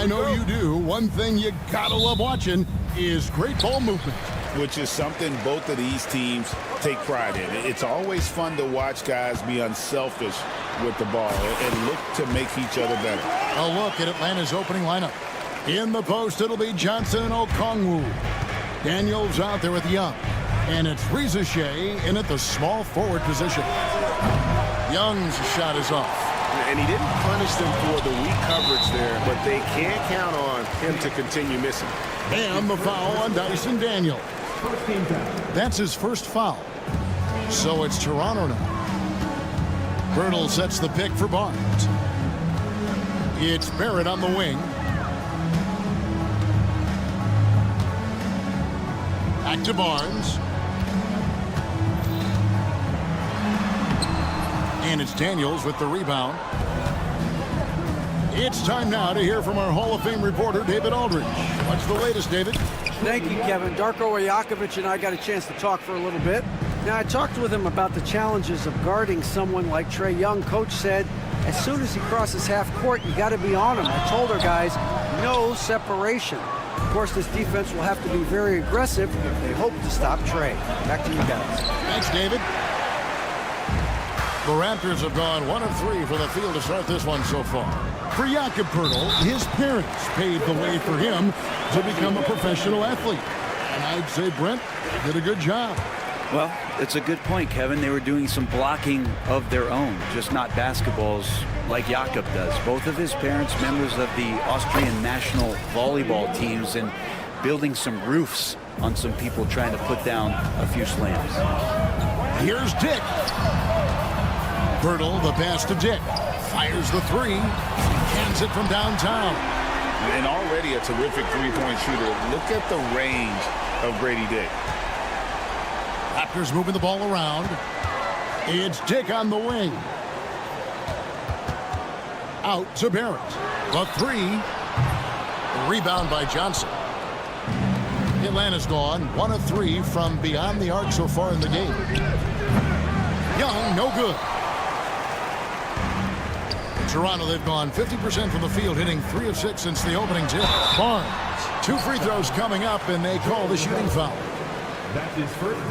I know you do. One thing you gotta love watching is great ball movement. Which is something both of these teams take pride in. It's always fun to watch guys be unselfish with the ball and look to make each other better. A look at Atlanta's opening lineup. In the post, it'll be Johnson and Okongwu. Daniels out there with Young. And it's Rizachet in at the small forward position. Young's shot is off. And he didn't punish them for the weak coverage there, but they can't count on him to continue missing. And the foul on Dyson Daniel. That's his first foul. So it's Toronto now. Bertle sets the pick for Barnes. It's Barrett on the wing. Back to Barnes. And it's Daniels with the rebound. It's time now to hear from our Hall of Fame reporter, David Aldridge. What's the latest, David? Thank you, Kevin. Darko Rajakovic and I got a chance to talk for a little bit. Now, I talked with him about the challenges of guarding someone like Trae Young. Coach said, as soon as he crosses half court, you got to be on him. I told our guys, no separation. Of course, this defense will have to be very aggressive if they hope to stop Trae. Back to you guys. Thanks, David. The Raptors have gone 1 of 3 for the field to start this one so far. For Jakob Poeltl, his parents paved the way for him to become a professional athlete. And I'd say Brent did a good job. Well, it's a good point, Kevin. They were doing some blocking of their own, just not basketballs like Jakob does. Both of his parents, members of the Austrian national volleyball teams, and building some roofs on some people trying to put down a few slams. Here's Dick. Poeltl, the pass to Dick. Fires the three. Cans it from downtown. And already a terrific three-point shooter. Look at the range of Grady Dick. Raptors moving the ball around. It's Dick on the wing. Out to Barrett. The three. Rebound by Johnson. Atlanta's gone 1 of 3 from beyond the arc so far in the game. Young, no good. Toronto, they've gone 50% from the field, hitting 3 of 6 since the opening tip. Barnes, 2 free throws coming up, and they call the shooting foul.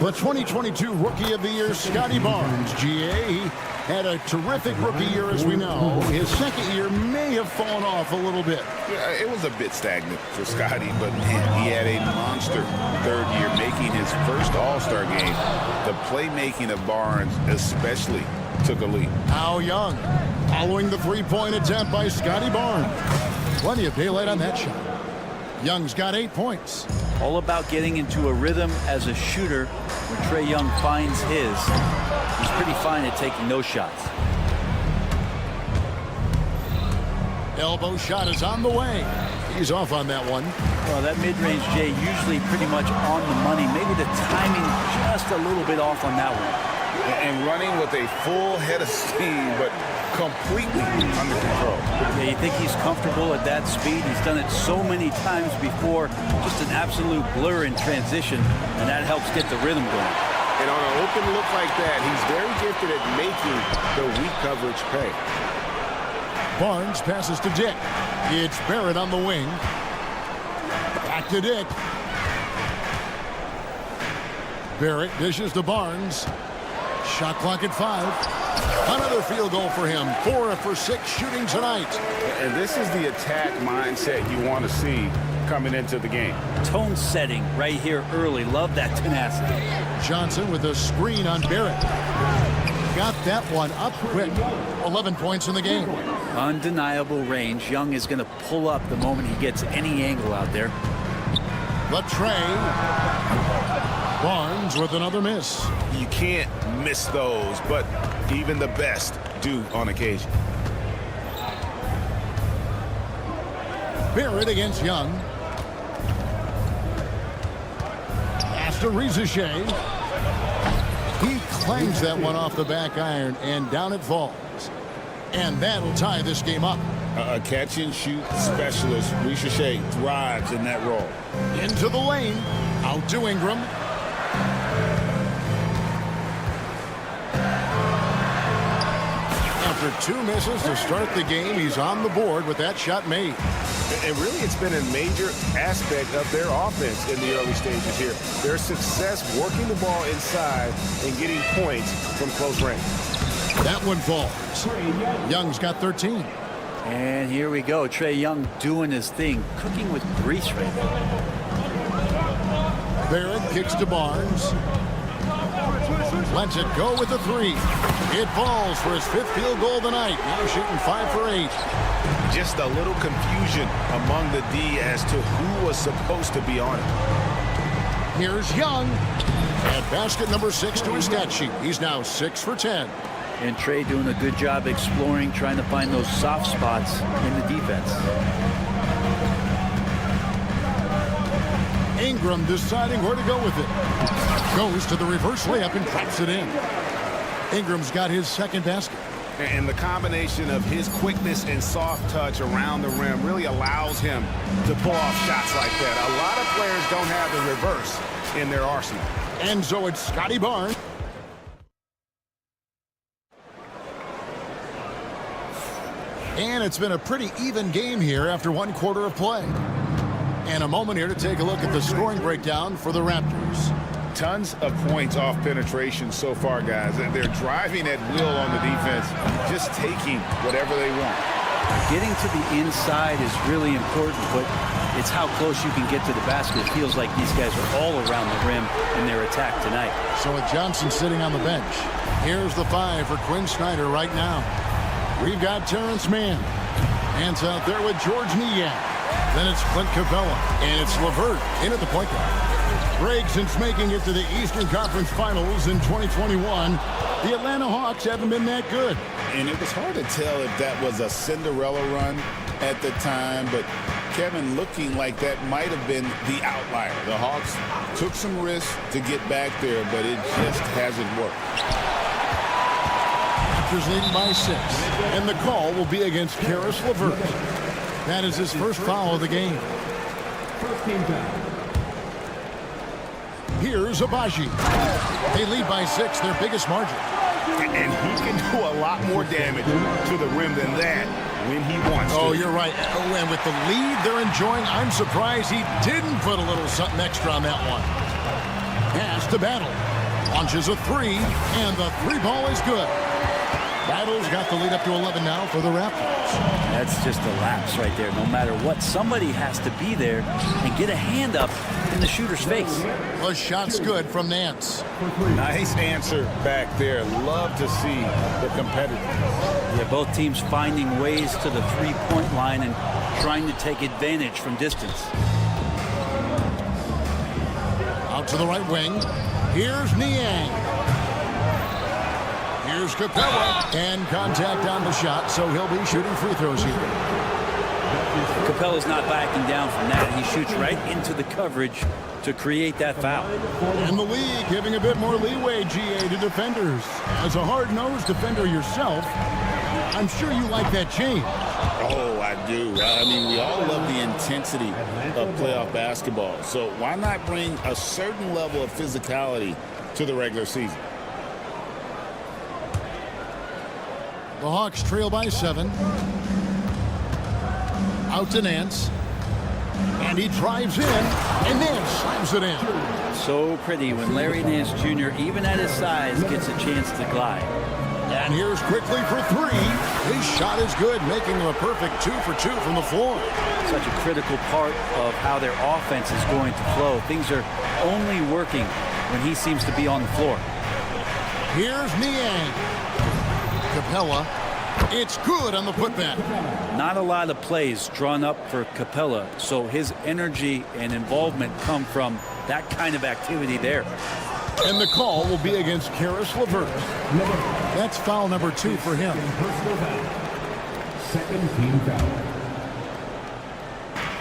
The 2022 Rookie of the Year, Scotty Barnes. GA, he had a terrific rookie year, as we know. His second year may have fallen off a little bit. Yeah, it was a bit stagnant for Scotty, but man, he had a monster third year, making his first All-Star game. The playmaking of Barnes especially took a leap. Now Young, following the three-point attempt by Scotty Barnes. Plenty of daylight on that shot. Young's got 8 points. All about getting into a rhythm as a shooter. When Trae Young finds his, he's pretty fine at taking those shots. Elbow shot is on the way. He's off on that one. Well, that mid-range, Jay, usually pretty much on the money. Maybe the timing just a little bit off on that one. And running with a full head of steam, but completely under control. Yeah, you think he's comfortable at that speed? He's done it so many times before. Just an absolute blur in transition, and that helps get the rhythm going. And on an open look like that, he's very gifted at making the weak coverage pay. Barnes passes to Dick. It's Barrett on the wing. Back to Dick. Barrett dishes to Barnes. Shot clock at 5. Another field goal for him. 4 for 6 shooting tonight. And this is the attack mindset you want to see coming into the game. Tone setting right here early. Love that tenacity. Johnson with a screen on Barrett. Got that one up quick. 11 points in the game. Undeniable range. Young is going to pull up the moment he gets any angle out there. Trae. Barnes with another miss. You can't miss those, but even the best do on occasion. Barrett against Young. Pass to Rizachet. He clangs that one off the back iron, and down it falls. And that'll tie this game up. A catch-and-shoot specialist, Rizachet, thrives in that role. Into the lane. Out to Ingram. After 2 misses to start the game, he's on the board with that shot made. And really, it's been a major aspect of their offense in the early stages here. Their success working the ball inside and getting points from close range. That one falls. Young's got 13. And here we go. Trae Young doing his thing, cooking with grease right now. Barrett kicks to Barnes. Lets it go with the 3. It falls for his 5th field goal of the night. Now shooting 5 for 8. Just a little confusion among the D as to who was supposed to be on it. Here's Young. And basket number 6 to his stat sheet. He's now 6 for 10. And Trae doing a good job exploring, trying to find those soft spots in the defense. Ingram deciding where to go with it. Goes to the reverse layup and drops it in. Ingram's got his 2nd basket. And the combination of his quickness and soft touch around the rim really allows him to pull off shots like that. A lot of players don't have the reverse in their arsenal. And so it's Scotty Barnes. And it's been a pretty even game here after 1 quarter of play. And a moment here to take a look at the scoring breakdown for the Raptors. Tons of points off penetration so far, guys. And they're driving at will on the defense, just taking whatever they want. Getting to the inside is really important, but it's how close you can get to the basket. It feels like these guys are all around the rim in their attack tonight. So with Johnson sitting on the bench, here's the 5 for Quinn Snyder right now. We've got Terrence Mann. Hands out there with George Niang. Then it's Clint Capella. And it's LeVert in at the point guard. Greg, since making it to the Eastern Conference Finals in 2021, the Atlanta Hawks haven't been that good. And it was hard to tell if that was a Cinderella run at the time, but Kevin, looking like that might have been the outlier. The Hawks took some risks to get back there, but it just hasn't worked. Raptors leading by 6. And the call will be against Karis LeVert. That is his first foul of the game. Here's Abaji. They lead by 6, their biggest margin. And he can do a lot more damage to the rim than that when he wants to. Oh, you're right. Oh, and with the lead they're enjoying, I'm surprised he didn't put a little something extra on that one. Pass to Battle. Launches a 3, and the 3 ball is good. Battle's got the lead up to 11 now for the Raptors. That's just a lapse right there. No matter what, somebody has to be there and get a hand up in the shooter's face. The shot's good from Nance. Nice answer back there. Love to see the competitors. Yeah, both teams finding ways to the 3-point line and trying to take advantage from distance. Out to the right wing. Here's Niang. Here's Capella. And contact on the shot, so he'll be shooting free throws here. Capella's not backing down from that. He shoots right into the coverage to create that foul. And the league giving a bit more leeway, GA, to defenders. As a hard-nosed defender yourself, I'm sure you like that change. Oh, I do. I mean, we all love the intensity of playoff basketball. So why not bring a certain level of physicality to the regular season? The Hawks trail by 7. Out to Nance. And he drives in, and then slams it in. So pretty when Larry Nance Jr., even at his size, gets a chance to glide. And here's quickly for 3. His shot is good, making him a perfect 2 for 2 from the floor. Such a critical part of how their offense is going to flow. Things are only working when he seems to be on the floor. Here's Niang. Capella. It's good on the putback. Not a lot of plays drawn up for Capella, so his energy and involvement come from that kind of activity there. And the call will be against Karis LeVert. That's foul number 2 for him. Second team foul.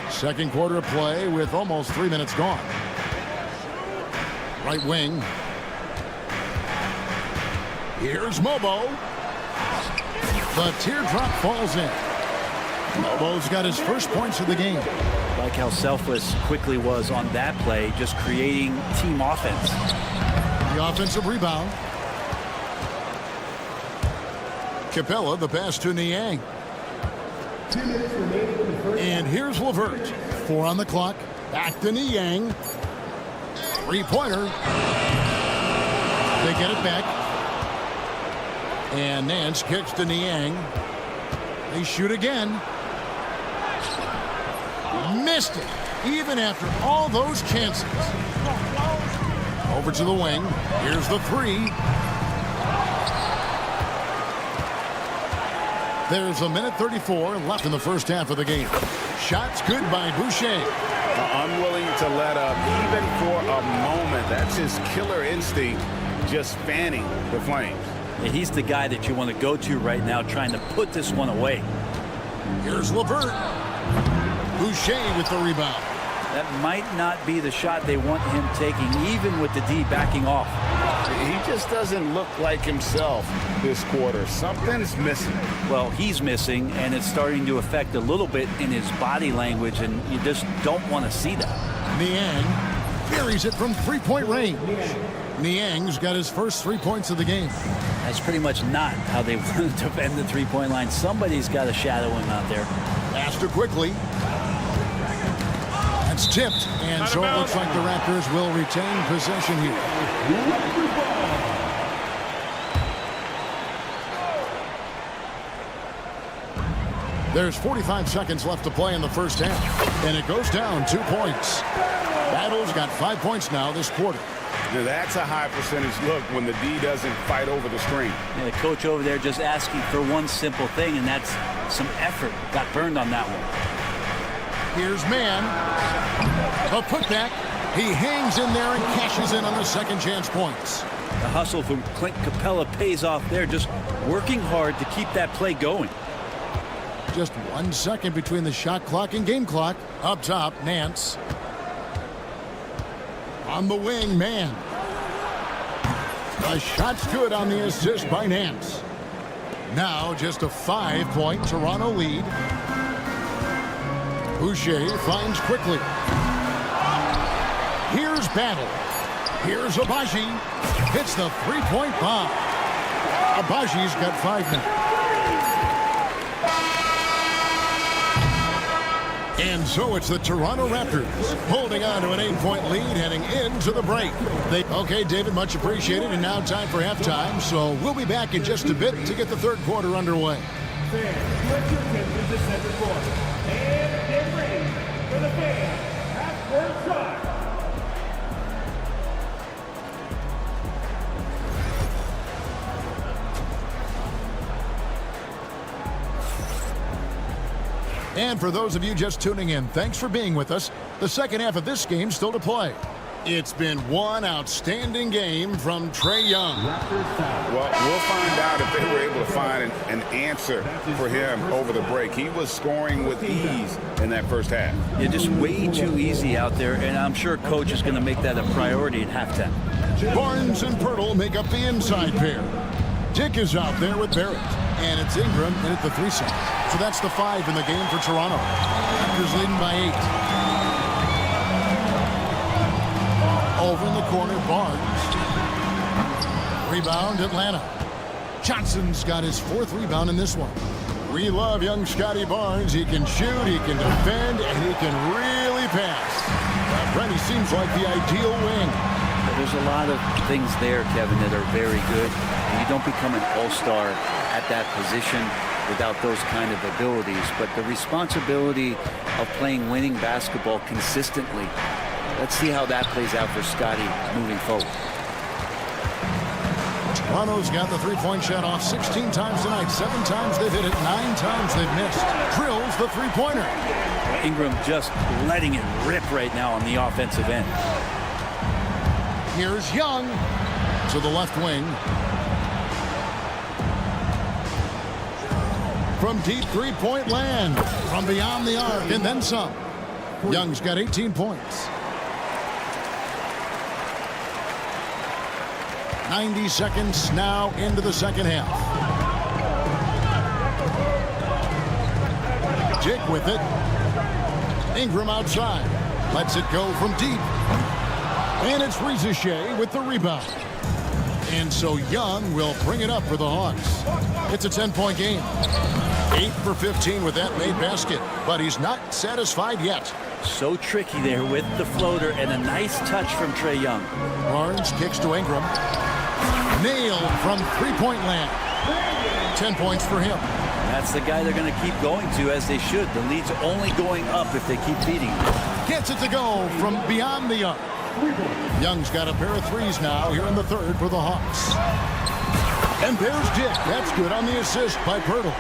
Second quarter of play with almost 3 minutes gone. Right wing. Here's Mobo. The teardrop falls in. Mobo's got his first points of the game. Like how selfless Quickly was on that play, just creating team offense. The offensive rebound. Capella, the pass to Niang. And here's LeVert. 4 on the clock. Back to Niang. Three-pointer. They get it back. And Nance kicks to Niang. They shoot again. Missed it, even after all those chances. Over to the wing. Here's the three. There's a minute 34 left in the first half of the game. Shots good by Boucher. Unwilling to let up even for a moment. That's his killer instinct, just fanning the flames. Yeah, he's the guy that you want to go to right now, trying to put this one away. Here's LeVert. Boucher with the rebound. That might not be the shot they want him taking, even with the D backing off. He just doesn't look like himself this quarter. Something's missing. Well, he's missing, and it's starting to affect a little bit in his body language, and you just don't want to see that. Niang buries it from three-point range. Niang's got his first 3 points of the game. That's pretty much not how they want to defend the three-point line. Somebody's got to shadow him out there. Faster quickly. That's tipped, and so it looks like the Raptors will retain possession here. There's 45 seconds left to play in the first half, and it goes down 2 points. Battle's got 5 points now this quarter. Now, that's a high percentage look when the D doesn't fight over the screen. Yeah, the coach over there just asking for one simple thing, and that's some effort. Got burned on that one. Here's Mann. A putback. He hangs in there and cashes in on the second chance points. The hustle from Clint Capella pays off there, just working hard to keep that play going. Just 1 second between the shot clock and game clock. Up top, Nance. On the wing, Mann. The shot's good on the assist by Nance. Now just a 5-point Toronto lead. Boucher finds quickly. Here's Battle. Here's Abaji. Hits the three-point bomb. Abaji's got 5 now. And so it's the Toronto Raptors holding on to an 8-point lead heading into the break. Okay, David, much appreciated. And now time for halftime. So we'll be back in just a bit to get the third quarter underway. And get ready for the fans. Half-court shot. And for those of you just tuning in, thanks for being with us. The second half of this game still to play. It's been one outstanding game from Trae Young. Well, we'll find out if they were able to find an answer for him over the break. He was scoring with ease in that first half. Yeah, just way too easy out there, and I'm sure Coach is going to make that a priority at halftime. Barnes and Pirtle make up the inside pair. Dick is out there with Barrett, and it's Ingram in at the 3 side. So that's the 5 in the game for Toronto. Raptors leading by 8. Over in the corner, Barnes. Rebound, Atlanta. Johnson's got his 4th rebound in this one. We love young Scotty Barnes. He can shoot, he can defend, and he can really pass. Brent, he seems like the ideal wing. There's a lot of things there, Kevin, that are very good. And you don't become an all-star at that position without those kind of abilities. But the responsibility of playing winning basketball consistently, let's see how that plays out for Scotty moving forward. Toronto's got the 3-point shot off 16 times tonight. 7 times they've hit it, 9 times they've missed. Drills the 3-pointer. Ingram just letting it rip right now on the offensive end. Here's Young to the left wing. From deep 3-point land, from beyond the arc, and then some. Young's got 18 points. 90 seconds now into the second half. Dick with it. Ingram outside. Lets it go from deep. And it's Rizachet with the rebound. And so Young will bring it up for the Hawks. It's a 10-point game. 8 for 15 with that made basket, but he's not satisfied yet. So tricky there with the floater and a nice touch from Trae Young. Barnes kicks to Ingram. Nailed from three-point land. 10 points for him. That's the guy they're going to keep going to, as they should. The lead's only going up if they keep feeding him. Gets it to go from beyond the arc. Young's got a pair of threes now here in the third for the Hawks. And there's Dick. That's good on the assist by Pirtle.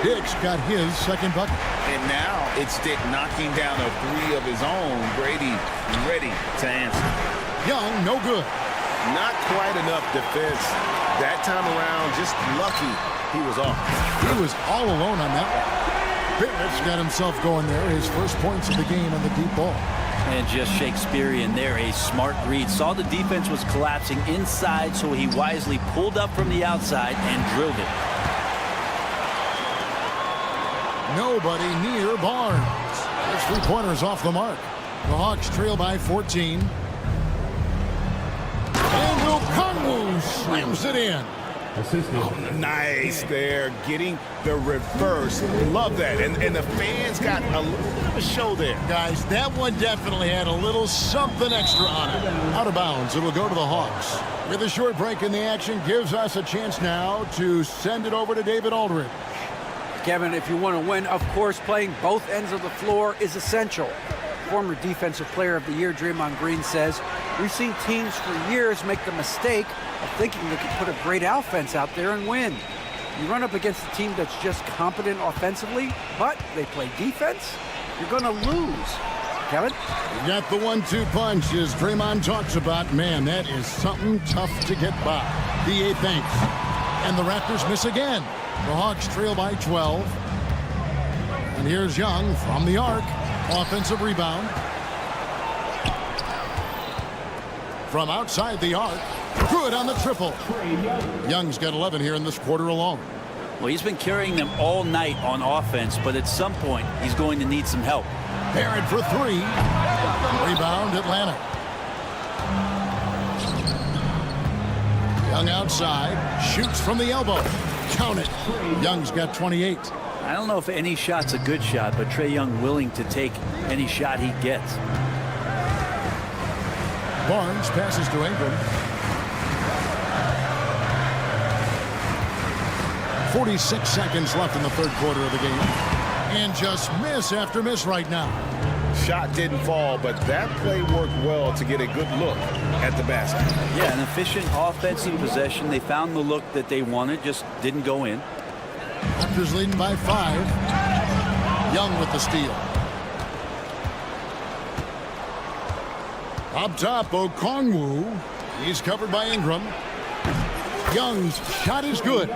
Dick's got his second bucket. And now it's Dick knocking down a three of his own. Brady ready to answer. Young, no good. Not quite enough defense that time around. Just lucky he was off. He was all alone on that one. Barrett's got himself going there. His first points of the game on the deep ball. And just Shakespearean there, a smart read. Saw the defense was collapsing inside, so he wisely pulled up from the outside and drilled it. Nobody near Barnes. His three-pointers off the mark. The Hawks trail by 14. And Okongwu slams it in. Nice there, getting the reverse. Love that. And the fans got a little bit of a show there. Guys, that one definitely had a little something extra on it. Out of bounds, it'll go to the Hawks. With a short break in the action, gives us a chance now to send it over to David Aldridge. Kevin, if you want to win, of course, playing both ends of the floor is essential. Former Defensive Player of the Year Draymond Green says, we've seen teams for years make the mistake of thinking they could put a great offense out there and win. You run up against a team that's just competent offensively, but they play defense, you're going to lose. Kevin? You got the 1-2 punch, as Draymond talks about. Man, that is something tough to get by. The 8th banks. And the Raptors miss again. The Hawks trail by 12. And here's Young from the arc. Offensive rebound. From outside the arc. Good on the triple. Young's got 11 here in this quarter alone. Well, he's been carrying them all night on offense, but at some point, he's going to need some help. Barrett for three. Rebound, Atlanta. Young outside. Shoots from the elbow. Count it. Young's got 28. I don't know if any shot's a good shot, but Trae Young willing to take any shot he gets. Barnes passes to Ingram. 46 seconds left in the third quarter of the game. And just miss after miss right now. Shot didn't fall, but that play worked well to get a good look at the basket. Yeah, an efficient offensive possession. They found the look that they wanted, just didn't go in. Raptors leading by 5. Young with the steal. Up top, Okongwu. He's covered by Ingram. Young's shot is good.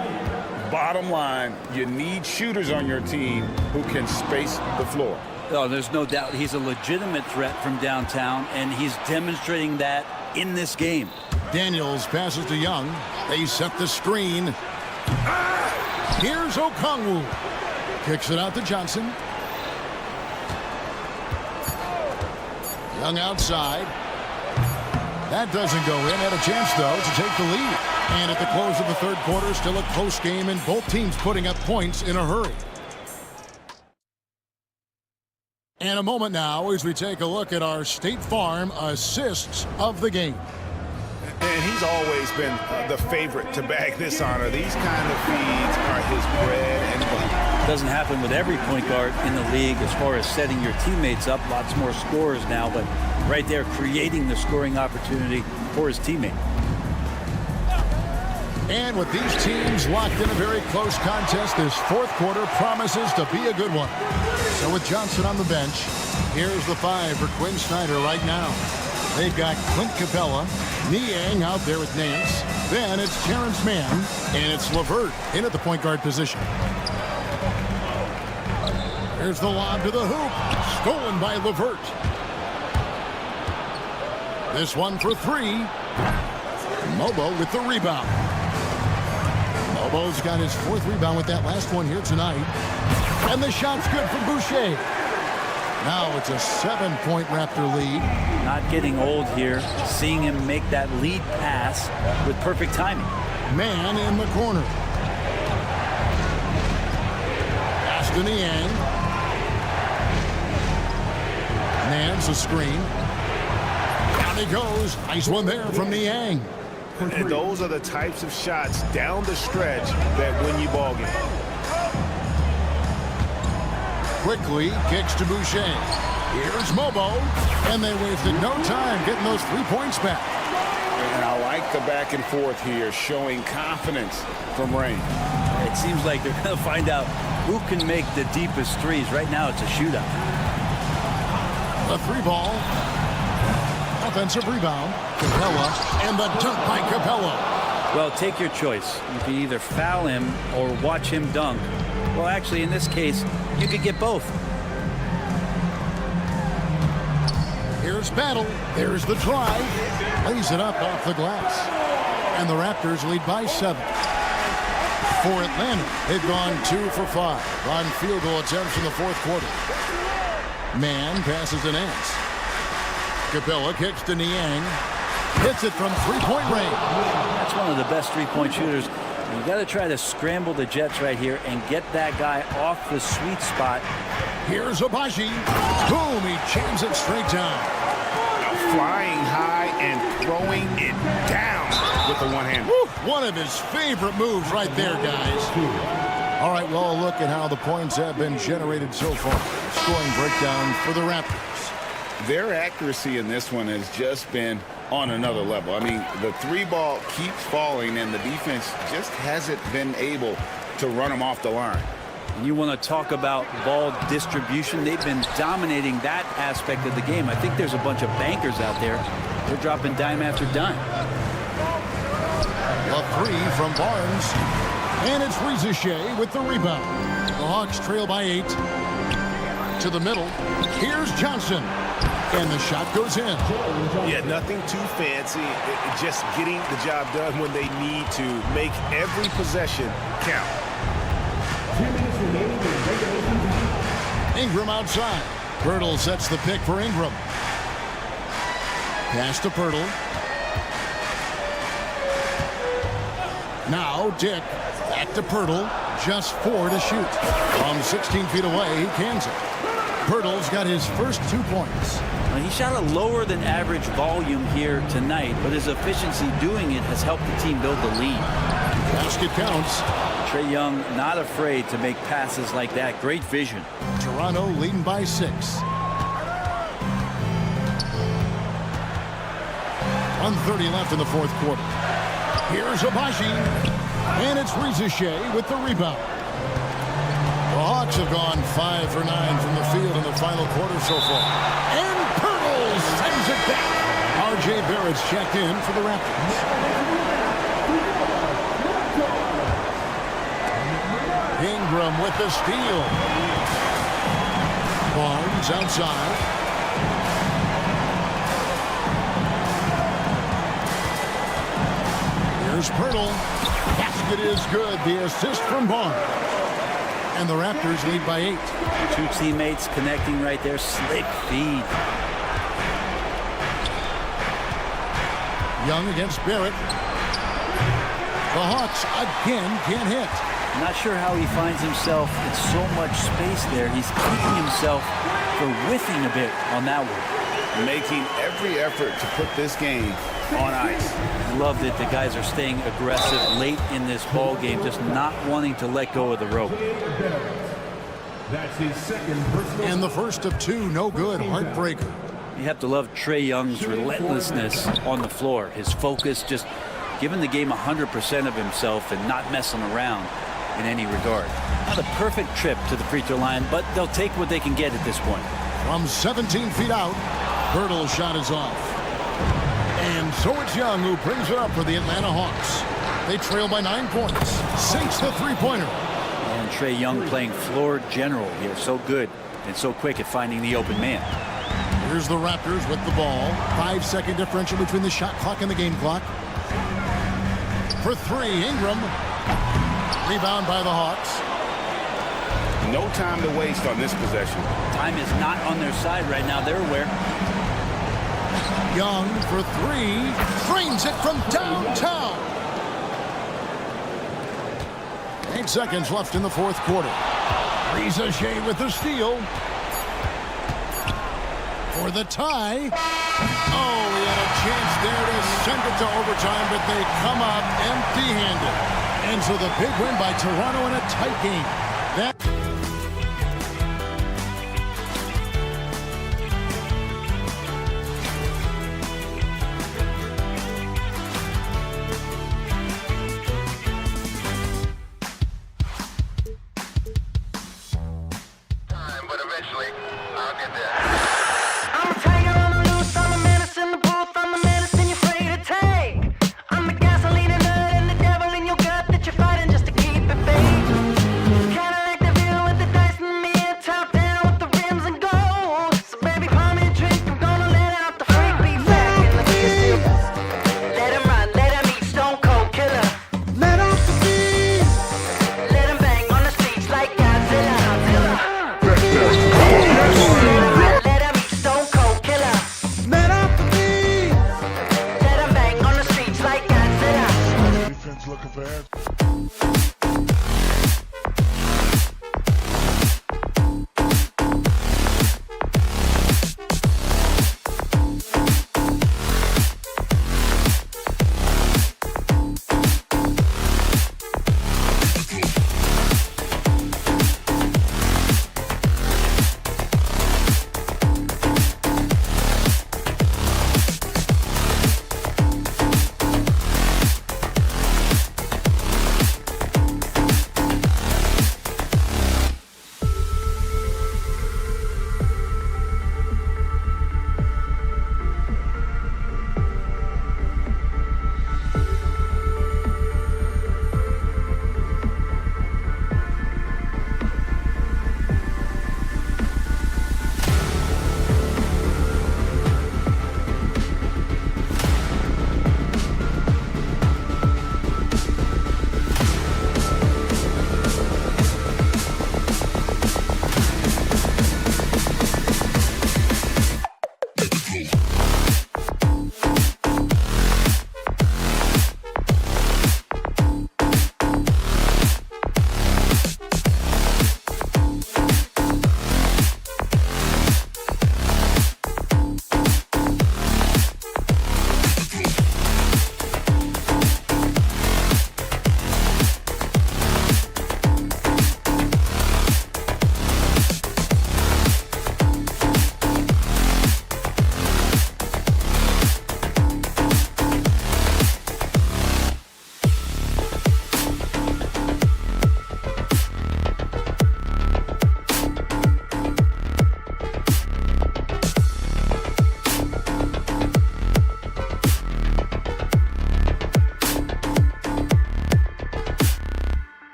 Bottom line, you need shooters on your team who can space the floor. Oh, there's no doubt he's a legitimate threat from downtown, and he's demonstrating that in this game. Daniels passes to Young. They set the screen. Here's Okongwu. Kicks it out to Johnson. Young outside. That doesn't go in. Had a chance, though, to take the lead. And at the close of the third quarter, still a close game, and both teams putting up points in a hurry. And a moment now as we take a look at our State Farm assists of the game. And he's always been the favorite to bag this honor. These kind of feeds are his bread and butter. Doesn't happen with every point guard in the league as far as setting your teammates up. Lots more scorers now, but right there creating the scoring opportunity for his teammate. And with these teams locked in a very close contest, this fourth quarter promises to be a good one. So with Johnson on the bench, here's the 5 for Quinn Snyder right now. They've got Clint Capella, Niang out there with Nance. Then it's Terrence Mann, and it's LeVert in at the point guard position. Here's the lob to the hoop, stolen by LeVert. This one for 3. Mobo with the rebound. Mobo's got his 4th rebound with that last one here tonight. And the shot's good from Boucher. Now it's a 7-point Raptor lead. Not getting old here. Seeing him make that lead pass with perfect timing. Man in the corner. Pass to Niang. Nance a screen. Down he goes. Nice one there from Niang. And those are the types of shots down the stretch that win you ball games. Quickly kicks to Boucher. Here's Mobo. And they wasted no time getting those 3 points back. And I like the back and forth here, showing confidence from Rain. It seems like they're going to find out who can make the deepest threes. Right now it's a shootout. The 3-ball. Offensive rebound. Capella. And the dunk by Capella. Well, take your choice. You can either foul him or watch him dunk. Well, actually, in this case, you could get both. Here's Battle. There's the try. Lays it up off the glass. And the Raptors lead by 7. For Atlanta, they've gone 2 for 5 on field goal attempts in the fourth quarter. Man passes to Nance. Capella kicks to Niang. Hits it from 3-point range. That's one of the best 3-point shooters. You got to try to scramble the Jets right here and get that guy off the sweet spot. Here's Abaji. Boom, he jams it straight down. Flying high and throwing it down with the one-hand. One of his favorite moves right there, guys. All right, well, look at how the points have been generated so far. Scoring breakdown for the Raptors. Their accuracy in this one has just been on another level. I mean, the 3-ball keeps falling, and the defense just hasn't been able to run them off the line. You want to talk about ball distribution. They've been dominating that aspect of the game. I think there's a bunch of bankers out there. They're dropping dime after dime. A 3 from Barnes. And it's Rizichet with the rebound. The Hawks trail by 8. To the middle. Here's Johnson. And the shot goes in. Yeah, nothing too fancy. Just getting the job done when they need to. Make every possession count. 2 minutes remaining in regulation time. Ingram outside. Pirtle sets the pick for Ingram. Pass to Pirtle. Now Dick. Back to Pirtle. Just 4 to shoot. From 16 feet away, he cans it. Pirtle's got his first 2 points. Well, he shot a lower than average volume here tonight, but his efficiency doing it has helped the team build the lead. Basket counts. Trae Young not afraid to make passes like that. Great vision. Toronto leading by 6. 1:30 left in the fourth quarter. Here's Abaji. And it's Rizichet with the rebound. The Hawks have gone 5 for 9 from the field in the final quarter so far. And Pirtle sends it back. R.J. Barrett's checked in for the Raptors. Ingram with the steal. Barnes outside. Here's Pirtle. Basket is good. The assist from Barnes. And the Raptors lead by 8. 2 teammates connecting right there. Slick feed. Young against Barrett. The Hawks again can't hit. Not sure how he finds himself in so much space there. He's kicking himself for whiffing a bit on that one. Making every effort to put this game on ice. Loved it. The guys are staying aggressive late in this ball game, just not wanting to let go of the rope. That's his second personal. And the first of 2, no good. Heartbreaker. You have to love Trae Young's relentlessness on the floor. His focus, just giving the game 100% of himself and not messing around in any regard. Not a perfect trip to the free throw line, but they'll take what they can get at this point. From 17 feet out, Pirtle's shot is off. And so it's Young who brings it up for the Atlanta Hawks. They trail by 9 points. Sinks the three-pointer. And Trae Young playing floor general here. So good and so quick at finding the open man. Here's the Raptors with the ball. 5-second differential between the shot clock and the game clock. For 3, Ingram. Rebound by the Hawks. No time to waste on this possession. Time is not on their side right now. They're aware. Young for three. Drains it from downtown. 8 seconds left in the fourth quarter. Shea with the steal. For the tie. Oh, he had a chance there to send it to overtime, but they come up empty-handed. And so the big win by Toronto in a tight game. That but eventually I'll get there. I'm a tiger on the loose, I'm a menace in the booth, I'm the medicine you're afraid to take. I'm the gasoline and nut and the devil in your gut that you're fighting just to keep it fake. Kinda like the villain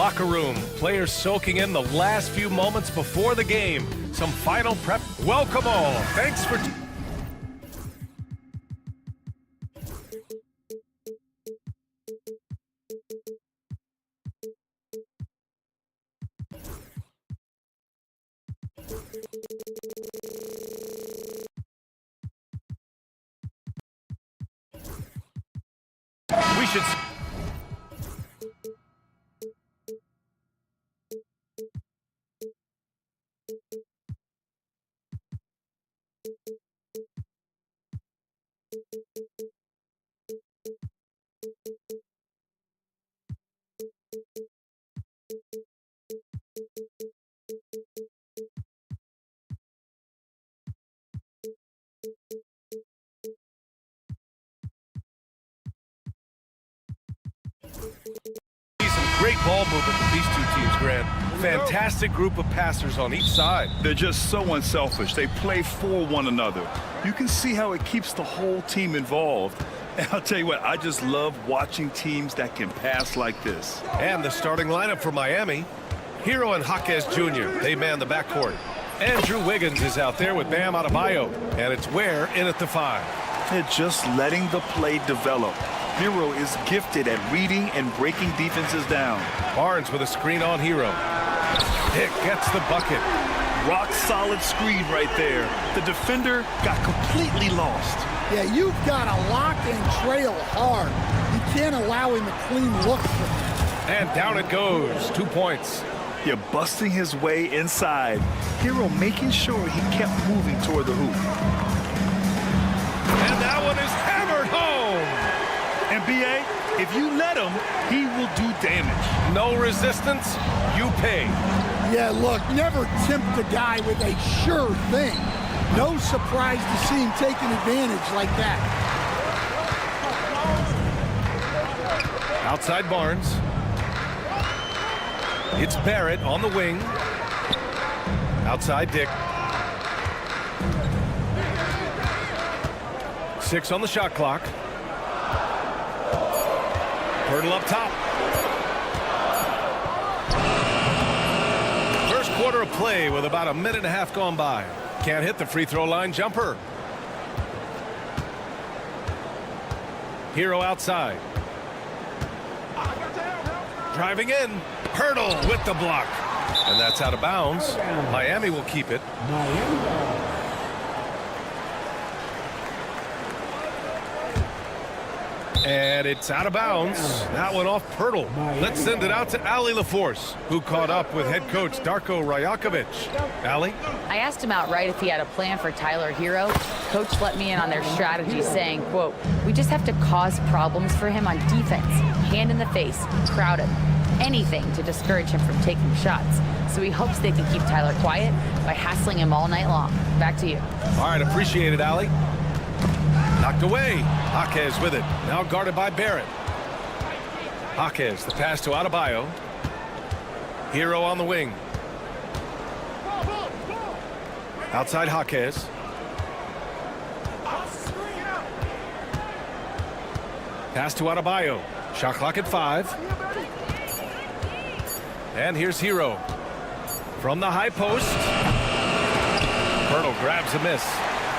locker room. Players soaking in the last few moments before the game. Some final prep. Welcome all. Thanks for... We should... Some great ball movement with these two teams, Grant. Fantastic group of passers on each side. They're just so unselfish. They play for one another. You can see how it keeps the whole team involved. And I'll tell you what, I just love watching teams that can pass like this. And the starting lineup for Miami. Hero and Jaquez Jr. They man the backcourt. Andrew Wiggins is out there with Bam Adebayo. And it's Ware in at the 5. They're just letting the play develop. Hero is gifted at reading and breaking defenses down. Barnes with a screen on Hero. Dick gets the bucket. Rock solid screen right there. The defender got completely lost. Yeah, you've got to lock and trail hard. You can't allow him a clean look. And down it goes. 2 points. You're busting his way inside. Hero making sure he kept moving toward the hoop. And that one is hammered home. And B.A., if you let him, he will do damage. No resistance, you pay. Yeah, look, never tempt a guy with a sure thing. No surprise to see him taking advantage like that. Outside Barnes. It's Barrett on the wing. Outside Dick. 6 on the shot clock. Hurdle up top. First quarter of play with about a minute and a half gone by. Can't hit the free throw line jumper. Hero outside. Driving in. Hurdle with the block. And that's out of bounds. Miami will keep it. And it's out of bounds. That one off Pirtle. Let's send it out to Allie LaForce, who caught up with head coach Darko Rajakovic. Allie? I asked him outright if he had a plan for Tyler Hero. Coach let me in on their strategy, saying, quote, "We just have to cause problems for him on defense. Hand in the face, crowd him. Anything to discourage him from taking shots. So he hopes they can keep Tyler quiet by hassling him all night long." Back to you. All right, appreciate it, Allie. Knocked away. Jaquez with it. Now guarded by Barrett. Jaquez, the pass to Adebayo. Hero on the wing. Outside Jaquez. Pass to Adebayo. Shot clock at 5. And here's Hero. From the high post. Pirtle grabs a miss.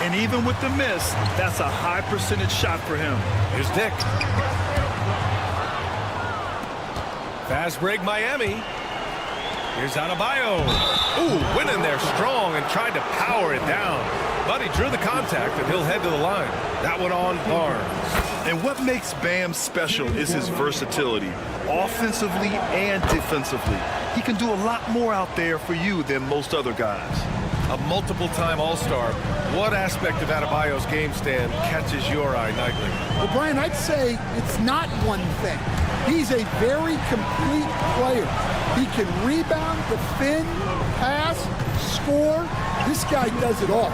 And even with the miss, that's a high percentage shot for him. Here's Dick. Fast break Miami. Here's Adebayo. Ooh, went in there strong and tried to power it down. But he drew the contact and he'll head to the line. That one on Barnes. And what makes Bam special is his versatility, offensively and defensively. He can do a lot more out there for you than most other guys. A multiple-time All-Star. What aspect of Adebayo's game stand catches your eye nightly? Well, Brian, I'd say it's not one thing. He's a very complete player. He can rebound, defend, pass, score. This guy does it all.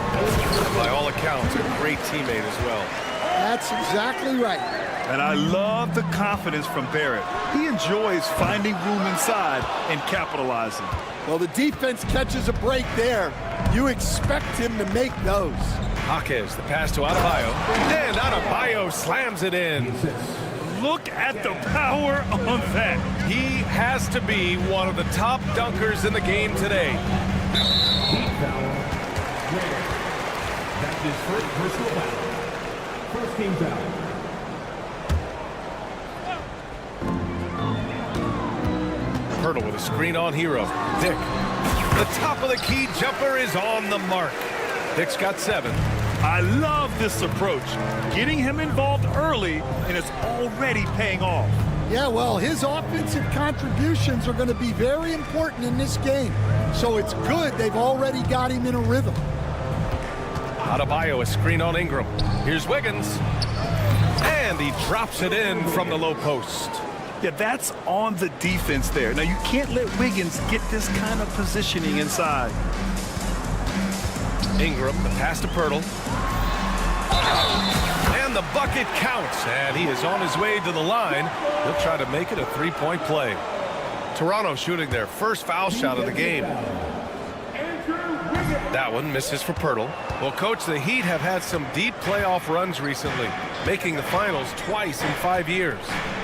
By all accounts, a great teammate as well. That's exactly right. And I love the confidence from Barrett. He enjoys finding room inside and capitalizing. Well, the defense catches a break there. You expect him to make those. Jaquez, the pass to Adebayo. And Adebayo slams it in. Look at the power on that. He has to be one of the top dunkers in the game today. Heat foul. Rare. That's his first personal foul. First team foul. Hurdle with a screen on Hero. Dick. The top of the key jumper is on the mark. Dick's got 7. I love this approach. Getting him involved early, and it's already paying off. Yeah, well, his offensive contributions are going to be very important in this game. So it's good they've already got him in a rhythm. Adebayo, a screen on Ingram. Here's Wiggins. And he drops it in from the low post. Yeah, that's on the defense there. Now, you can't let Wiggins get this kind of positioning inside. Ingram, the pass to Pirtle. And the bucket counts. And he is on his way to the line. He'll try to make it a 3-point play. Toronto shooting their first foul shot of the game. That one misses for Pirtle. Well, Coach, the Heat have had some deep playoff runs recently, making the finals twice in 5 years.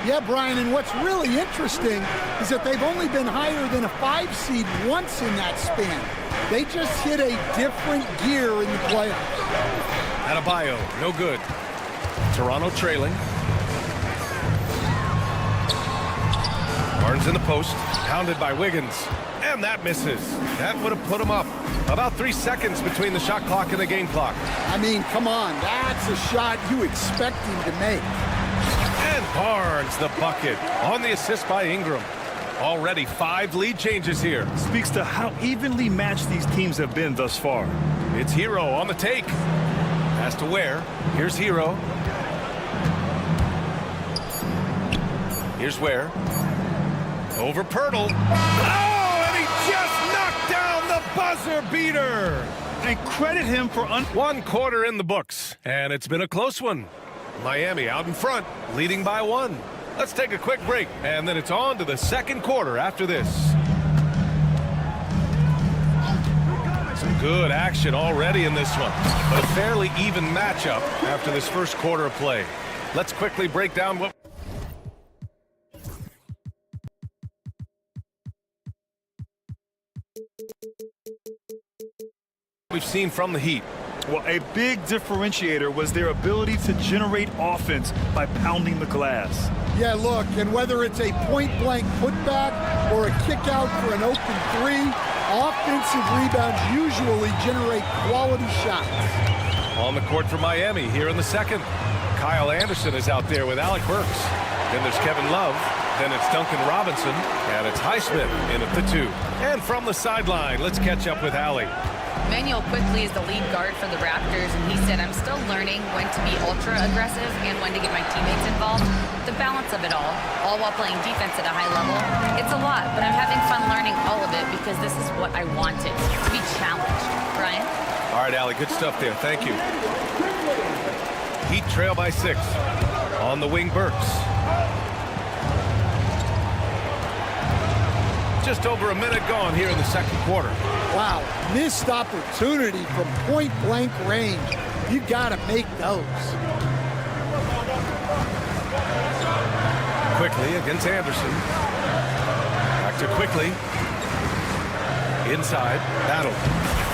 Yeah, Brian, and what's really interesting is that they've only been higher than a 5 seed once in that span. They just hit a different gear in the playoffs. Adebayo, no good. Toronto trailing. Barnes in the post, pounded by Wiggins, and that misses. That would have put him up. About 3 seconds between the shot clock and the game clock. I mean, come on, that's a shot you expect him to make. And Barnes the bucket on the assist by Ingram. Already 5 lead changes here. Speaks to how evenly matched these teams have been thus far. It's Hero on the take. Has to Ware. Here's Hero. Here's Ware. Over Pirtle. Oh, and he just knocked down the buzzer beater. And credit him for 1 quarter in the books. And it's been a close one. Miami out in front, leading by 1. Let's take a quick break, and then it's on to the second quarter after this. Some good action already in this one, but a fairly even matchup after this first quarter of play. Let's quickly break down what we've seen from the Heat. Well, a big differentiator was their ability to generate offense by pounding the glass. Yeah, look, and whether it's a point-blank putback or a kick out for an open 3, offensive rebounds usually generate quality shots. On the court for Miami here in the second. Kyle Anderson is out there with Alec Burks. Then there's Kevin Love. Then it's Duncan Robinson. And it's Highsmith in at the 2. And from the sideline, let's catch up with Allie. Manuel quickly is the lead guard for the Raptors, and he said, I'm still learning when to be ultra aggressive and when to get my teammates involved. The balance of it all while playing defense at a high level. It's a lot, but I'm having fun learning all of it because this is what I wanted, to be challenged. Brian? All right, Allie, good stuff there. Thank you. Heat trail by 6. On the wing, Burks. Just over a minute gone here in the second quarter. Wow, missed opportunity from point-blank range. You got to make those. Quickly against Anderson. Back to Quickly. Inside, Battle.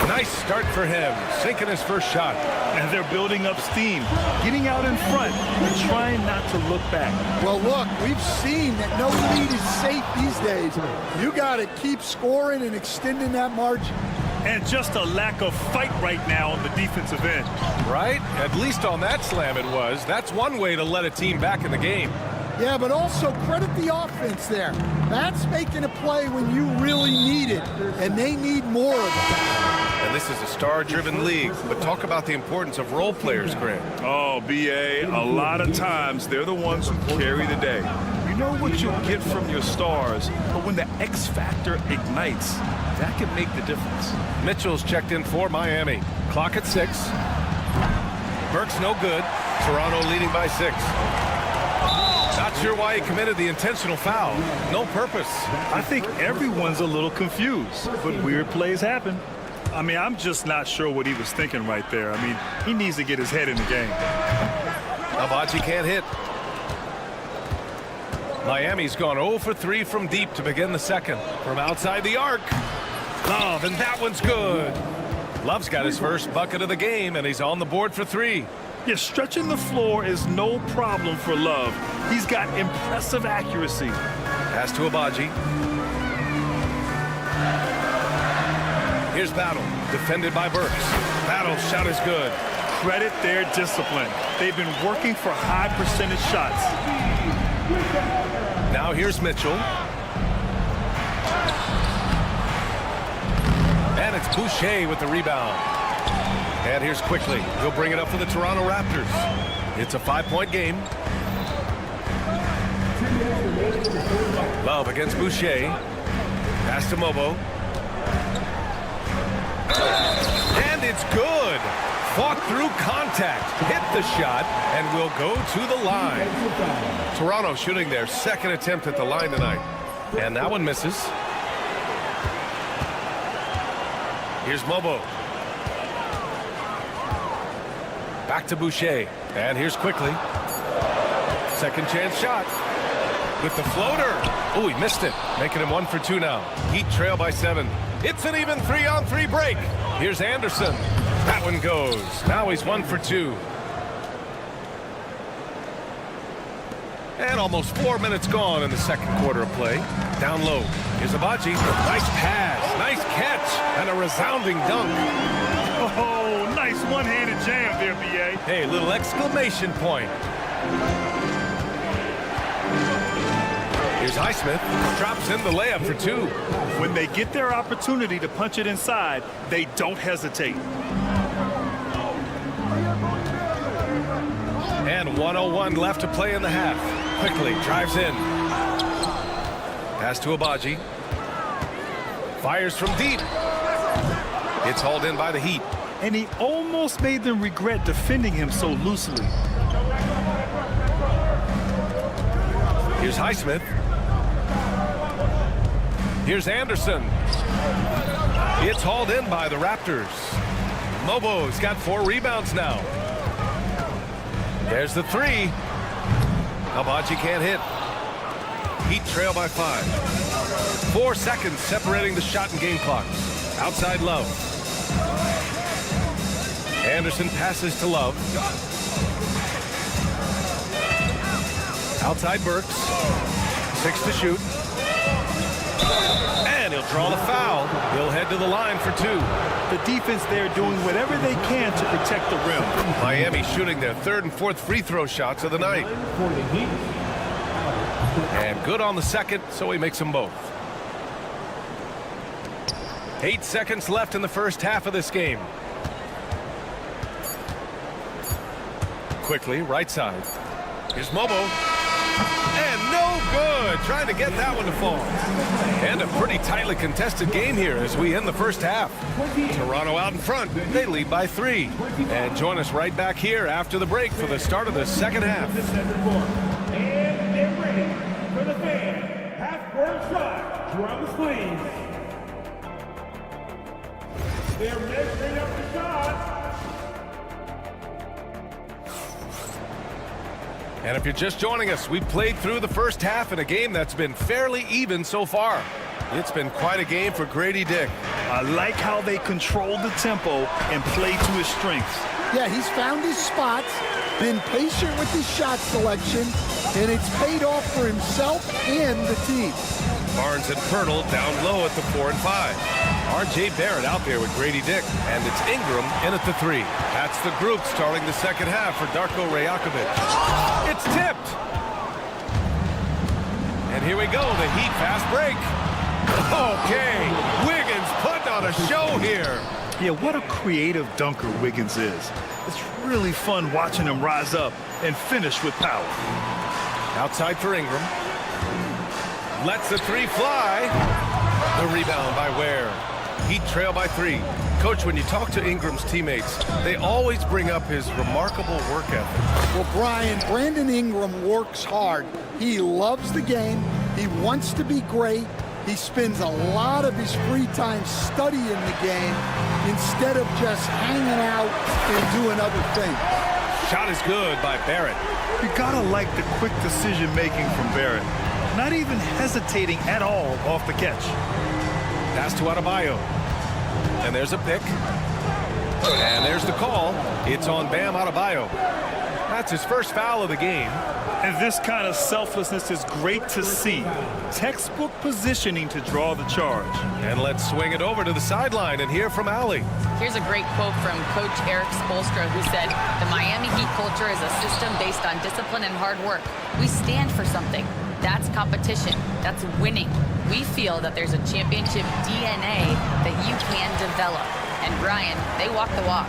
Nice start for him, sinking his first shot. And they're building up steam, getting out in front and trying not to look back. Well, look, we've seen that no lead is safe these days. You got to keep scoring and extending that margin. And just a lack of fight right now on the defensive end. Right? At least on that slam it was. That's one way to let a team back in the game. Yeah, but also credit the offense there. That's making a play when you really need it, and they need more of that. And this is a star-driven league, but talk about the importance of role players, Grant. Oh, B.A., a lot of times they're the ones who carry the day. You know what you'll get from your stars, but when the X factor ignites, that can make the difference. Mitchell's checked in for Miami. Clock at 6. Burke's no good. Toronto leading by 6. Not sure why he committed the intentional foul. No purpose. I think everyone's a little confused, but weird plays happen. I mean, I'm just not sure what he was thinking right there. I mean, he needs to get his head in the game. Abaji can't hit. Miami's gone 0 for 3 from deep to begin the second. From outside the arc. Love, and that one's good. Love's got his first bucket of the game, and he's on the board for 3. Yeah, stretching the floor is no problem for Love. He's got impressive accuracy. Pass to Abaji. Here's Battle, defended by Burks. Battle's shot is good. Credit their discipline. They've been working for high percentage shots. Now here's Mitchell. And it's Boucher with the rebound. And here's Quickly. He'll bring it up for the Toronto Raptors. It's a 5-point game. Love against Boucher. Pass to Mobo. And it's good. Fought through contact. Hit the shot and will go to the line. Toronto shooting their second attempt at the line tonight. And that one misses. Here's Mobo. Back to Boucher. And here's Quickly. Second chance shot. With the floater. Oh, he missed it. Making him 1 for 2 now. Heat trail by 7. It's an even 3-on-3 break. Here's Anderson. That one goes. Now he's 1 for 2. And almost 4 minutes gone in the second quarter of play. Down low. Here's Abaji. Nice pass. Nice catch. And a resounding dunk. Oh, nice one-handed jam there, B.A. Hey, little exclamation point. Here's Highsmith. Drops in the layup for 2. When they get their opportunity to punch it inside, they don't hesitate. And 1:01 left to play in the half. Quickly drives in. Pass to Abaji. Fires from deep. It's hauled in by the Heat. And he almost made them regret defending him so loosely. Here's Highsmith. Here's Anderson. It's hauled in by the Raptors. Mobo's got 4 rebounds now. There's the 3. Abaji can't hit. Heat trail by 5. 4 seconds separating the shot and game clock. Outside Love. Anderson passes to Love. Outside Burks. 6 to shoot. And he'll draw the foul. He'll head to the line for 2. The defense there doing whatever they can to protect the rim. Miami shooting their 3rd and 4th free throw shots of the night. And good on the second, so he makes them both. 8 seconds left in the first half of this game. Quickly, right side. Here's Mobo. And no good. Trying to get that one to fall. And a pretty tightly contested game here as we end the first half. Toronto out in front. They lead by 3. And join us right back here after the break for the start of the second half. And they're ready for the fan. Half-court shot. Drum the sleeves. They're measuring up the shot. And if you're just joining us, we played through the first half in a game that's been fairly even so far. It's been quite a game for Grady Dick. I like how they control the tempo and play to his strengths. Yeah, he's found his spots, been patient with his shot selection, and it's paid off for himself and the team. Barnes and Pirtle down low at the 4 and 5. R.J. Barrett out there with Grady Dick, and it's Ingram in at the 3. That's the group starting the second half for Darko Rajakovic. It's tipped. And here we go, the Heat fast break. Okay, Wiggins putting on a show here. Yeah, what a creative dunker Wiggins is. It's really fun watching him rise up and finish with power. Outside for Ingram. Lets the 3 fly. The rebound by Ware. Heat trail by 3. Coach, when you talk to Ingram's teammates, they always bring up his remarkable work ethic. Well, Brian, Brandon Ingram works hard. He loves the game. He wants to be great. He spends a lot of his free time studying the game instead of just hanging out and doing other things. Shot is good by Barrett. You gotta like the quick decision making from Barrett. not even hesitating at all off the catch. Pass to Adebayo. And there's a pick. And there's the call. It's on Bam Adebayo. That's his first foul of the game. And this kind of selflessness is great to see. Textbook positioning to draw the charge. And let's swing it over to the sideline and hear from Allie. Here's a great quote from Coach Eric Spoelstra, who said, "The Miami Heat culture is a system based on discipline and hard work. We stand for something. That's competition. That's winning. We feel that there's a championship DNA that you can develop." And Brian, they walk the walk.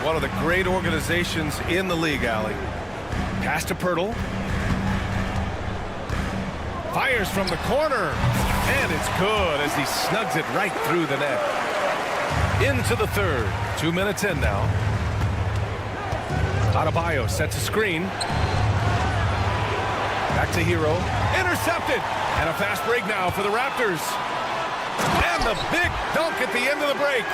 One of the great organizations in the league, Allie. Pass to Pirtle. Fires from the corner. And it's good as he snugs it right through the net. Into the third. 2 minutes in now. Adebayo sets a screen. Back to Hero. Intercepted. And a fast break now for the Raptors. And the big dunk at the end of the break.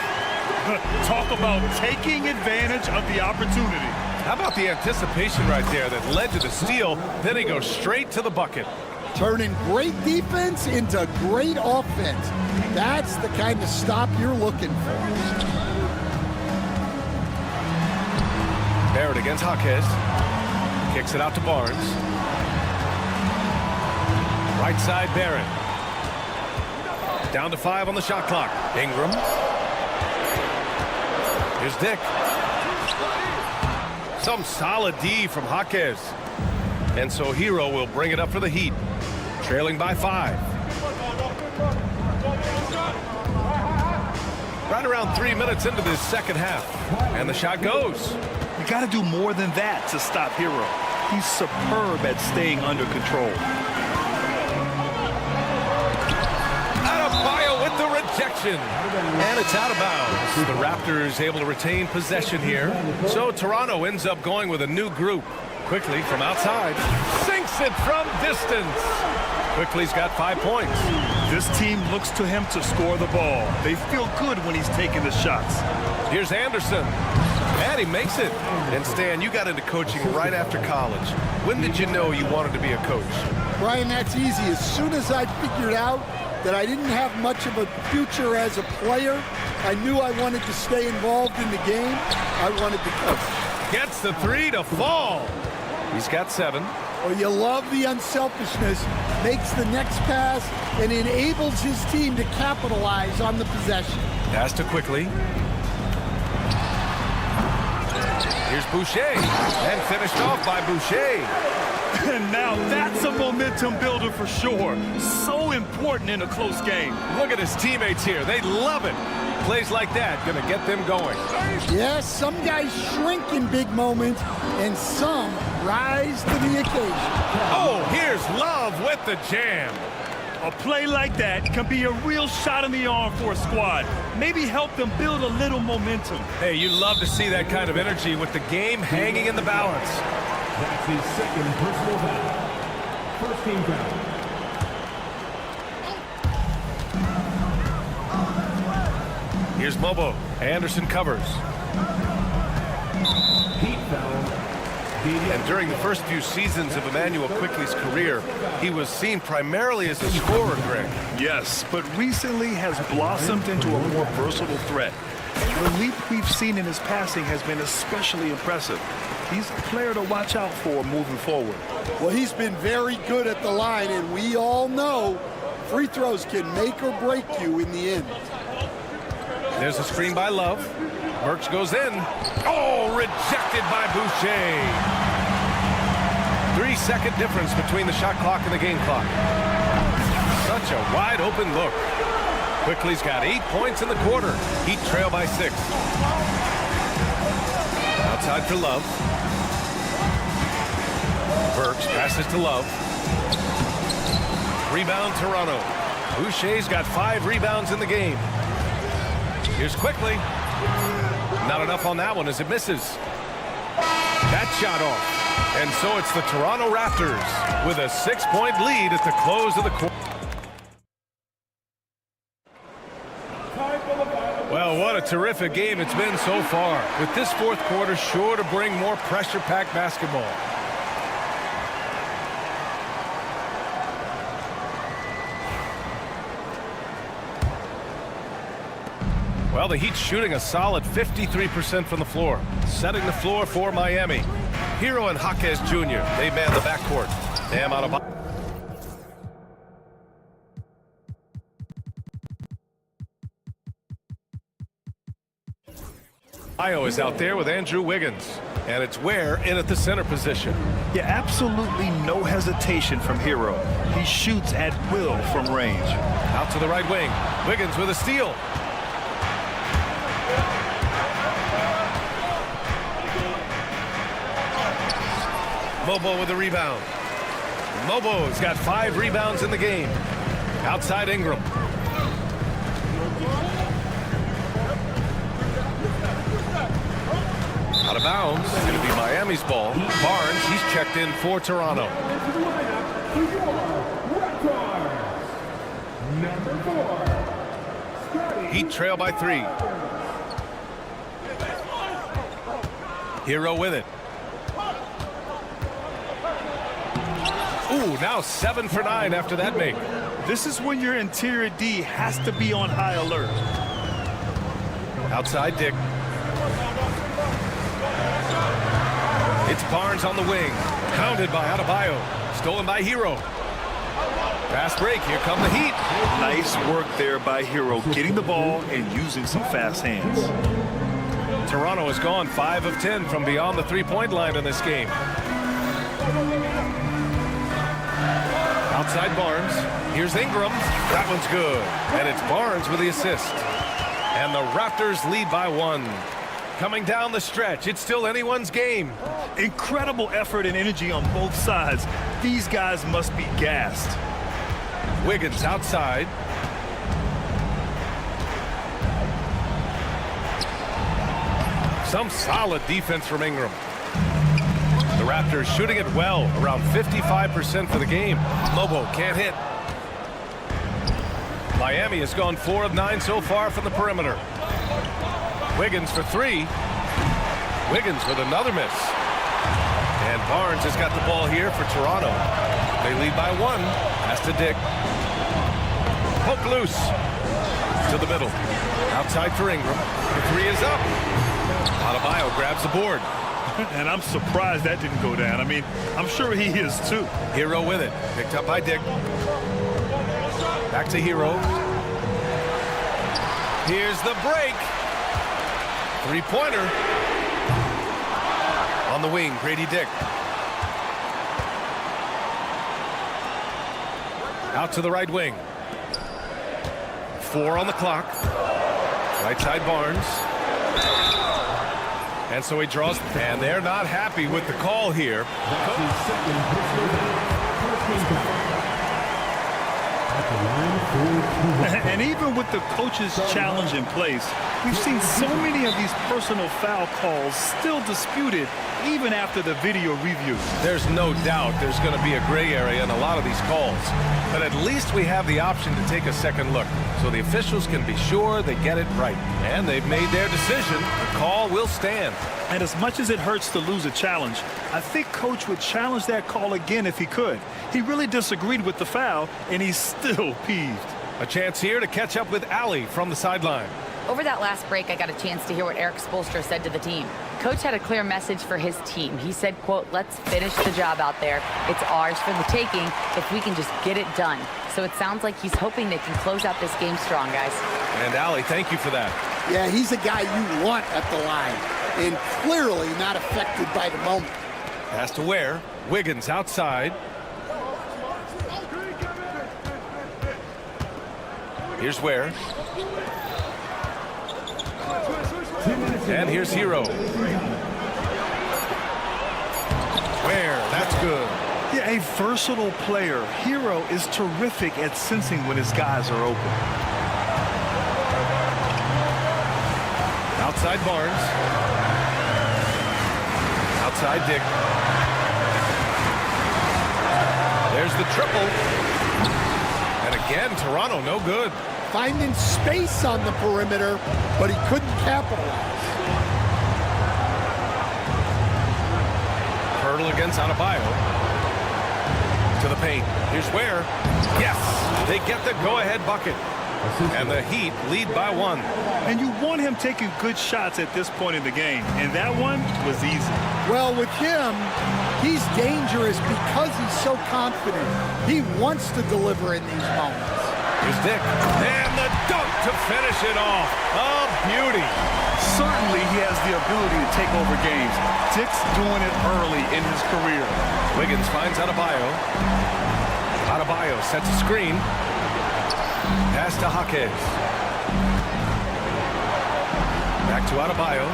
Talk about taking advantage of the opportunity. How about the anticipation right there that led to the steal? Then he goes straight to the bucket. Turning great defense into great offense. That's the kind of stop you're looking for. Barrett against Jaquez. Kicks it out to Barnes. Right side, Barrett. Down to 5 on the shot clock. Ingram. Here's Dick. Some solid D from Jaquez. And so Hero will bring it up for the Heat. Trailing by 5. Right around 3 minutes into this second half. And the shot goes. You got to do more than that to stop Hero. He's superb at staying under control. Adebayo with the rejection. And it's out of bounds. The Raptors able to retain possession here. So Toronto ends up going with a new group. Quickly from outside. Sinks it from distance. Quickly's got 5 points. This team looks to him to score the ball. They feel good when he's taking the shots. Here's Anderson. And he makes it. And Stan, you got into coaching right after college. When did you know you wanted to be a coach? Brian, that's easy. As soon as I figured out that I didn't have much of a future as a player, I knew I wanted to stay involved in the game. I wanted to coach. Gets the 3 to fall. He's got 7. Oh, you love the unselfishness. Makes the next pass and enables his team to capitalize on the possession. Pass to Quickly. Here's Boucher. And finished off by Boucher. And now that's a momentum builder for sure. So important in a close game. Look at his teammates here. They love it. Plays like that going to get them going. Yes, some guys shrink in big moments, and some rise to the occasion. Oh, here's Love with the jam. A play like that can be a real shot in the arm for a squad. Maybe help them build a little momentum. Hey, you love to see that kind of energy with the game hanging in the balance. That's his second personal foul. First team foul. Here's Bobo. Anderson covers. Heat foul. And during the first few seasons of Emmanuel Quickley's career, he was seen primarily as a scorer, Greg. Yes, but recently has blossomed into a more versatile threat. The leap we've seen in his passing has been especially impressive. He's a player to watch out for moving forward. Well, he's been very good at the line, and we all know free throws can make or break you in the end. There's a screen by Love. Burks goes in. Oh, rejected by Boucher. 3-second difference between the shot clock and the game clock. Such a wide open look. Quickly's got 8 points in the quarter. Heat trail by 6. Outside for Love. Burks passes to Love. Rebound Toronto. Boucher's got 5 rebounds in the game. Here's Quickly. Not enough on that one as it misses. That shot off. And so it's the Toronto Raptors with a 6-point lead at the close of the quarter. Well, what a terrific game it's been so far. With this fourth quarter sure to bring more pressure-packed basketball. Well, the Heat's shooting a solid 53% from the floor, setting the floor for Miami. Hero and Jaquez Jr., they man the backcourt. Bam Adebayo. Adebayo is out there with Andrew Wiggins, and it's Ware in at the center position. Yeah, absolutely no hesitation from Hero. He shoots at will from range. Out to the right wing. Wiggins with a steal. Mobo with a rebound. Mobo's got 5 rebounds in the game. Outside Ingram. Out of bounds. It's going to be Miami's ball. Barnes, he's checked in for Toronto. Heat trail by 3. Hero with it. Ooh, now 7 for 9 after that make. This is when your interior D has to be on high alert. Outside Dick. It's Barnes on the wing. Pounded by Adebayo. Stolen by Hero. Fast break. Here come the Heat. Nice work there by Hero, getting the ball and using some fast hands. Toronto has gone 5 of 10 from beyond the three-point line in this game. Outside Barnes. Here's Ingram. That one's good. And it's Barnes with the assist. And the Raptors lead by 1. Coming down the stretch, it's still anyone's game. Incredible effort and energy on both sides. These guys must be gassed. Wiggins outside. Some solid defense from Ingram. The Raptors shooting it well, around 55% for the game. Lobo can't hit. Miami has gone 4 of 9 so far from the perimeter. Wiggins for 3. Wiggins with another miss. And Barnes has got the ball here for Toronto. They lead by 1. Pass to Dick. Poke loose. To the middle. Outside for Ingram. The 3 is up. Adebayo grabs the board. And I'm surprised that didn't go down. I mean, I'm sure he is too. Hero with it. Picked up by Dick. Back to Hero. Here's the break. 3-pointer. On the wing, Grady Dick. Out to the right wing. 4 on the clock. Right side Barnes. And so he draws, and they're not happy with the call here. And even with the coach's challenge in place, we've seen so many of these personal foul calls still disputed even after the video review. There's no doubt there's going to be a gray area in a lot of these calls. But at least we have the option to take a second look, so the officials can be sure they get it right. And they've made their decision. The call will stand. And as much as it hurts to lose a challenge, I think Coach would challenge that call again if he could. He really disagreed with the foul, and he's still peeved. A chance here to catch up with Allie from the sideline. Over that last break, I got a chance to hear what Eric Spoelstra said to the team. Coach had a clear message for his team. He said, quote, "Let's finish the job out there. It's ours for the taking if we can just get it done." So it sounds like he's hoping they can close out this game strong, guys. And Allie, thank you for that. Yeah, he's a guy you want at the line, and clearly not affected by the moment. Pass to Ware. Wiggins outside. Here's Ware. And here's Hero. Ware, that's good. Yeah, a versatile player. Hero is terrific at sensing when his guys are open. Outside Barnes. Outside Dick. There's the triple. And again, Toronto no good. Finding space on the perimeter, but he couldn't capitalize. Hurdle against Adebayo. To the paint. Here's Ware. Yes, they get the go-ahead bucket. And the Heat lead by 1. And you want him taking good shots at this point in the game. And that one was easy. Well, with him, he's dangerous because he's so confident. He wants to deliver in these moments. Here's Dick. And the dunk to finish it off. A beauty. Certainly he has the ability to take over games. Dick's doing it early in his career. Wiggins finds Adebayo. Adebayo sets a screen. Pass to Jaquez. Back to Adebayo.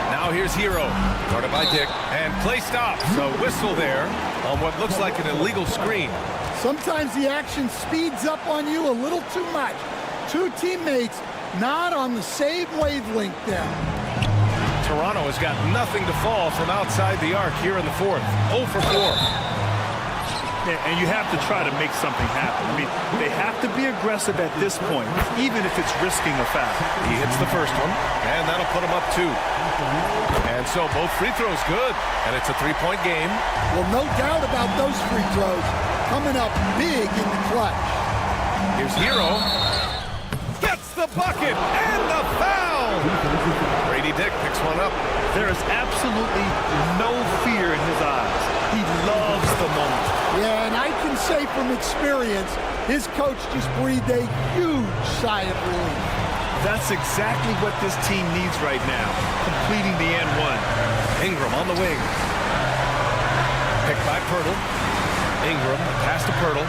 Now here's Hero. Guarded by Dick. And play stops. So whistle there on what looks like an illegal screen. Sometimes the action speeds up on you a little too much. Two teammates not on the same wavelength there. Toronto has got nothing to fall from outside the arc here in the 4th. 0 for 4. Yeah, and you have to try to make something happen. I mean, they have to be aggressive at this point, even if it's risking a foul. He hits the first one, and that'll put him up 2. And so both free throws good, and it's a 3-point game. Well, no doubt about those free throws coming up big in the clutch. Here's Hero. Gets the bucket and the foul. Brady Dick picks one up. There is absolutely no fear in his eyes. He loves the moment. Yeah, and I can say from experience, his coach just breathed a huge sigh of relief. That's exactly what this team needs right now, completing the N1. Ingram on the wing. Picked by Pirtle. Ingram, pass to Pirtle.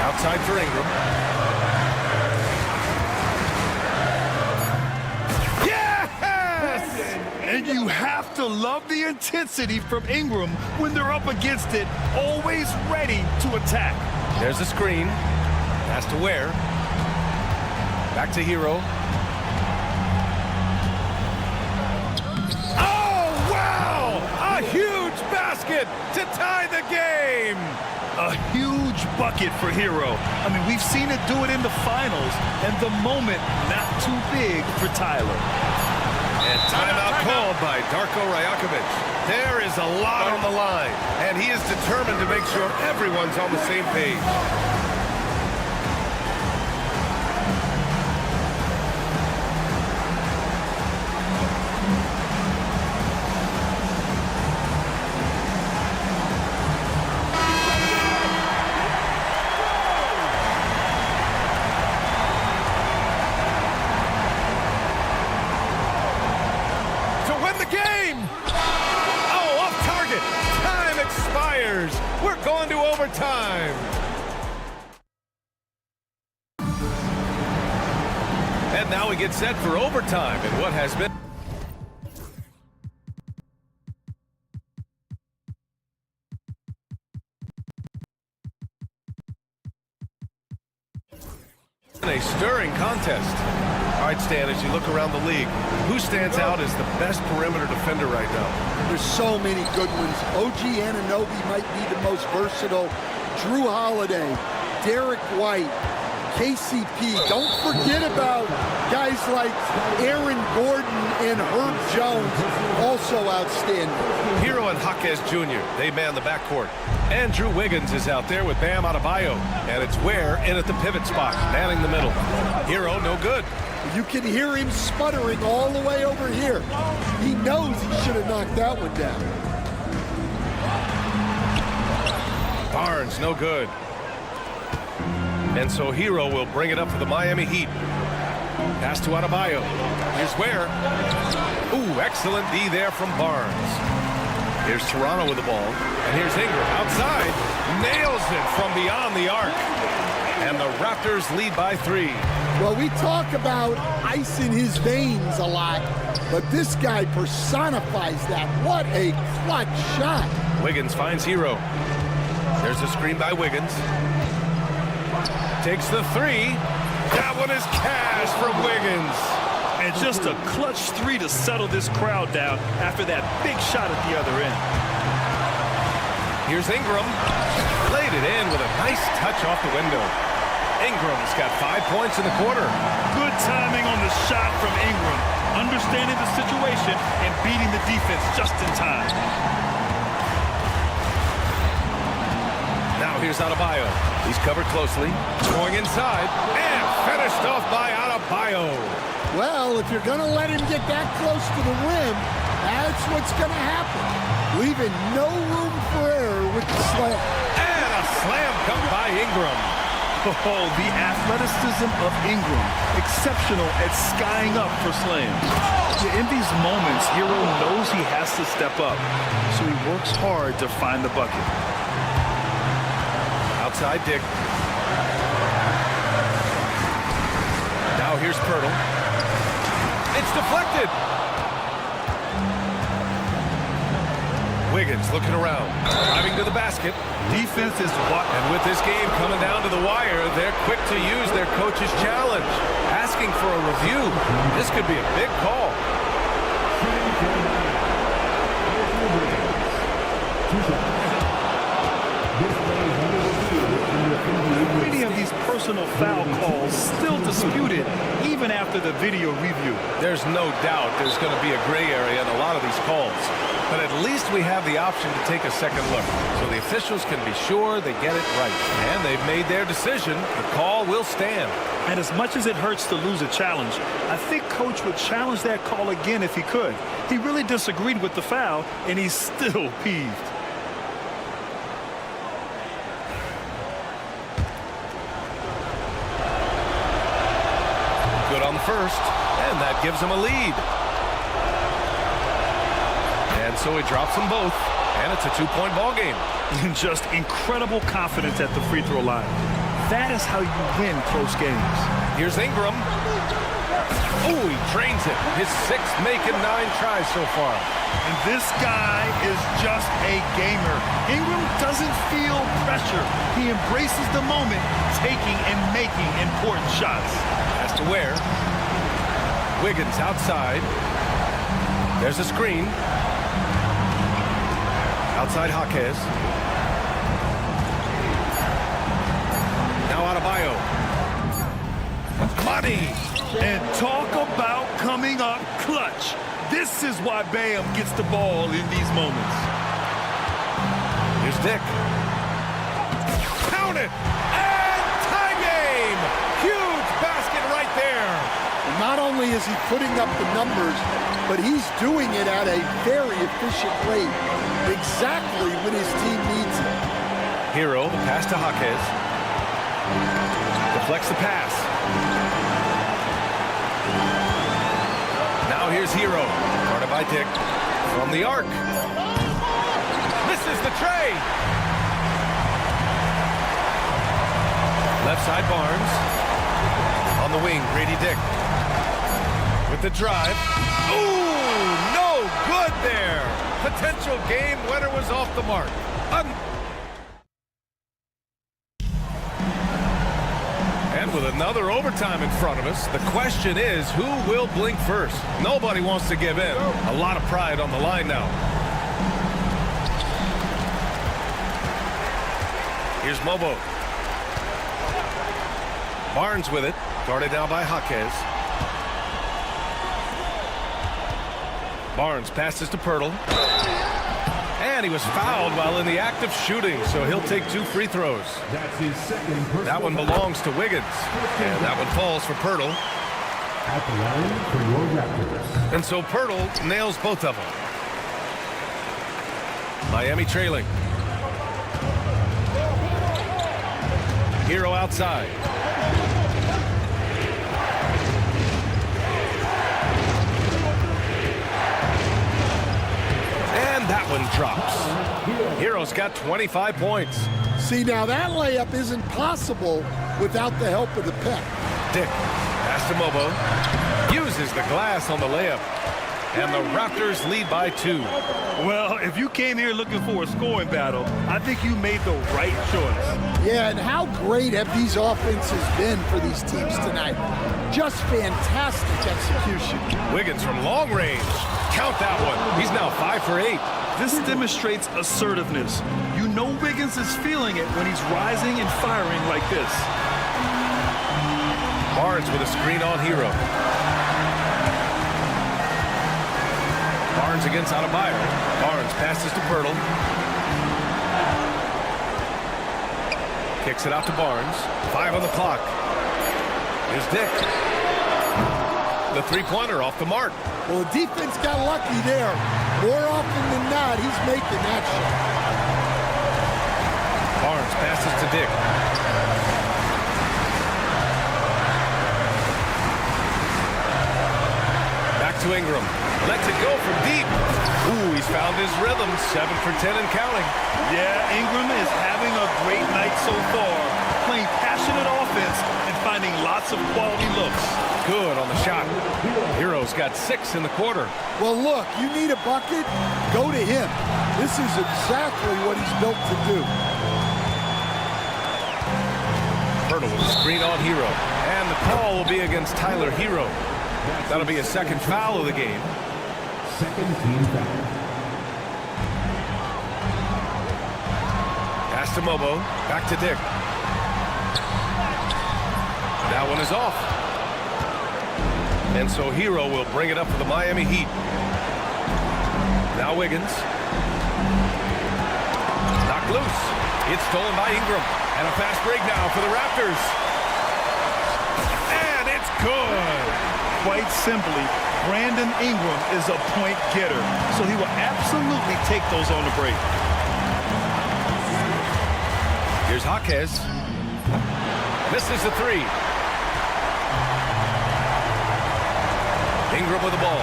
Outside for Ingram. And you have to love the intensity from Ingram when they're up against it, always ready to attack. There's the screen. Pass to Ware. Back to Hero. Oh, wow! A huge basket to tie the game! A huge bucket for Hero. I mean, we've seen it do it in the finals, and the moment not too big for Tyler. And timeout called by Darko Rajakovic. There is a lot on the line, and he is determined to make sure everyone's on the same page. We're going to overtime. And now we get set for overtime in what has been a stirring contest. All right, Stan, as you look around the league, who stands out as the best perimeter defender right now? There's so many good ones. OG Anunoby might be the most versatile. Drew Holiday, Derek White, KCP. Don't forget about guys like Aaron Gordon and Herb Jones, also outstanding. Hero and Jaquez Jr., they man the backcourt. Andrew Wiggins is out there with Bam Adebayo, and it's Ware in at the pivot spot, manning the middle. Hero, no good. You can hear him sputtering all the way over here. He knows he should have knocked that one down. Barnes, no good. And so Hero will bring it up for the Miami Heat. Pass to Adebayo. Here's Ware. Ooh, excellent D there from Barnes. Here's Toronto with the ball. And here's Ingram outside. Nails it from beyond the arc. And the Raptors lead by 3. Well, we talk about ice in his veins a lot, but this guy personifies that. What a clutch shot. Wiggins finds Hero. There's a screen by Wiggins. Takes the 3. That one is cash from Wiggins. And just a clutch 3 to settle this crowd down after that big shot at the other end. Here's Ingram. Laid it in with a nice touch off the window. Ingram's got 5 points in the quarter. Good timing on the shot from Ingram. Understanding the situation and beating the defense just in time. Now Now here's Adebayo. He's covered closely. Going inside. And finished off by Adebayo. Well, if you're going to let him get that close to the rim, that's what's going to happen. Leaving no room for error with the slam. And a slam come by Ingram. Oh, the athleticism of Ingram. Exceptional at skying up for slams. In these moments, Hero knows he has to step up, so he works hard to find the bucket. Outside Dick. Now here's Pirtle. It's deflected. Wiggins looking around, driving to the basket. Defense is what? And with this game coming down to the wire, they're quick to use their coach's challenge, asking for a review. This could be a big call. Many of these personal foul calls still disputed even after the video review. There's no doubt there's going to be a gray area in a lot of these calls. But at least we have the option to take a second look, so the officials can be sure they get it right. And they've made their decision. The call will stand. And as much as it hurts to lose a challenge, I think Coach would challenge that call again if he could. He really disagreed with the foul, and he's still peeved. Good on the first, and that gives him a lead. And so he drops them both, and it's a two-point ball game. Just incredible confidence at the free throw line. That is how you win close games. Here's Ingram. Oh, he drains it. His sixth making 9 tries so far. And this guy is just a gamer. Ingram doesn't feel pressure. He embraces the moment, taking and making important shots. Has to wear. Wiggins outside. There's a screen. Outside Jaquez. Now Adebayo. Money. And talk about coming up clutch. This is why Bam gets the ball in these moments. Here's Dick. Count it. And tie game. Huge basket right there. And not only is he putting up the numbers, but he's doing it at a very efficient rate. Exactly when his team needs it. Hero, the pass to Jaquez. Deflects the pass. Now here's Hero. Guarded by Dick. From the arc. Misses the tray. Left side Barnes. On the wing, Grady Dick. With the drive. Ooh, no good there. Potential game winner was off the mark. And with another overtime in front of us, the question is, who will blink first? Nobody wants to give in. A lot of pride on the line now. Here's Mobo. Barnes with it. Guarded now by Jaquez. Barnes passes to Pirtle. And he was fouled while in the act of shooting, so he'll take 2 free throws. That's his second personal That one belongs to Wiggins. And that one falls for Pirtle. at the line for your Raptors. And so Pirtle nails both of them. Miami trailing. Hero outside. And that one drops. Hero's got 25 points. See, now that layup isn't possible without the help of the pep. Dick, pass to Mobo. Uses the glass on the layup. And the Raptors lead by 2. Well, if you came here looking for a scoring battle, I think you made the right choice. Yeah, and how great have these offenses been for these teams tonight? Just fantastic execution. Wiggins from long range. Count that one. He's now 5 for 8. This demonstrates assertiveness. You know Wiggins is feeling it when he's rising and firing like this. Barnes with a screen on Hero. Barnes against Adebayo. Barnes passes to Pirtle. Kicks it out to Barnes. 5 on the clock. Here's Dick. The three-pointer off the mark. Well, the defense got lucky there. More often than not, he's making that shot. Barnes passes to Dick. Back to Ingram. Lets it go from deep. Ooh, he's found his rhythm. 7 for 10 and counting. Yeah, Ingram is having a great night so far, playing passionate offense and finding lots of quality looks. Good on the shot. Hero's got 6 in the quarter. Well, look, you need a bucket, go to him. This is exactly what he's built to do. Hurdle with a screen on Hero. And the call will be against Tyler Hero. That'll be a second foul of the game. Second team foul. Pass to Mobo. Back to Dick. That one is off. And so Hero will bring it up for the Miami Heat. Now Wiggins. Knocked loose. It's stolen by Ingram. And a fast break now for the Raptors. And it's good. Quite simply, Brandon Ingram is a point getter, so he will absolutely take those on the break. Here's Jaquez. Misses the three. Ingram with the ball.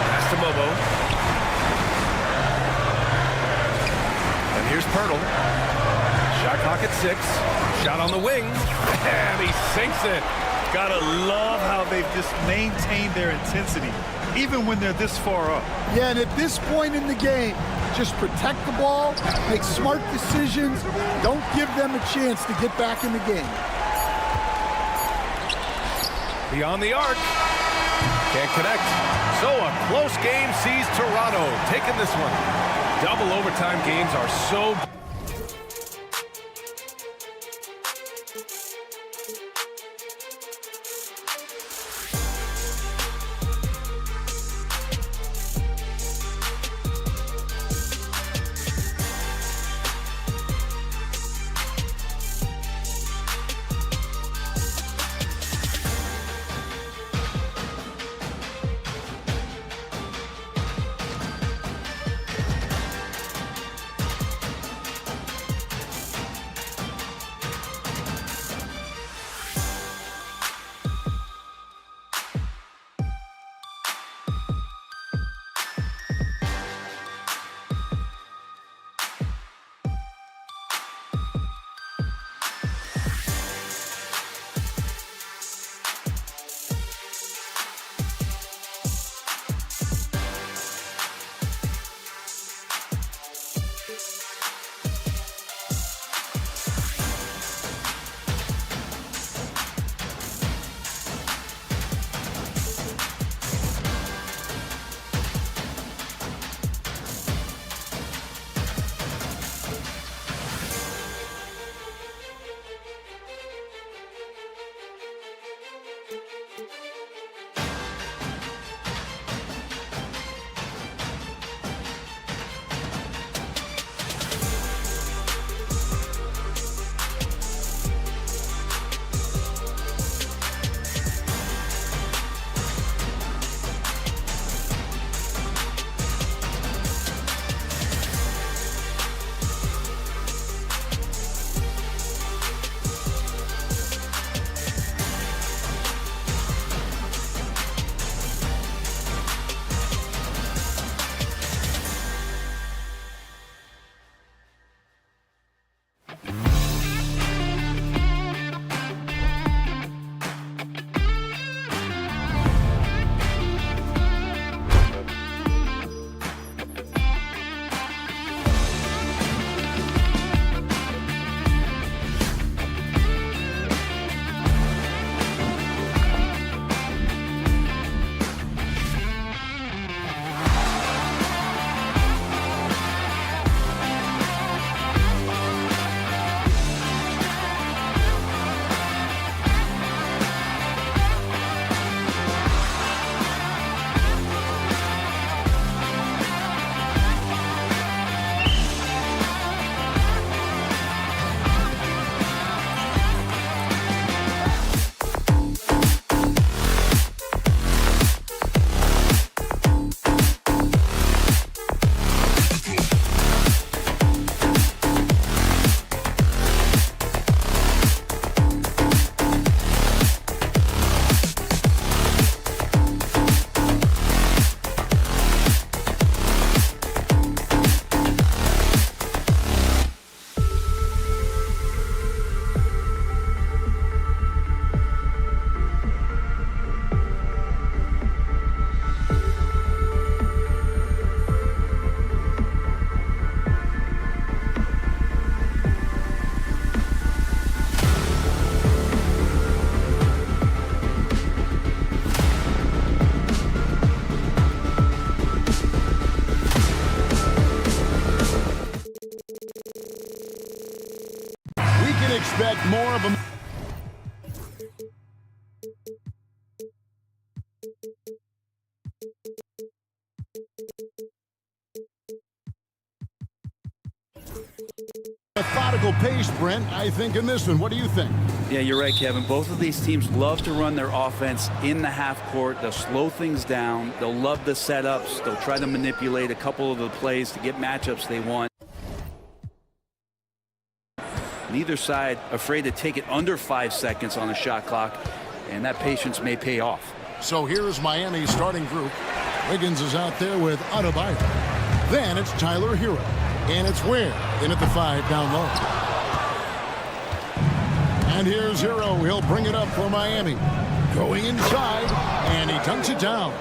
Pass to Mobo. And here's Pirtle. Shot clock at 6. Shot on the wing. And he sinks it. Gotta love how they've just maintained their intensity, even when they're this far up. Yeah, and at this point in the game, just protect the ball, make smart decisions, don't give them a chance to get back in the game. Beyond the arc. Can't connect. So a close game sees Toronto taking this one. Double overtime games are so... little pace, Brent, I think, in this one. What do you think? Yeah, you're right, Kevin. Both of these teams love to run their offense in the half court. They'll slow things down. They'll love the setups. They'll try to manipulate a couple of the plays to get matchups they want. Neither side afraid to take it under 5 seconds on the shot clock, and that patience may pay off. So here's Miami's starting group. Wiggins is out there with Adebayo. Then it's Tyler Hero. And it's Ware in at the 5 down low. And here's Hero. He'll bring it up for Miami. Going inside, and he dunks it down.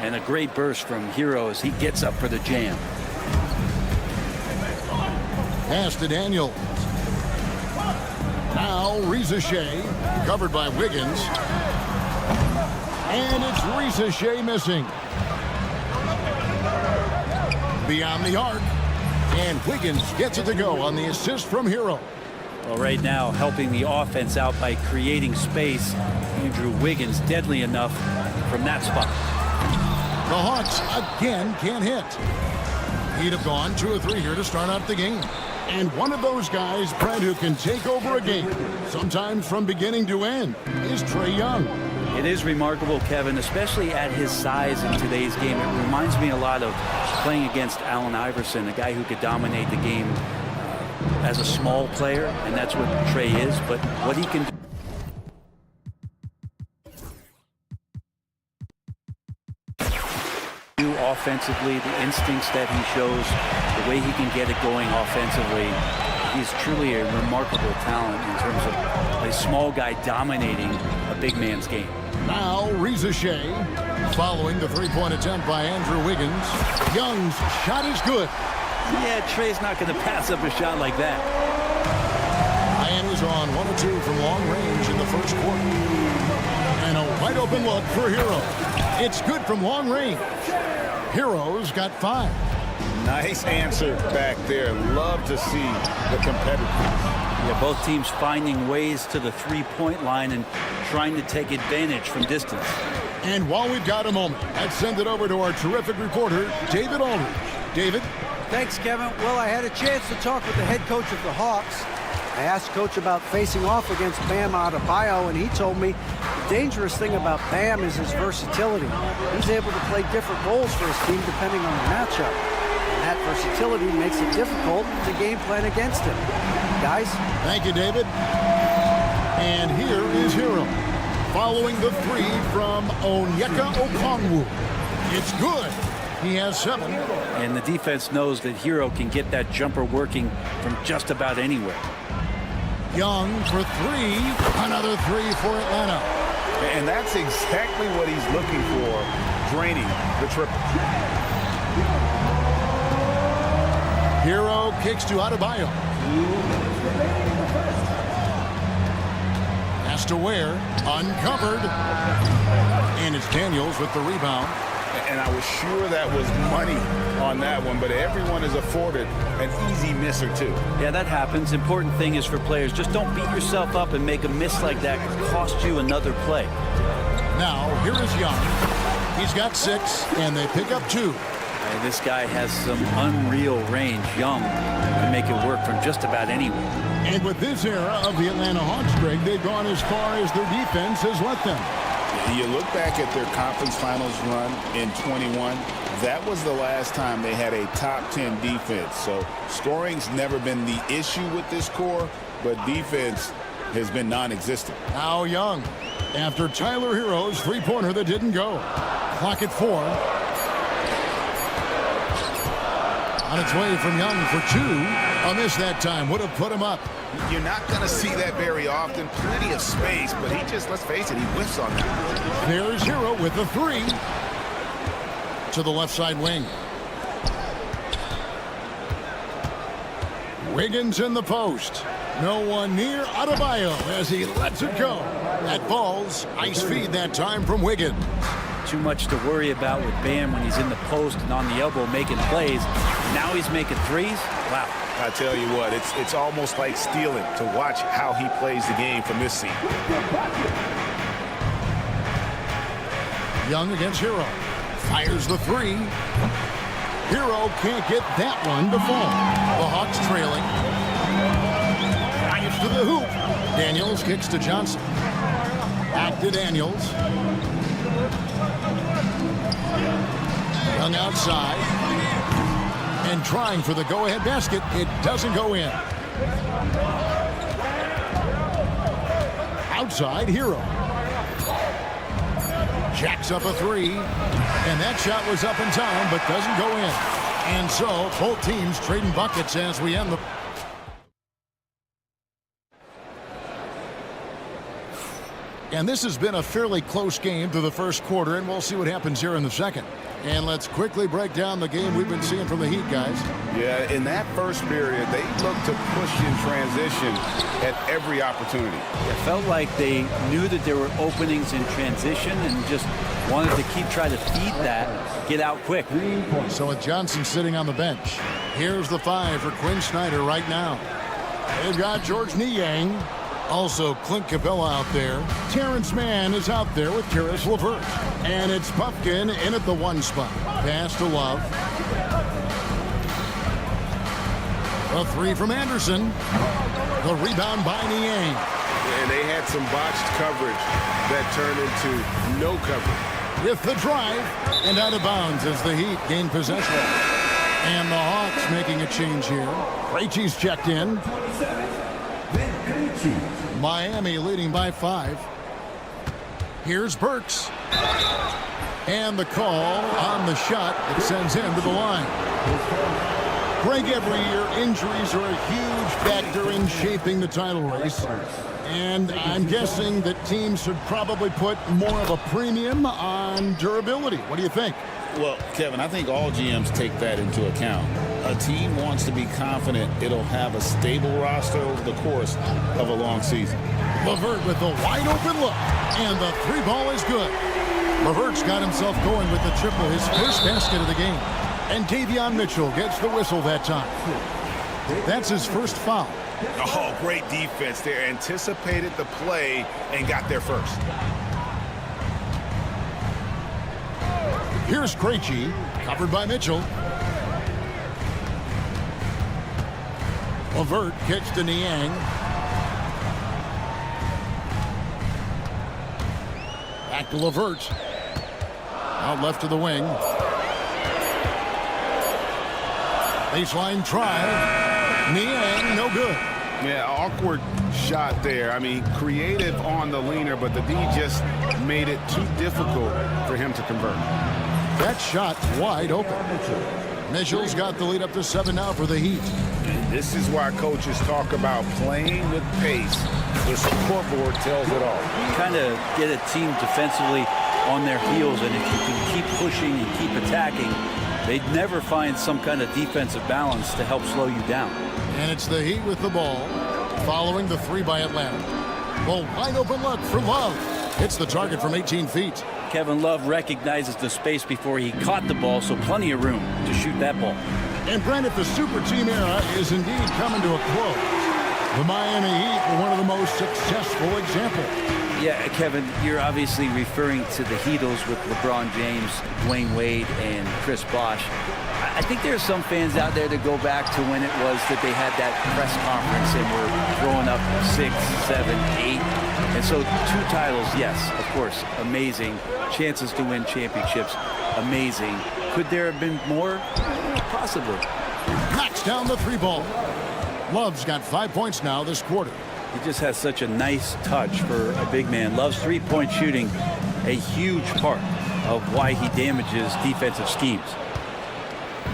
And a great burst from Hero as he gets up for the jam. Pass to Daniels. Now Reza Shea, covered by Wiggins. And it's Reza Shea missing. Beyond the arc. And Wiggins gets it to go on the assist from Hero. Well, right now, helping the offense out by creating space. Andrew Wiggins deadly enough from that spot. The Hawks again can't hit. He'd have gone 2 or 3 here to start out the game. And one of those guys, Brent, who can take over a game, sometimes from beginning to end, is Trae Young. It is remarkable, Kevin, especially at his size in today's game. It reminds me a lot of playing against Allen Iverson, a guy who could dominate the game as a small player, and that's what Trae is. But what he can do offensively, the instincts that he shows, the way he can get it going offensively, he's truly a remarkable talent in terms of a small guy dominating a big man's game. Now Reza Shea, following the 3-point attempt by Andrew Wiggins. Young's shot is good. Yeah, Trae's not going to pass up a shot like that. Miami's on 1 or 2 from long range in the first quarter. And a wide open look for Hero. It's good from long range. Hero's got 5. Nice answer back there. Love to see the competitiveness. Yeah, both teams finding ways to the 3-point line and trying to take advantage from distance. And while we've got a moment, let's send it over to our terrific reporter, David Aldridge. David? Thanks, Kevin. Well, I had a chance to talk with the head coach of the Hawks. I asked Coach about facing off against Bam Adebayo, and he told me the dangerous thing about Bam is his versatility. He's able to play different roles for his team depending on the matchup. And that versatility makes it difficult to game plan against him. Guys? Thank you, David. And here is Hero, following the 3 from Onyeka Okongwu. It's good. He has 7. And the defense knows that Hero can get that jumper working from just about anywhere. Young for 3. Another 3 for Atlanta. And that's exactly what he's looking for, draining the triple. Hero kicks to Adebayo. Has to Ware, uncovered. And it's Daniels with the rebound. And I was sure that was money on that one, but everyone is afforded an easy miss or 2. Yeah, that happens. Important thing is for players, just don't beat yourself up and make a miss like that could cost you another play. Now, here is Young. He's got 6, and they pick up 2. And this guy has some unreal range. Young can make it work from just about anywhere. And with this era of the Atlanta Hawks, Greg, they've gone as far as their defense has let them. You look back at their conference finals run in 21, that was the last time they had a top 10 defense. So scoring's never been the issue with this core, but defense has been non-existent. Now Young, after Tyler Hero's 3-pointer that didn't go. Clock at 4. On its way from Young for 2. A miss that time would have put him up. You're not going to see that very often. Plenty of space, but he just, let's face it, he whiffs on that. There's Hero with the 3. To the left side wing. Wiggins in the post. No one near Adebayo as he lets it go. That ball's ice feed that time from Wiggins. Too much to worry about with Bam when he's in the post and on the elbow making plays. Now he's making 3s. Wow. I tell you what, it's almost like stealing to watch how he plays the game from this scene. Young against Hero. Fires the 3. Hero can't get that one to fall. The Hawks trailing. to the hoop. Daniels kicks to Johnson. Back to Daniels. Young outside. And trying for the go-ahead basket. It doesn't go in. Outside, Hero. Jacks up a three. And that shot was up in time, but doesn't go in. And so, both teams trading buckets as we end the... And this has been a fairly close game through the first quarter, and we'll see what happens here in the second. And let's quickly break down the game we've been seeing from the Heat, guys. Yeah, in that first period, they looked to push in transition at every opportunity. It felt like they knew that there were openings in transition and just wanted to keep trying to feed that, get out quick. So with Johnson sitting on the bench, here's the 5 for Quinn Snyder right now. They've got George Niang. Also, Clint Capella out there. Terrence Mann is out there with Karis LeVert. And it's Puffkin in at the 1 spot. Pass to Love. A 3 from Anderson. The rebound by Niang. And they had some botched coverage that turned into no coverage. With the drive, and out of bounds as the Heat gain possession. And the Hawks making a change here. Krejci's checked in. Miami leading by 5. Here's Burks. And the call on the shot that sends him to the line. Greg, every year injuries are a huge factor in shaping the title race. And I'm guessing that teams should probably put more of a premium on durability. What do you think? Well, Kevin, I think all GMs take that into account. A team wants to be confident it'll have a stable roster over the course of a long season. LeVert with the wide open look, and the 3 ball is good. LeVert's got himself going with the triple, his first basket of the game. And Davion Mitchell gets the whistle that time. That's his first foul. Oh, great defense there. Anticipated the play and got there first. Here's Krejci, covered by Mitchell. LeVert kicks to Niang. Back to LeVert. Out left to the wing. Baseline try. Niang, no good. Yeah, awkward shot there. I mean, creative on the leaner, but the D just made it too difficult for him to convert. That shot wide open. Mitchell's got the lead up to 7 now for the Heat. This is why coaches talk about playing with pace. The scoreboard tells it all. Kind of get a team defensively on their heels, and if you can keep pushing and keep attacking, they'd never find some kind of defensive balance to help slow you down. And it's the Heat with the ball, following the 3 by Atlanta. Well, wide open look for Love. Hits the target from 18 feet. Kevin Love recognizes the space before he caught the ball, so plenty of room to shoot that ball. And Brent, if the super team era is indeed coming to a close, the Miami Heat were one of the most successful examples. Yeah, Kevin, you're obviously referring to the Heatles with LeBron James, Dwayne Wade, and Chris Bosh. I think there are some fans out there that go back to when it was that they had that press conference and were throwing up 6, 7, 8. And so 2 titles, yes, of course, amazing. Chances to win championships, amazing. Could there have been more? Possibly. Knocks down the 3 ball. Love's got 5 points now this quarter. He just has such a nice touch for a big man. Love's 3-point shooting, a huge part of why he damages defensive schemes.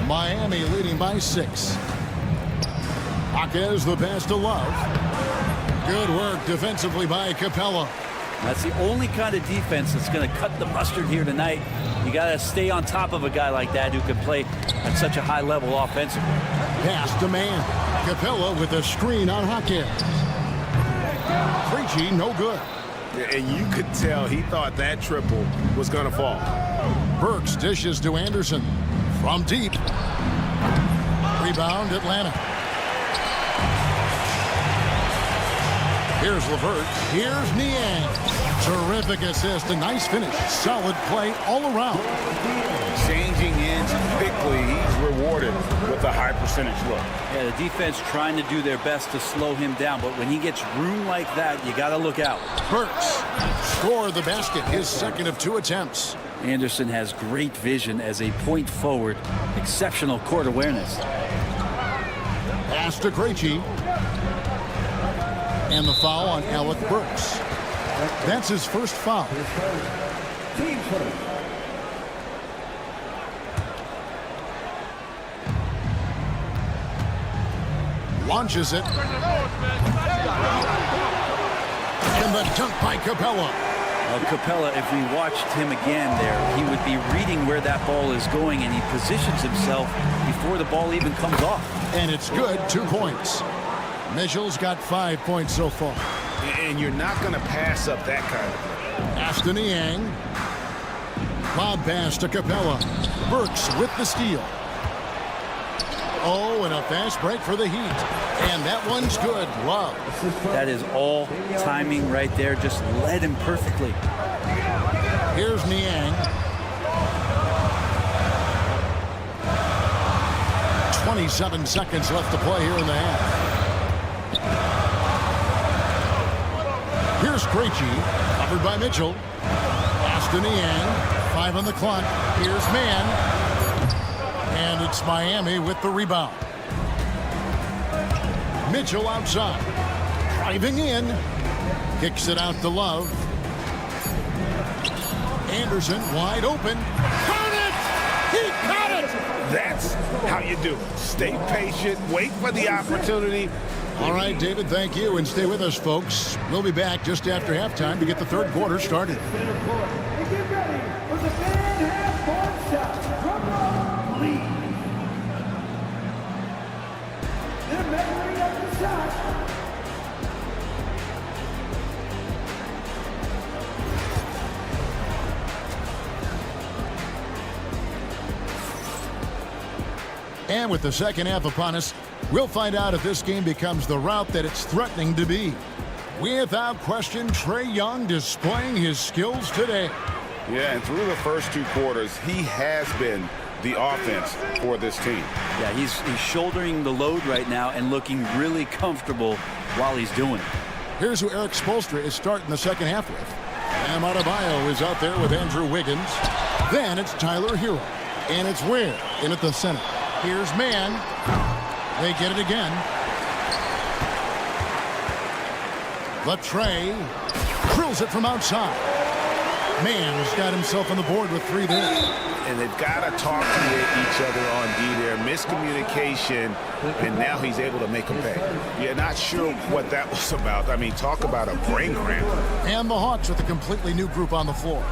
Miami leading by 6. Jaquez the pass to Love. Good work defensively by Capella. That's the only kind of defense that's going to cut the mustard here tonight. You got to stay on top of a guy like that who can play at such a high level offensively. Pass to Mann. Capella with a screen on Jaquez. Krejci, no good. And you could tell he thought that triple was going to fall. Burks dishes to Anderson. From deep. Rebound, Atlanta. Here's LeVert. Here's Niang. Terrific assist. A nice finish. Solid play all around. Changing ends quickly he's rewarded with a high percentage look. Yeah, the defense trying to do their best to slow him down, but when he gets room like that, you got to look out. Burks scored the basket, his second of 2 attempts. Anderson has great vision as a point forward, exceptional court awareness. Pass to Krejci. And the foul on Alec Burks. That's his first foul. Team first. Launches it. And the dunk by Capella. Well, Capella, if we watched him again there, he would be reading where that ball is going, and he positions himself before the ball even comes off. And it's good, 2 points. Mitchell's got 5 points so far. And you're not going to pass up that kind of play. Aston Yang. Lob pass to Capella. Burks with the steal. Oh, and a fast break for the Heat. And that one's good. Love. That is all timing right there. Just led him perfectly. Here's Niang. 27 seconds left to play here in the half. Here's Krejci, covered by Mitchell. Pass to Niang. 5 on the clock. Here's Mann. And it's Miami with the rebound. Mitchell outside. Driving in. Kicks it out to Love. Anderson wide open. Got it! He got it! That's how you do it. Stay patient. Wait for the opportunity. All right, David, thank you. And stay with us, folks. We'll be back just after halftime to get the third quarter started. Center court. And get ready for the fan half-court shot. Drum roll, please. The memory of the shot. And with the second half upon us, we'll find out if this game becomes the route that it's threatening to be. Without question, Trae Young displaying his skills today. Yeah, and through the first 2 quarters, he has been the offense for this team. Yeah, he's shouldering the load right now and looking really comfortable while he's doing it. Here's who Eric Spoelstra is starting the second half with. Bam Adebayo is out there with Andrew Wiggins. Then it's Tyler Hero. And it's Ware in at the center. Here's Mann. They get it again. Latrey drills it from outside. Mann's got himself on the board with 3 there. And they've got to talk to each other on D there. Miscommunication, and now he's able to make them pay. You're not sure what that was about. I mean, talk about a brain cramp. And the Hawks with a completely new group on the floor.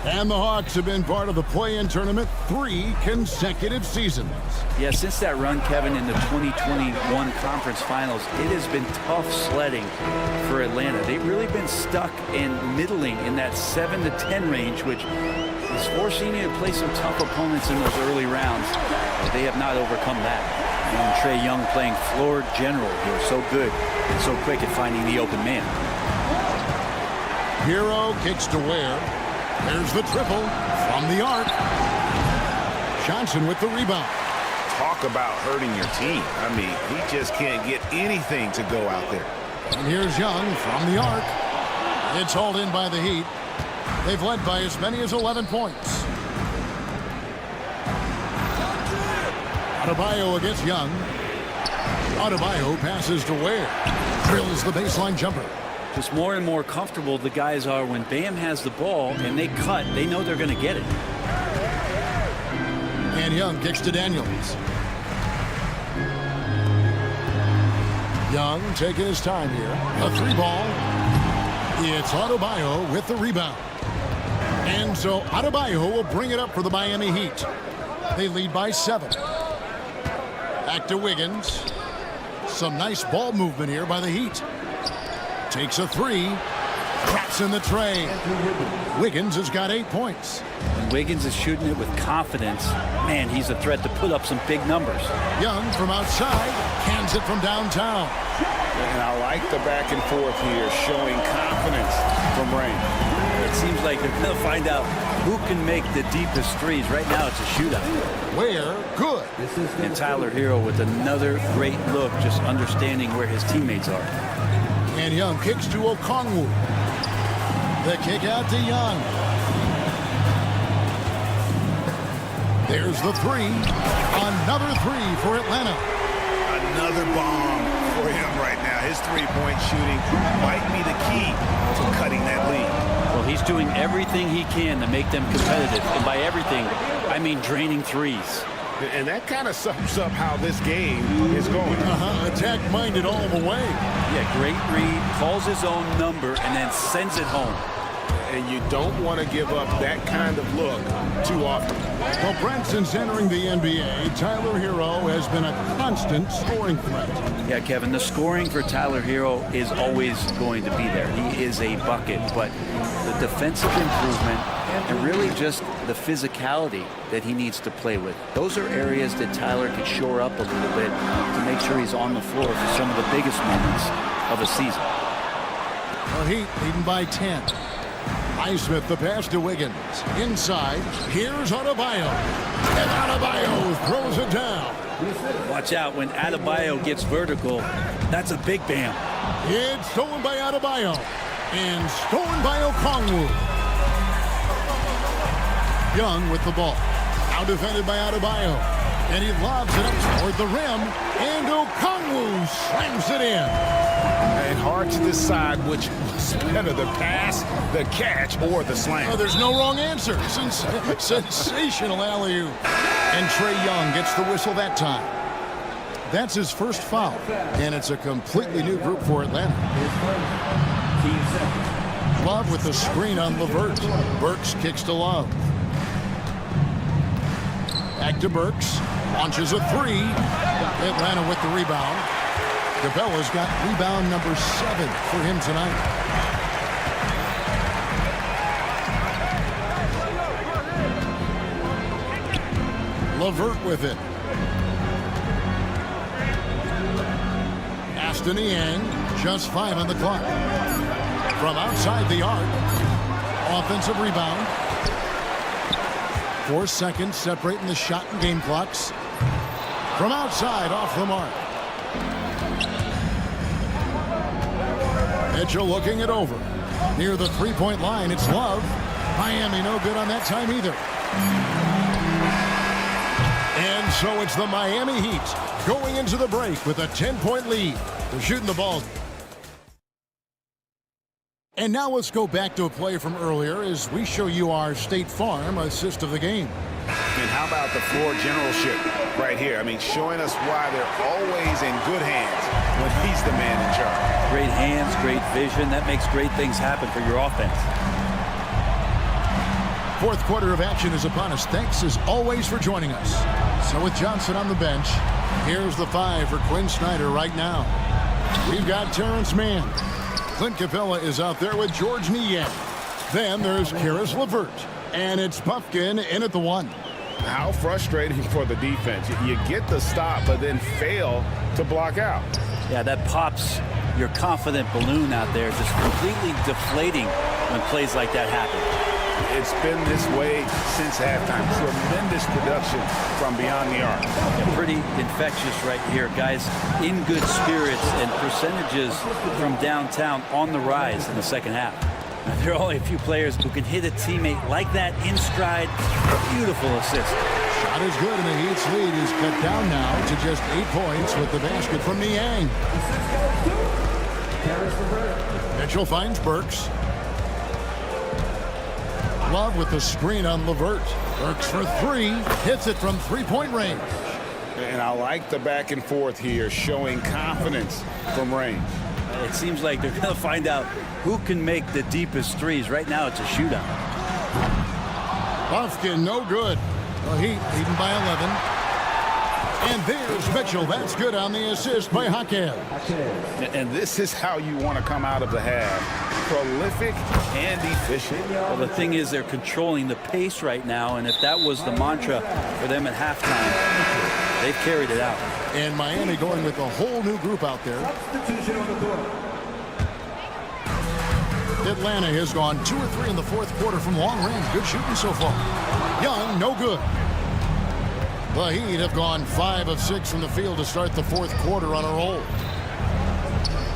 And the Hawks have been part of the play-in tournament 3 consecutive seasons. Yeah, since that run, Kevin, in the 2021 conference finals, it has been tough sledding for Atlanta. They've really been stuck in middling in that 7 to 10 range, which is forcing you to play some tough opponents in those early rounds. But they have not overcome that. And Trae Young playing floor general here, so good and so quick at finding the open man. Hero kicks to Ware. There's the triple from the arc. Johnson with the rebound. Talk about hurting your team. I mean, he just can't get anything to go out there. And here's Young from the arc. It's hauled in by the Heat. They've led by as many as 11 points. Adebayo against Young. Adebayo passes to Ware. Drills the baseline jumper. Just more and more comfortable the guys are when Bam has the ball and they cut, they know they're going to get it. And Young kicks to Daniels. Young taking his time here. A 3-ball. It's Adebayo with the rebound. And so Adebayo will bring it up for the Miami Heat. They lead by 7. Back to Wiggins. Some nice ball movement here by the Heat. Takes a 3. Drops in the tray. Wiggins has got 8 points. And Wiggins is shooting it with confidence. Man, he's a threat to put up some big numbers. Young from outside. Cans it from downtown. And I like the back and forth here, showing confidence from Rain. seems like they're going to find out who can make the deepest threes. Right now, it's a shootout. Where? Good. And Tyler Hero with another great look, just understanding where his teammates are. And Young kicks to Okongwu. The kick out to Young. There's the three. Another three for Atlanta. Another bomb for him right now. His three-point shooting might be the key to cutting that lead. Well, he's doing everything he can to make them competitive. And by everything, I mean draining threes. And that kind of sums up how this game is going. Attack-minded all the way. Yeah, great read, calls his own number, and then sends it home. And you don't want to give up that kind of look too often. Well, Brent, since entering the NBA, Tyler Hero has been a constant scoring threat. Yeah, Kevin, the scoring for Tyler Hero is always going to be there. He is a bucket, but the defensive improvement and really just the physicality that he needs to play with. Those are areas that Tyler could shore up a little bit to make sure he's on the floor for some of the biggest moments of a season. Well, Heat leading by 10. Highsmith the pass to Wiggins. Inside, here's Adebayo. And Adebayo throws it down. Watch out when Adebayo gets vertical. That's a big bam. It's stolen by Adebayo. And stolen by Okongwu. Young with the ball. Now defended by Adebayo. And he lobs it up toward the rim. And Okongwu slams it in. And hard to decide which was better, the pass, the catch, or the slam. Oh, there's no wrong answer. Sensational alley-oop. And Trae Young gets the whistle that time. That's his first foul. And it's a completely new group for Atlanta. Love with the screen on LeVert. Burks kicks to Love. Back to Burks. Launches a three. Atlanta with the rebound. DaBella's got rebound number 7 for him tonight. LeVert with it. Aston Yang, just 5 on the clock. From outside the arc. Offensive rebound. 4 seconds separating the shot and game clocks. From outside, off the mark. Mitchell looking it over. Near the three-point line, it's Love. Miami no good on that time either. And so it's the Miami Heat going into the break with a 10-point lead. They're shooting the ball. And now let's go back to a play from earlier as we show you our State Farm assist of the game. And how about the floor generalship right here? I mean, showing us why they're always in good hands when he's the man in charge. Great hands, great vision. That makes great things happen for your offense. Fourth quarter of action is upon us. Thanks as always for joining us. So with Johnson on the bench, here's the 5 for Quinn Snyder right now. We've got Terrence Mann. Clint Capella is out there with George Niang. Then there's Karis LeVert. And it's Puffkin in at the 1. How frustrating for the defense. You get the stop, but then fail to block out. Yeah, that pops your confident balloon out there, just completely deflating when plays like that happen. It's been this way since halftime. Tremendous production from beyond the arc. Yeah, pretty infectious right here, guys. In good spirits and percentages from downtown on the rise in the second half. Now, there are only a few players who can hit a teammate like that in stride. Beautiful assist. Shot is good, and the Heat's lead is cut down now to just 8 points with the basket from Niang. Mitchell finds Burks. Love with the screen on LeVert. Burks for 3. Hits it from three-point range. And I like the back and forth here, showing confidence from range. It seems like they're going to find out who can make the deepest threes. Right now, it's a shootout. Puffkin, no good. The Heat leading by 11. And there's Mitchell. That's good on the assist by Hakeem. And this is how you want to come out of the half. Prolific and efficient. Well, the thing is, they're controlling the pace right now, and if that was the mantra for them at halftime, they've carried it out. And Miami going with a whole new group out there. Atlanta has gone 2 or 3 in the fourth quarter from long range. Good shooting so far. Young, no good. The Heat have gone 5 of 6 from the field to start the fourth quarter on a roll.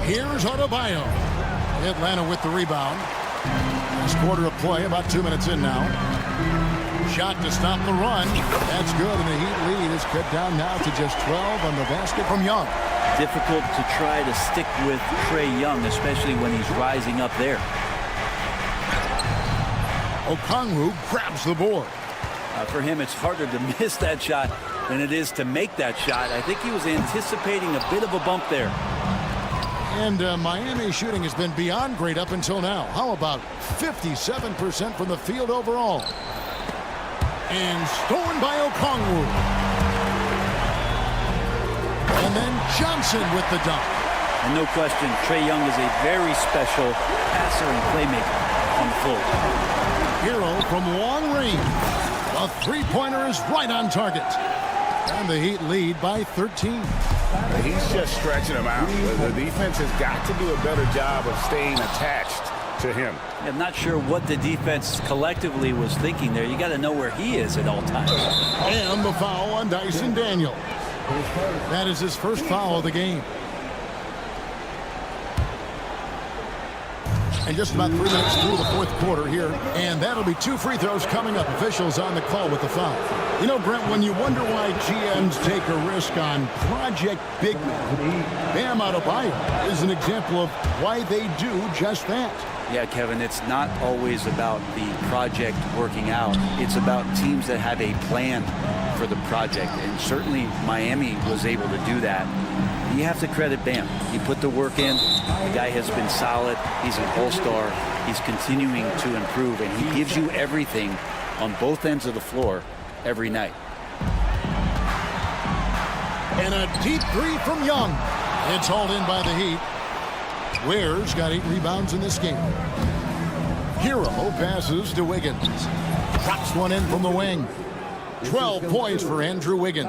Here's Adebayo. Atlanta with the rebound. Last quarter of play, about 2 minutes in now. Shot to stop the run. That's good, and the Heat lead is cut down now to just 12 on the basket from Young. Difficult to try to stick with Trae Young, especially when he's rising up there. Okongwu grabs the board. For him, it's harder to miss that shot than it is to make that shot. I think he was anticipating a bit of a bump there. And Miami's shooting has been beyond great up until now. How about 57% from the field overall? And stolen by Okongwu. And then Johnson with the dunk. And no question, Trae Young is a very special passer and playmaker on the floor. Hero from long range. A three-pointer is right on target. And the Heat lead by 13. He's just stretching him out. The defense has got to do a better job of staying attached to him. I'm not sure what the defense collectively was thinking there. You got to know where he is at all times. And the foul on Dyson Daniel. That is his first foul of the game. And just about 3 minutes through the fourth quarter here. And that'll be 2 free throws coming up. Officials on the call with the foul. You know, Brent, when you wonder why GMs take a risk on project big men, Bam Adebayo is an example of why they do just that. Yeah, Kevin, it's not always about the project working out. It's about teams that have a plan for the project. And certainly Miami was able to do that. You have to credit Bam. He put the work in. The guy has been solid. He's an all-star. He's continuing to improve, and he gives you everything on both ends of the floor every night. And a deep three from Young. It's hauled in by the Heat. Ware's got 8 rebounds in this game. Hero passes to Wiggins. Drops one in from the wing. 12 points for Andrew Wiggins.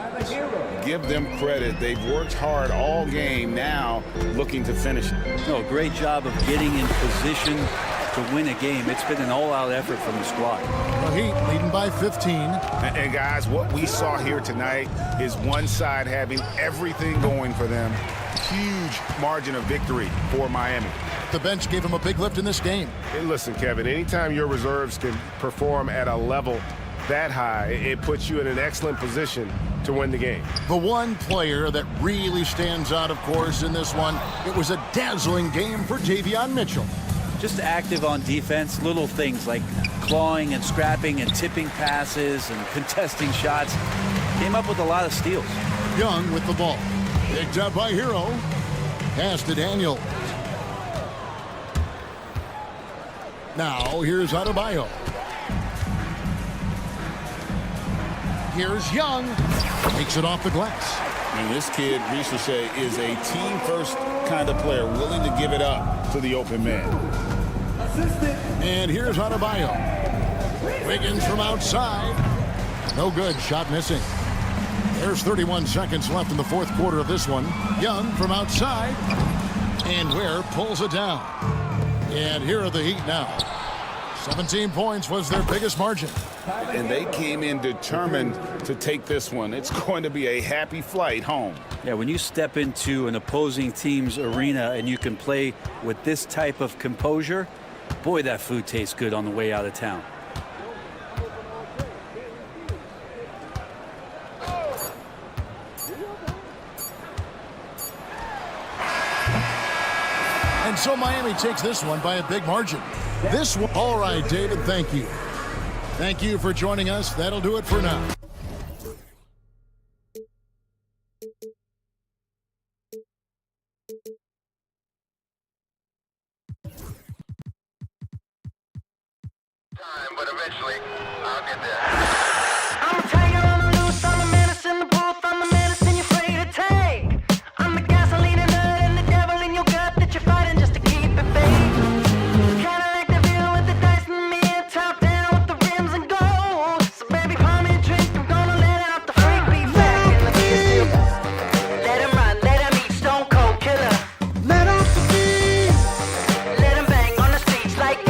Give them credit. They've worked hard all game, now looking to finish it. No, great job of getting in position to win a game. It's been an all-out effort from the squad. The Heat leading by 15. And guys, what we saw here tonight is one side having everything going for them. Huge margin of victory for Miami. The bench gave him a big lift in this game. And listen, Kevin, anytime your reserves can perform at a level that high, it puts you in an excellent position to win the game. The one player that really stands out, of course, in this one, it was a dazzling game for Davion Mitchell. Just active on defense, little things like clawing and scrapping and tipping passes and contesting shots. Came up with a lot of steals. Young with the ball. Picked up by Hero. Pass to Daniel. Now, here's Adebayo. Here's Young. Takes it off the glass. And this kid, Ricochet, is a team-first kind of player, willing to give it up to the open man. And here's Adebayo. Wiggins from outside. No good. Shot missing. There's 31 seconds left in the fourth quarter of this one. Young from outside. And Ware pulls it down. And here are the Heat now. 17 points was their biggest margin. And they came in determined to take this one. It's going to be a happy flight home. Yeah, when you step into an opposing team's arena and you can play with this type of composure, boy, that food tastes good on the way out of town. And so Miami takes this one by a big margin. This one. All right, David, thank you. Thank you for joining us. That'll do it for now. But eventually, I'll get there. I'm a tiger on the loose, I'm a menace in the booth, I'm the medicine you're afraid to take. I'm the gasoline and nut and the devil in your gut that you're fighting just to keep it baked. Kinda like the view with the dice and me, top down with the rims and gold. So baby, pour me a drink, I'm gonna let out the freak beat back in the beer. Let him run, let him eat, stone cold killer. Let off the beat. Let him bang on the streets like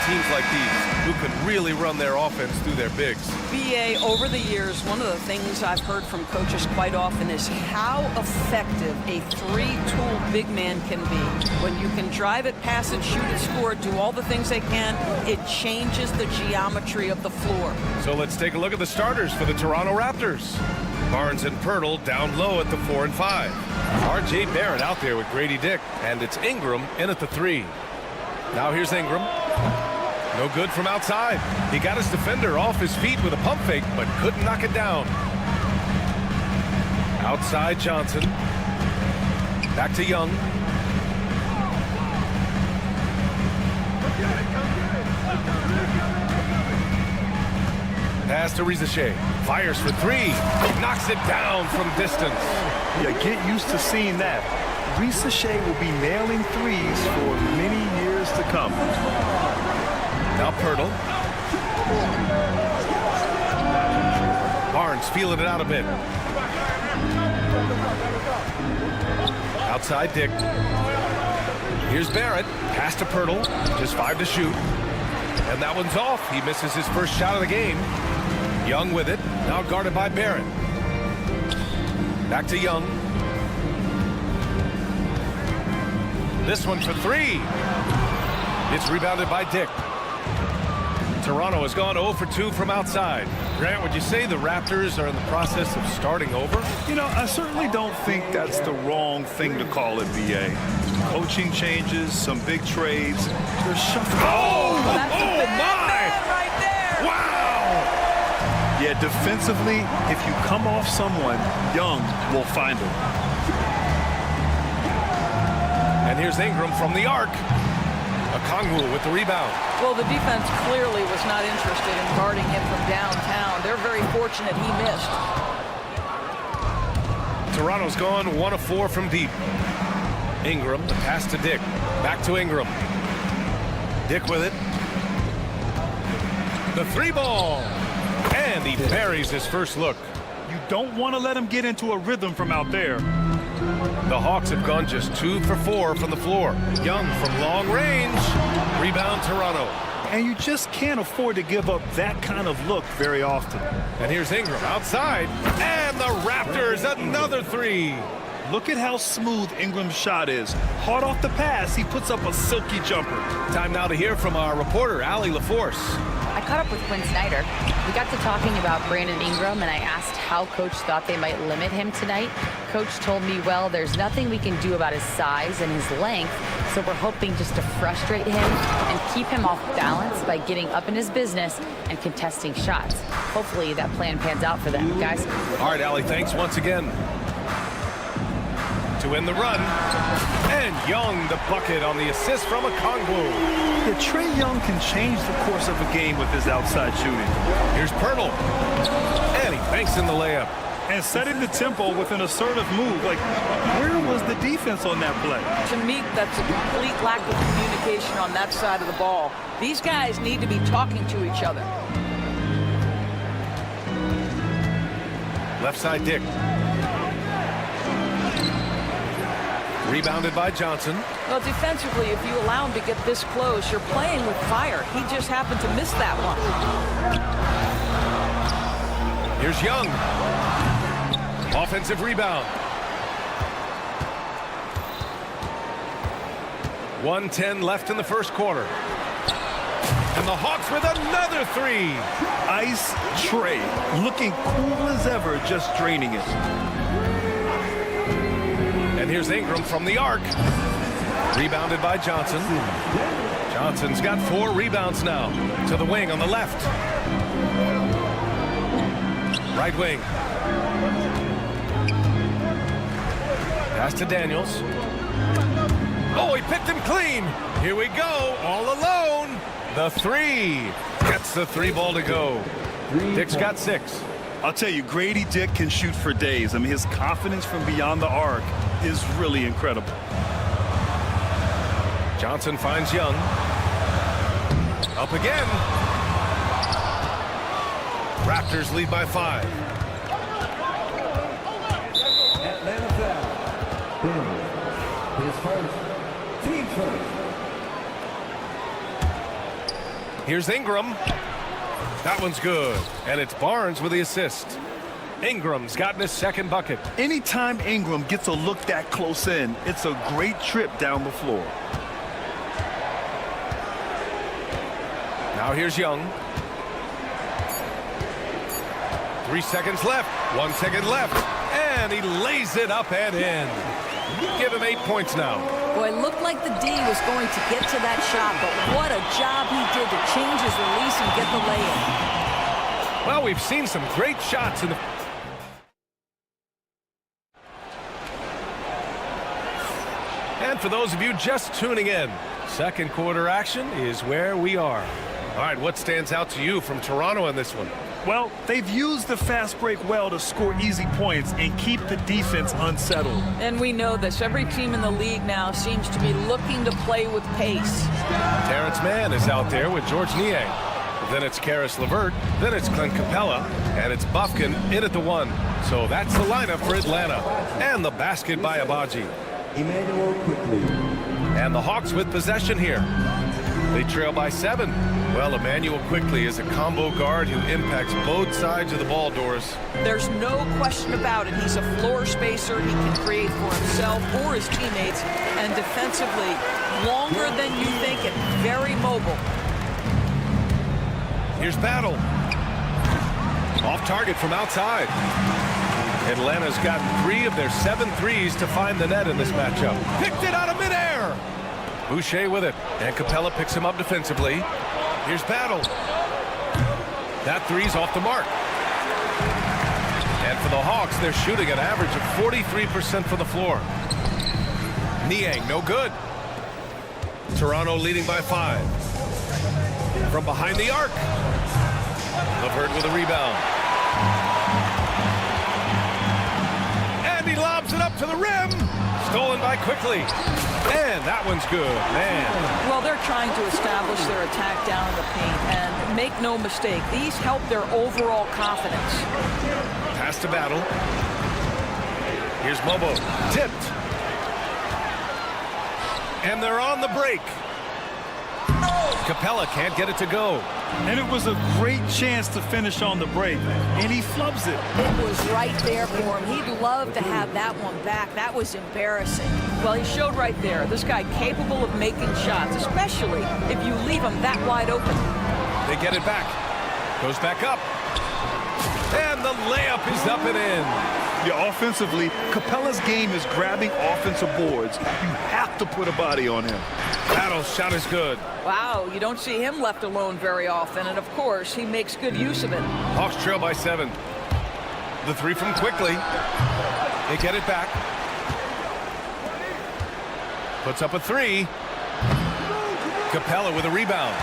Teams like these who can really run their offense through their bigs. BA, over the years, one of the things I've heard from coaches quite often is how effective a three-tool big man can be. When you can drive it, pass it, shoot it, score it, do all the things they can, it changes the geometry of the floor. So let's take a look at the starters for the Toronto Raptors. Barnes and Pirtle down low at the 4 and 5. R.J. Barrett out there with Grady Dick, and it's Ingram in at the 3. Now here's Ingram. No good from outside. He got his defender off his feet with a pump fake, but couldn't knock it down. Outside Johnson. Back to Young. Pass to Rizichet. Fires for 3. Knocks it down from distance. Yeah, get used to seeing that. Rizichet will be nailing threes for many years to come. Now Pirtle. Barnes feeling it out a bit. Outside Dick. Here's Barrett. Pass to Pirtle. Just 5 to shoot. And that one's off. He misses his first shot of the game. Young with it. Now guarded by Barrett. Back to Young. This one for 3. It's rebounded by Dick. Toronto has gone 0 for 2 from outside. Grant, would you say the Raptors are in the process of starting over? You know, I certainly don't think that's the wrong thing to call it, BA. Coaching changes, some big trades. They're shuffling. Oh, That's a big man right there. Wow! Yeah, defensively, if you come off someone, Young will find him. And here's Ingram from the arc. Okongwu with the rebound. Well, the defense clearly was not interested in guarding him from downtown. They're very fortunate he missed. Toronto's gone 1 of 4 from deep. Ingram, the pass to Dick. Back to Ingram. Dick with it. The 3 ball. And he buries his first look. You don't want to let him get into a rhythm from out there. The Hawks have gone just 2 for 4 from the floor. Young from long range. Rebound Toronto. And you just can't afford to give up that kind of look very often. And here's Ingram outside. And the Raptors, another 3. Look at how smooth Ingram's shot is. Hard off the pass, he puts up a silky jumper. Time now to hear from our reporter, Allie LaForce. I caught up with Quinn Snyder. We got to talking about Brandon Ingram, and I asked how Coach thought they might limit him tonight. Coach told me, well, there's nothing we can do about his size and his length, so we're hoping just to frustrate him and keep him off balance by getting up in his business and contesting shots. Hopefully that plan pans out for them, guys. All right, Allie, thanks once again. To win the run, and Young the bucket on the assist from Okongwu. Yeah, Trae Young can change the course of a game with his outside shooting. Here's Pirtle, and he banks in the layup. And setting the tempo with an assertive move. Like, where was the defense on that play? To me, that's a complete lack of communication on that side of the ball. These guys need to be talking to each other. Left side, Dick. Rebounded by Johnson. Well, defensively, if you allow him to get this close, you're playing with fire. He just happened to miss that one. Here's Young. Offensive rebound. 1:10 left in the first quarter. And the Hawks with another three. Ice Trae, looking cool as ever, just draining it. And here's Ingram from the arc. Rebounded by Johnson. Johnson's got 4 rebounds now. To the wing on the left. Right wing. Pass to Daniels. Oh, he picked him clean. Here we go, all alone. The three. Gets the 3 ball to go. Dick's got 6. I'll tell you, Grady Dick can shoot for days. I mean, his confidence from beyond the arc is really incredible. Johnson finds Young. Up again. Raptors lead by 5. Atlanta foul. His first. Team first. Here's Ingram. That one's good. And it's Barnes with the assist. Ingram's gotten his second bucket. Anytime Ingram gets a look that close in, it's a great trip down the floor. Now here's Young. 3 seconds left. 1 second left. And he lays it up and in. Give him 8 points now. Boy, it looked like the D was going to get to that shot, but what a job he did to change his release and get the lay-in. Well, we've seen some great shots in the... And for those of you just tuning in, second quarter action is where we are. All right, what stands out to you from Toronto in this one? Well, they've used the fast break well to score easy points and keep the defense unsettled. And we know this. Every team in the league now seems to be looking to play with pace. Terrence Mann is out there with George Niang. Then it's Karis LeVert. Then it's Clint Capella. And it's Bufkin in at the 1. So that's the lineup for Atlanta. And the basket by Abaji. Emmanuel quickly. And the Hawks with possession here. They trail by 7. Well, Emmanuel Quickly is a combo guard who impacts both sides of the ball, Doris. There's no question about it. He's a floor spacer. He can create for himself or his teammates. And defensively, longer than you think and very mobile. Here's Battle. Off target from outside. Atlanta's got 3 of their 7 threes to find the net in this matchup. Picked it out of midair. Boucher with it, and Capella picks him up defensively. Here's Battle. That 3's off the mark. And for the Hawks, they're shooting an average of 43% from the floor. Niang, no good. Toronto leading by 5. From behind the arc. LeVert with a rebound. And he lobs it up to the rim. Stolen by Quickly. And that one's good, man. Well, they're trying to establish their attack down in the paint. And make no mistake, these help their overall confidence. Pass to Battle. Here's Mobo. Tipped. And they're on the break. Capella can't get it to go. And it was a great chance to finish on the break. And he flubs it. It was right there for him. He'd love to have that one back. That was embarrassing. Well, he showed right there. This guy capable of making shots, especially if you leave him that wide open. They get it back. Goes back up. And the layup is up and in. Yeah, offensively, Capella's game is grabbing offensive boards. You have to put a body on him. Battle's shot is good. Wow, you don't see him left alone very often, and of course, he makes good use of it. Hawks trail by 7. The 3 from Quickly. They get it back. Puts up a 3. Capella with a rebound.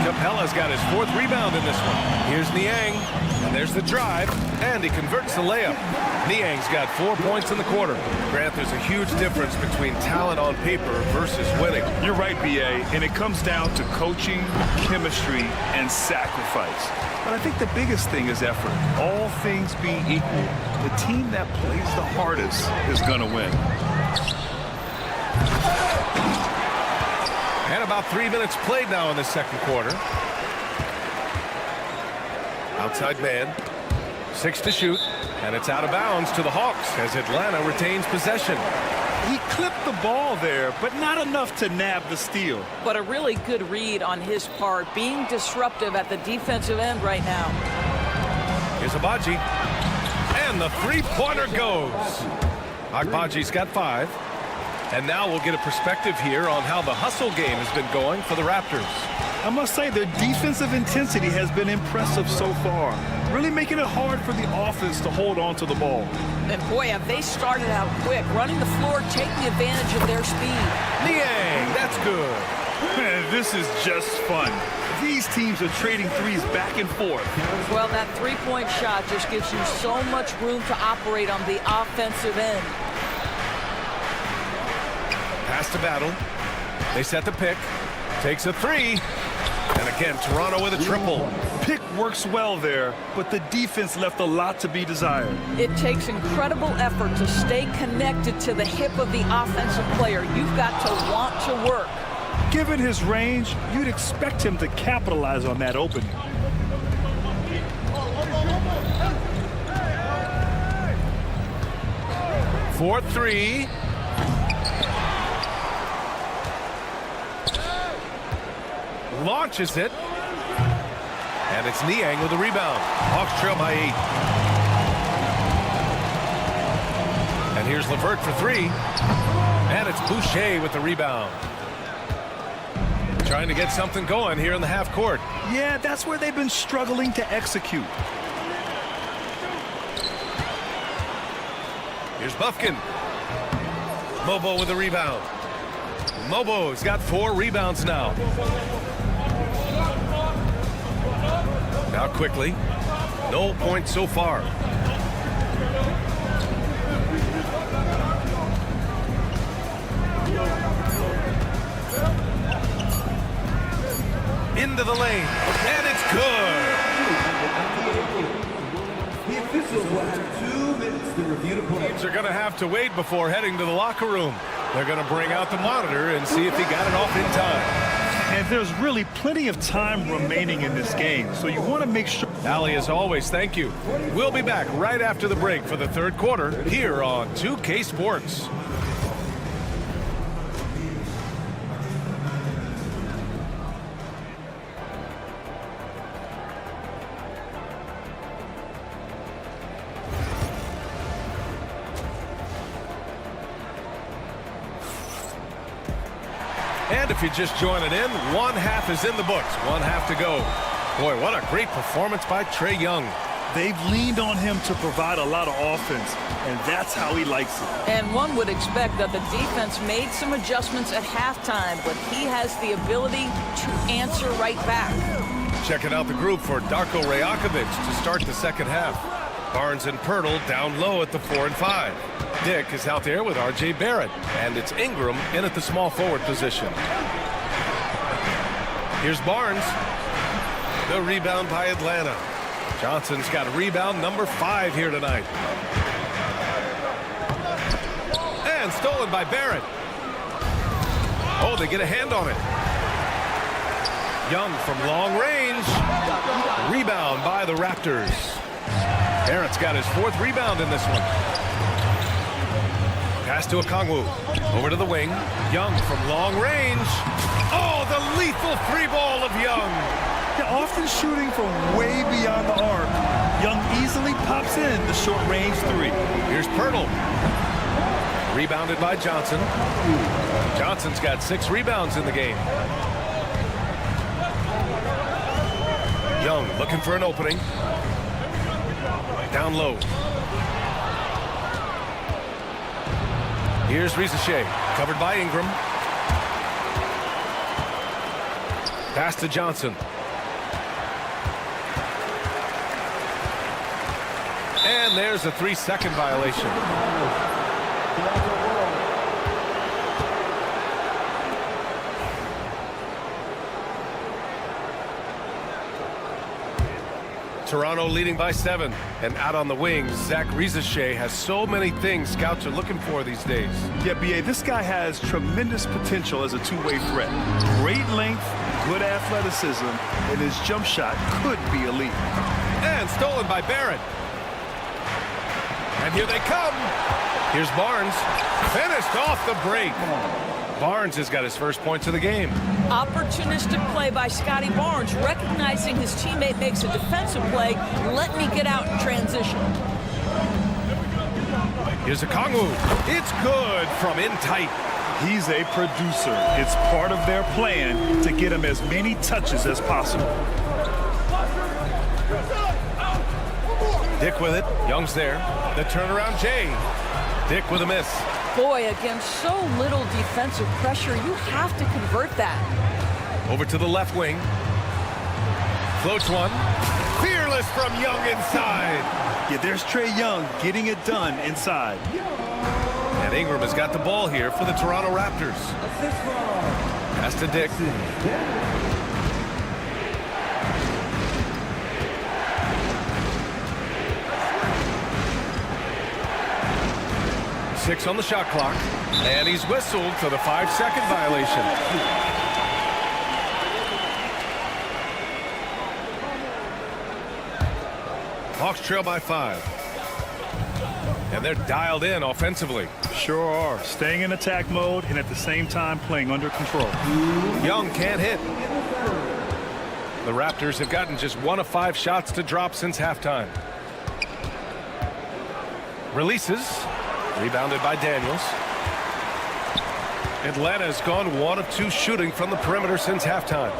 Capella's got his 4th rebound in this one. Here's Niang, and there's the drive, and he converts the layup. Niang's got 4 points in the quarter. Grant, there's a huge difference between talent on paper versus winning. You're right, B.A., and it comes down to coaching, chemistry, and sacrifice. But I think the biggest thing is effort. All things being equal, the team that plays the hardest is going to win. And about 3 minutes played now in the second quarter. Outside man. 6 to shoot. And it's out of bounds to the Hawks as Atlanta retains possession. He clipped the ball there, but not enough to nab the steal. But a really good read on his part, being disruptive at the defensive end right now. Here's Agbaji. And the three-pointer goes. Agbaji's got 5. And now we'll get a perspective here on how the hustle game has been going for the Raptors. I must say their defensive intensity has been impressive so far, really making it hard for the offense to hold on to the ball. And boy, have they started out quick, running the floor, taking advantage of their speed. Niang, that's good. Man, this is just fun. These teams are trading threes back and forth. Well, that three-point shot just gives you so much room to operate on the offensive end. Pass to Battle. They set the pick. Takes a 3. And again, Toronto with a triple. Pick works well there, but the defense left a lot to be desired. It takes incredible effort to stay connected to the hip of the offensive player. You've got to want to work. Given his range, you'd expect him to capitalize on that opening. For 3. Launches it. And it's Niang with the rebound. Hawks trail by 8. And here's LeVert for 3. And it's Boucher with the rebound. Trying to get something going here in the half court. Yeah, that's where they've been struggling to execute. Here's Bufkin. Mobo with the rebound. Mobo's got 4 rebounds now. Now Quickly. No points so far. Into the lane. And it's good. The officials will have 2 minutes to review the play. Teams are going to have to wait before heading to the locker room. They're going to bring out the monitor and see if he got it off in time. And there's really plenty of time remaining in this game, so you want to make sure. Ali, as always, thank you. We'll be back right after the break for the third quarter here on 2K Sports. And if you're just joining in, one half is in the books. One half to go. Boy, what a great performance by Trae Young. They've leaned on him to provide a lot of offense, and that's how he likes it. And one would expect that the defense made some adjustments at halftime, but he has the ability to answer right back. Checking out the group for Darko Rajakovic to start the second half. Barnes and Pirtle down low at the 4 and 5. Dick is out there with R.J. Barrett, and it's Ingram in at the small forward position. Here's Barnes. The rebound by Atlanta. Johnson's got rebound number 5 here tonight. And stolen by Barrett. Oh, they get a hand on it. Young from long range. Rebound by the Raptors. Barrett's got his 4th rebound in this one. Pass to Okongwu. Over to the wing. Young from long range. Oh, the lethal 3 ball of Young. They're often shooting from way beyond the arc. Young easily pops in the short-range three. Here's Pirtle. Rebounded by Johnson. Johnson's got 6 rebounds in the game. Young looking for an opening. Down low. Here's Rizachet, covered by Ingram. Pass to Johnson. And there's a 3-second violation. Toronto leading by 7. And out on the wing, Zach Rizachet has so many things scouts are looking for these days. Yeah, B.A., this guy has tremendous potential as a two-way threat. Great length, good athleticism, and his jump shot could be elite. And stolen by Barrett. And here they come. Here's Barnes. Finished off the break. Barnes has got his first points of the game. Opportunistic play by Scotty Barnes, recognizing his teammate makes a defensive play. Let me get out in transition. Here's a Kongwu. It's good from in tight. He's a producer. It's part of their plan to get him as many touches as possible. Dick with it. Young's there. The turnaround Jay. Dick with a miss. Boy, against so little defensive pressure, you have to convert that. Over to the left wing. Floats one. Fearless from Young inside. Yeah, there's Trae Young getting it done inside. And Ingram has got the ball here for the Toronto Raptors. Pass to Dick. 6 on the shot clock. And he's whistled for the 5-second violation. Hawks trail by 5. And they're dialed in offensively. Sure are. Staying in attack mode and at the same time playing under control. Young can't hit. The Raptors have gotten just 1 of 5 shots to drop since halftime. Releases. Rebounded by Daniels. Atlanta's gone 1 of 2 shooting from the perimeter since halftime.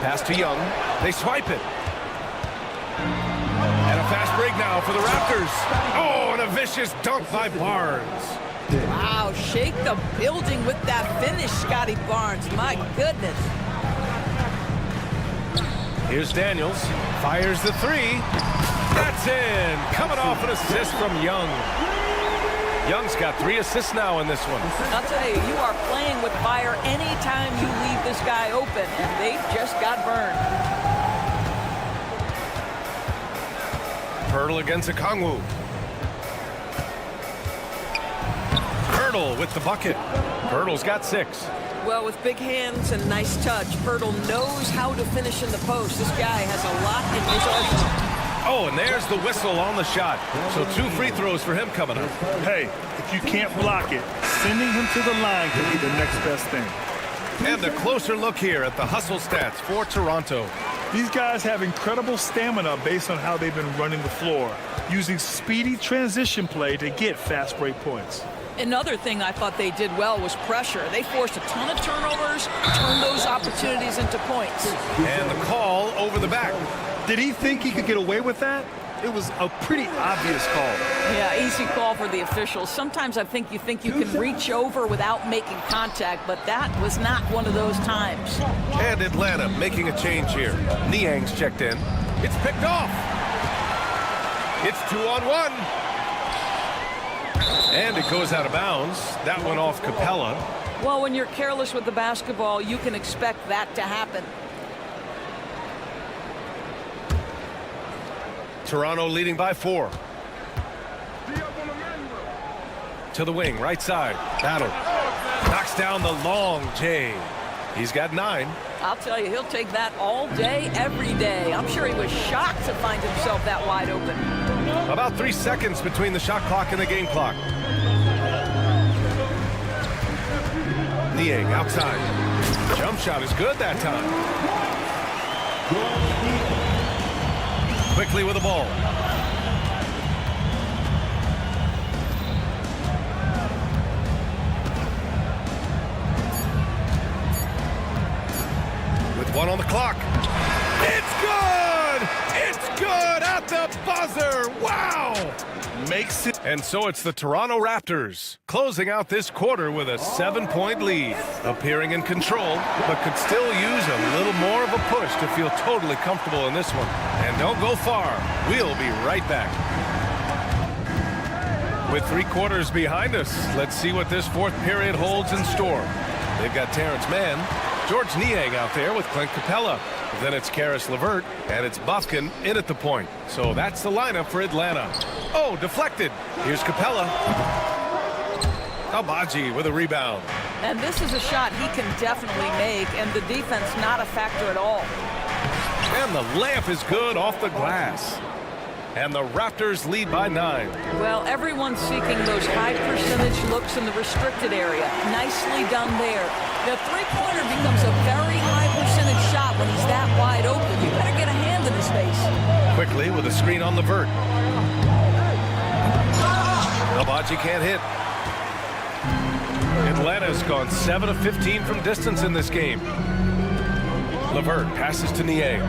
Pass to Young. They swipe it. And a fast break now for the Raptors. Oh, and a vicious dunk by Barnes. Wow, shake the building with that finish, Scotty Barnes. My goodness. Here's Daniels. Fires the 3. That's in. Coming off an assist from Young. Young's got 3 assists now in this one. I'll tell you, you are playing with fire anytime you leave this guy open, and they just got burned. Pirtle against a Kongwu. Pirtle with the bucket. Pirtle's got 6. Well, with big hands and nice touch, Pirtle knows how to finish in the post. This guy has a lot in his arsenal. Oh, and there's the whistle on the shot. So 2 free throws for him coming up. Hey, if you can't block it, sending him to the line can be the next best thing. And a closer look here at the hustle stats for Toronto. These guys have incredible stamina based on how they've been running the floor, using speedy transition play to get fast break points. Another thing I thought they did well was pressure. They forced a ton of turnovers, turned those opportunities into points. And the call over the back. Did he think he could get away with that? It was a pretty obvious call. Yeah, easy call for the officials. Sometimes I think you can reach over without making contact, but that was not one of those times. And Atlanta making a change here. Niang's checked in. It's picked off. It's 2-on-1. And it goes out of bounds. That went off Capella. Well, when you're careless with the basketball, you can expect that to happen. Toronto leading by 4. To the wing, right side. Battle. Knocks down the long J. He's got 9. I'll tell you, he'll take that all day, every day. I'm sure he was shocked to find himself that wide open. About 3 seconds between the shot clock and the game clock. Niang outside. Jump shot is good that time. Quickly with the ball. With one on the clock. It's good! It's good at the buzzer! Wow! Makes it. And so it's the Toronto Raptors closing out this quarter with a 7-point lead, appearing in control, but could still use a little more of a push to feel totally comfortable in this one. And don't go far. We'll be right back. With 3 quarters behind us, let's see what this fourth period holds in store. They've got Terrence Mann, George Niang out there with Clint Capella. Then it's Karis LeVert, and it's Bufkin in at the point. So that's the lineup for Atlanta. Oh, deflected. Here's Capella. Abaji with a rebound. And this is a shot he can definitely make, and the defense not a factor at all. And the layup is good off the glass. And the Raptors lead by 9. Well, everyone's seeking those high percentage looks in the restricted area. Nicely done there. The three-pointer becomes a very high percentage shot when he's that wide open. You better get a hand in his face. Quickly with a screen on LeVert. Abaji can't hit. Atlanta's gone 7 of 15 from distance in this game. LeVert passes to Niang.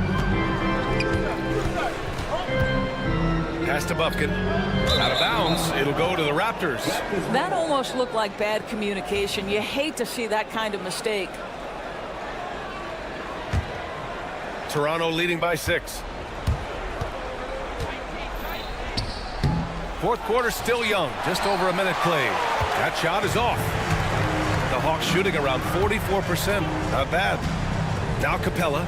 Pass to Bufkin. Out of bounds. It'll go to the Raptors. That almost looked like bad communication. You hate to see that kind of mistake. Toronto leading by 6. Fourth quarter still young. Just over a minute played. That shot is off. The Hawks shooting around 44%. Not bad. Now Capella.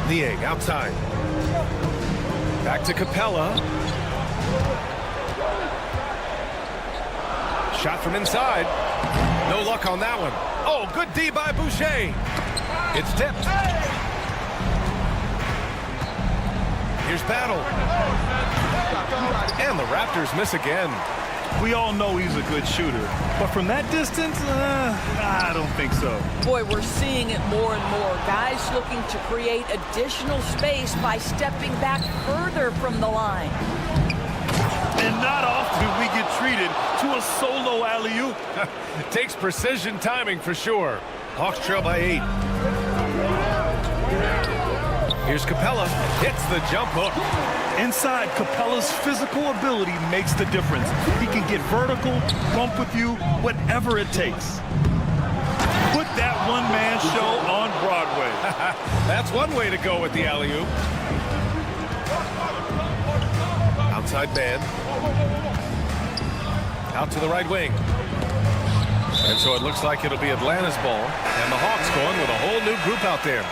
Niang outside. Back to Capella. Shot from inside. No luck on that one. Oh, good D by Boucher. It's tipped. Here's Battle. And the Raptors miss again. We all know he's a good shooter, but from that distance, I don't think so. Boy, we're seeing it more and more. Guys looking to create additional space by stepping back further from the line. And not often we get treated to a solo alley-oop. Takes precision timing for sure. Hawks trail by 8. Here's Capella. Hits the jump hook. Inside, Capella's physical ability makes the difference. He can get vertical, bump with you, whatever it takes. Put that one-man show on Broadway. That's one way to go with the alley-oop. Outside man. Out to the right wing. And so it looks like it'll be Atlanta's ball. And the Hawks going with a whole new group out there.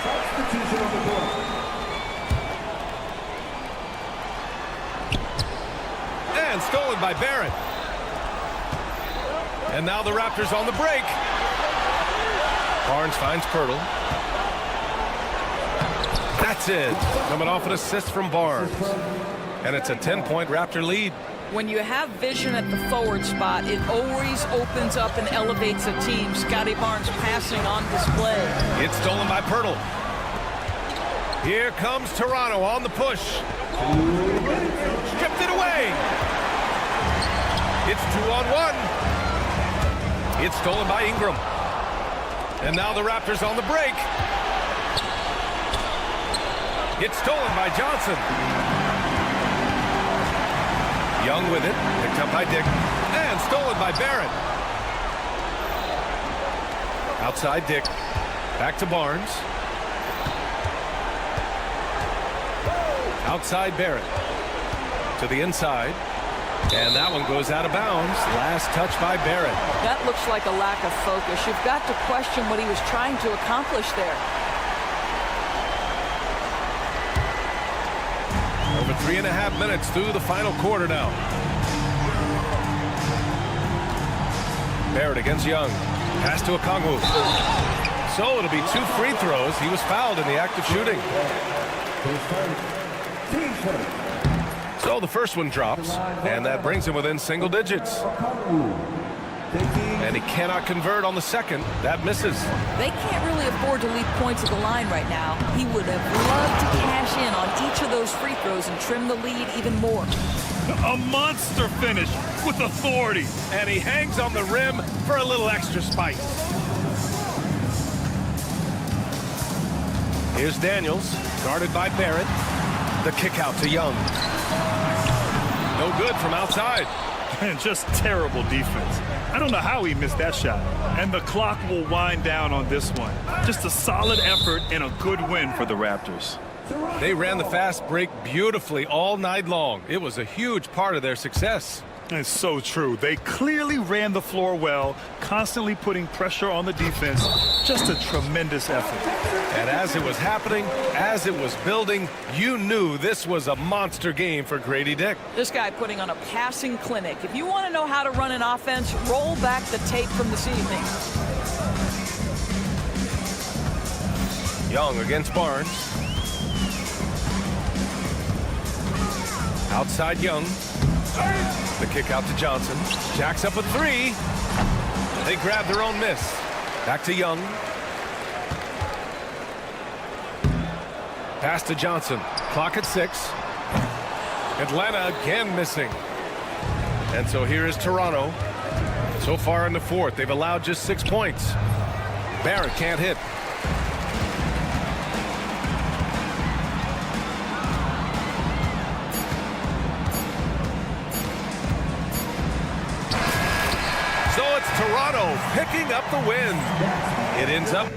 And stolen by Barrett. And now the Raptors on the break. Barnes finds Pirtle. That's it. Coming off an assist from Barnes. And it's a 10-point Raptor lead. When you have vision at the forward spot, it always opens up and elevates a team. Scotty Barnes passing on display. It's stolen by Pirtle. Here comes Toronto on the push. Stripped it away. It's 2-on-1. It's stolen by Ingram. And now the Raptors on the break. It's stolen by Johnson. Young with it. Picked up by Dick. And stolen by Barrett. Outside Dick. Back to Barnes. Outside Barrett. To the inside. And that one goes out of bounds. Last touch by Barrett. That looks like a lack of focus. You've got to question what he was trying to accomplish there. Over 3.5 minutes through the final quarter now. Barrett against Young. Pass to Okongwu. So it'll be 2 free throws. He was fouled in the act of shooting. So the first one drops, and that brings him within single digits. And he cannot convert on the second. That misses. They can't really afford to leave points at the line right now. He would have loved to cash in on each of those free throws and trim the lead even more. A monster finish with authority. And he hangs on the rim for a little extra spice. Here's Daniels, guarded by Barrett. The kick out to Young. No good from outside. And just terrible defense. I don't know how he missed that shot. And the clock will wind down on this one. Just a solid effort and a good win for the Raptors. They ran the fast break beautifully all night long. It was a huge part of their success. It's so true. They clearly ran the floor well, constantly putting pressure on the defense. Just a tremendous effort. And as it was happening, as it was building, you knew this was a monster game for Grady Dick. This guy putting on a passing clinic. If you want to know how to run an offense, roll back the tape from this evening. Young against Barnes. Outside Young. The kick out to Johnson. Jacks up a three. They grab their own miss. Back to Young. Pass to Johnson. Clock at 6. Atlanta again missing. And so here is Toronto. So far in the fourth, they've allowed just 6 points. Barrett can't hit. So it's Toronto picking up the win. It ends up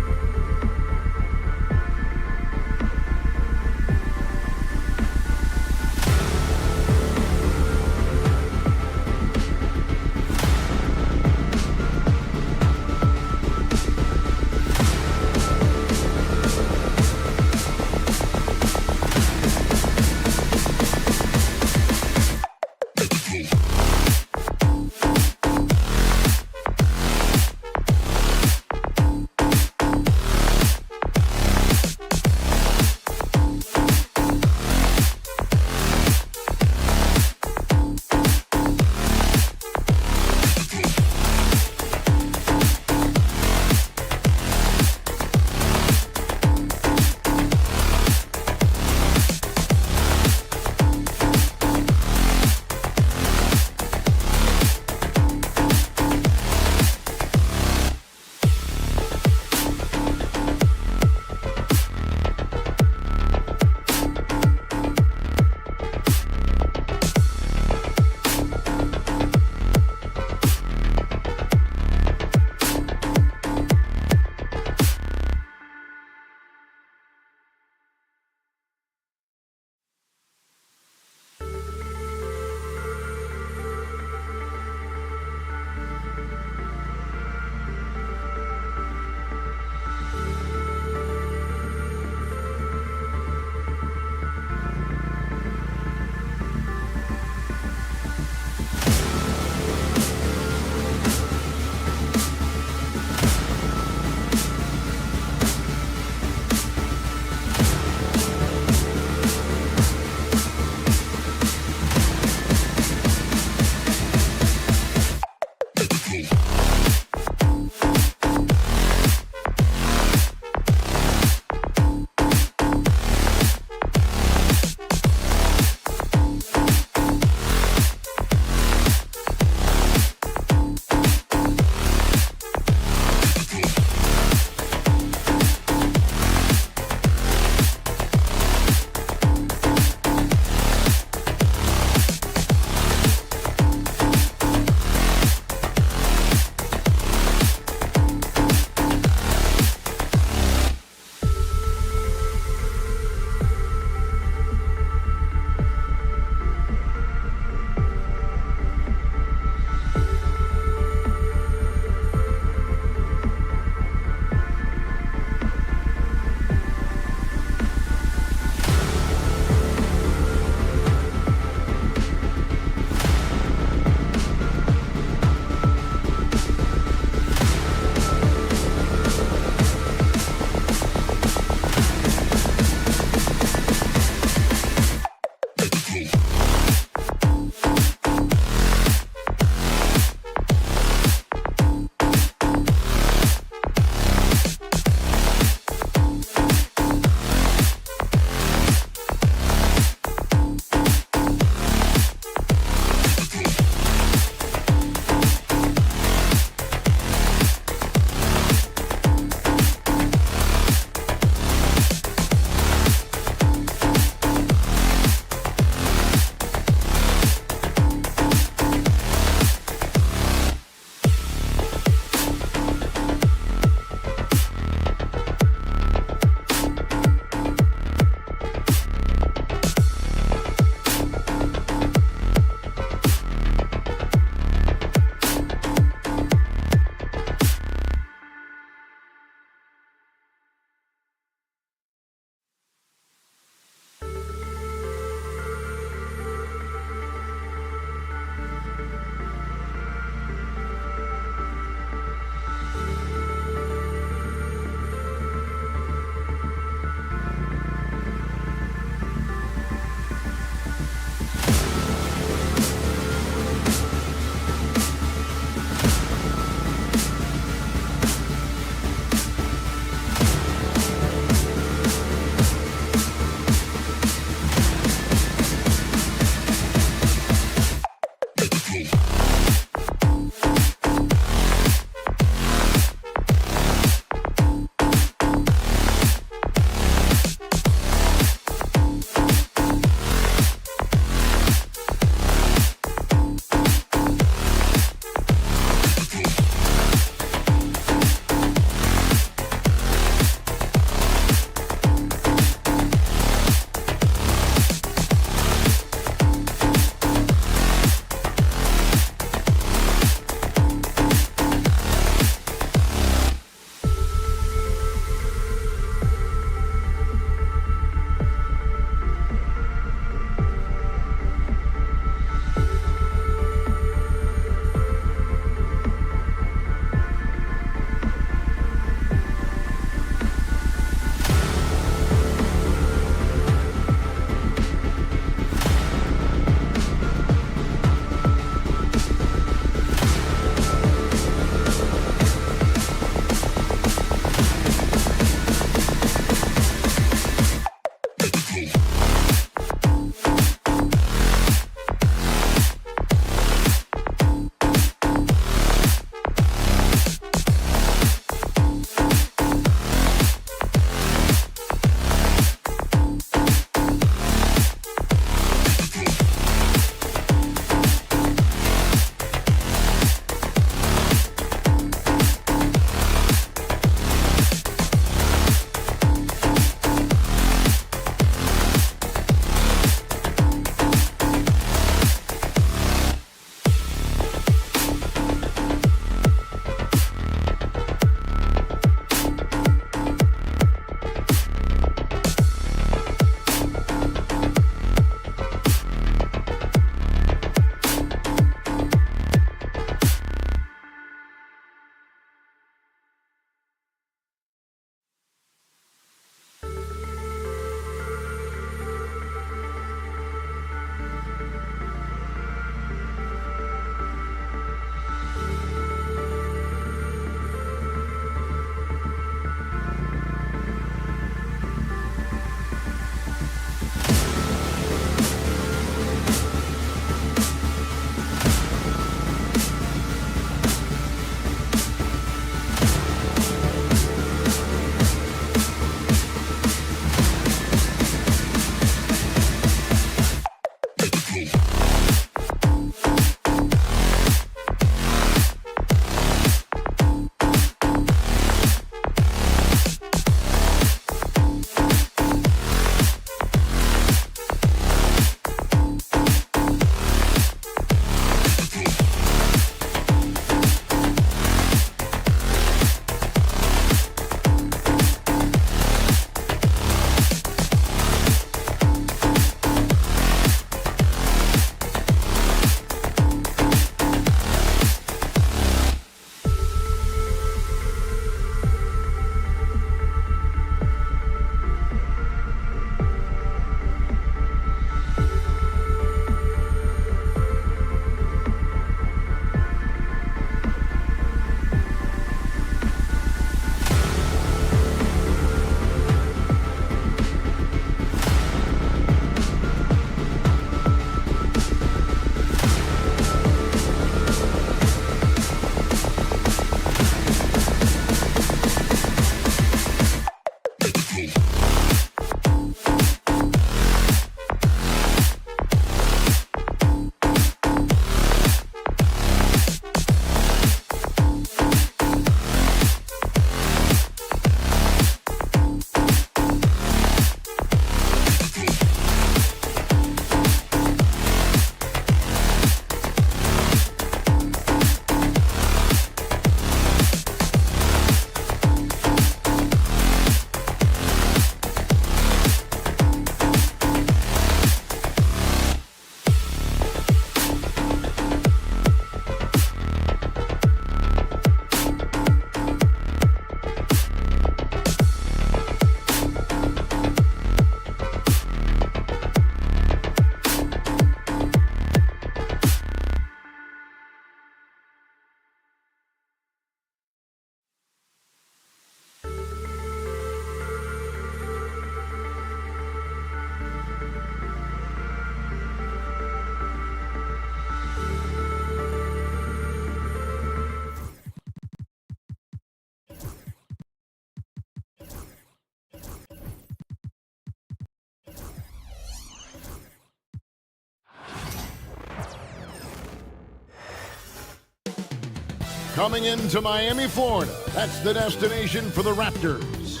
Coming into Miami, Florida, that's the destination for the Raptors.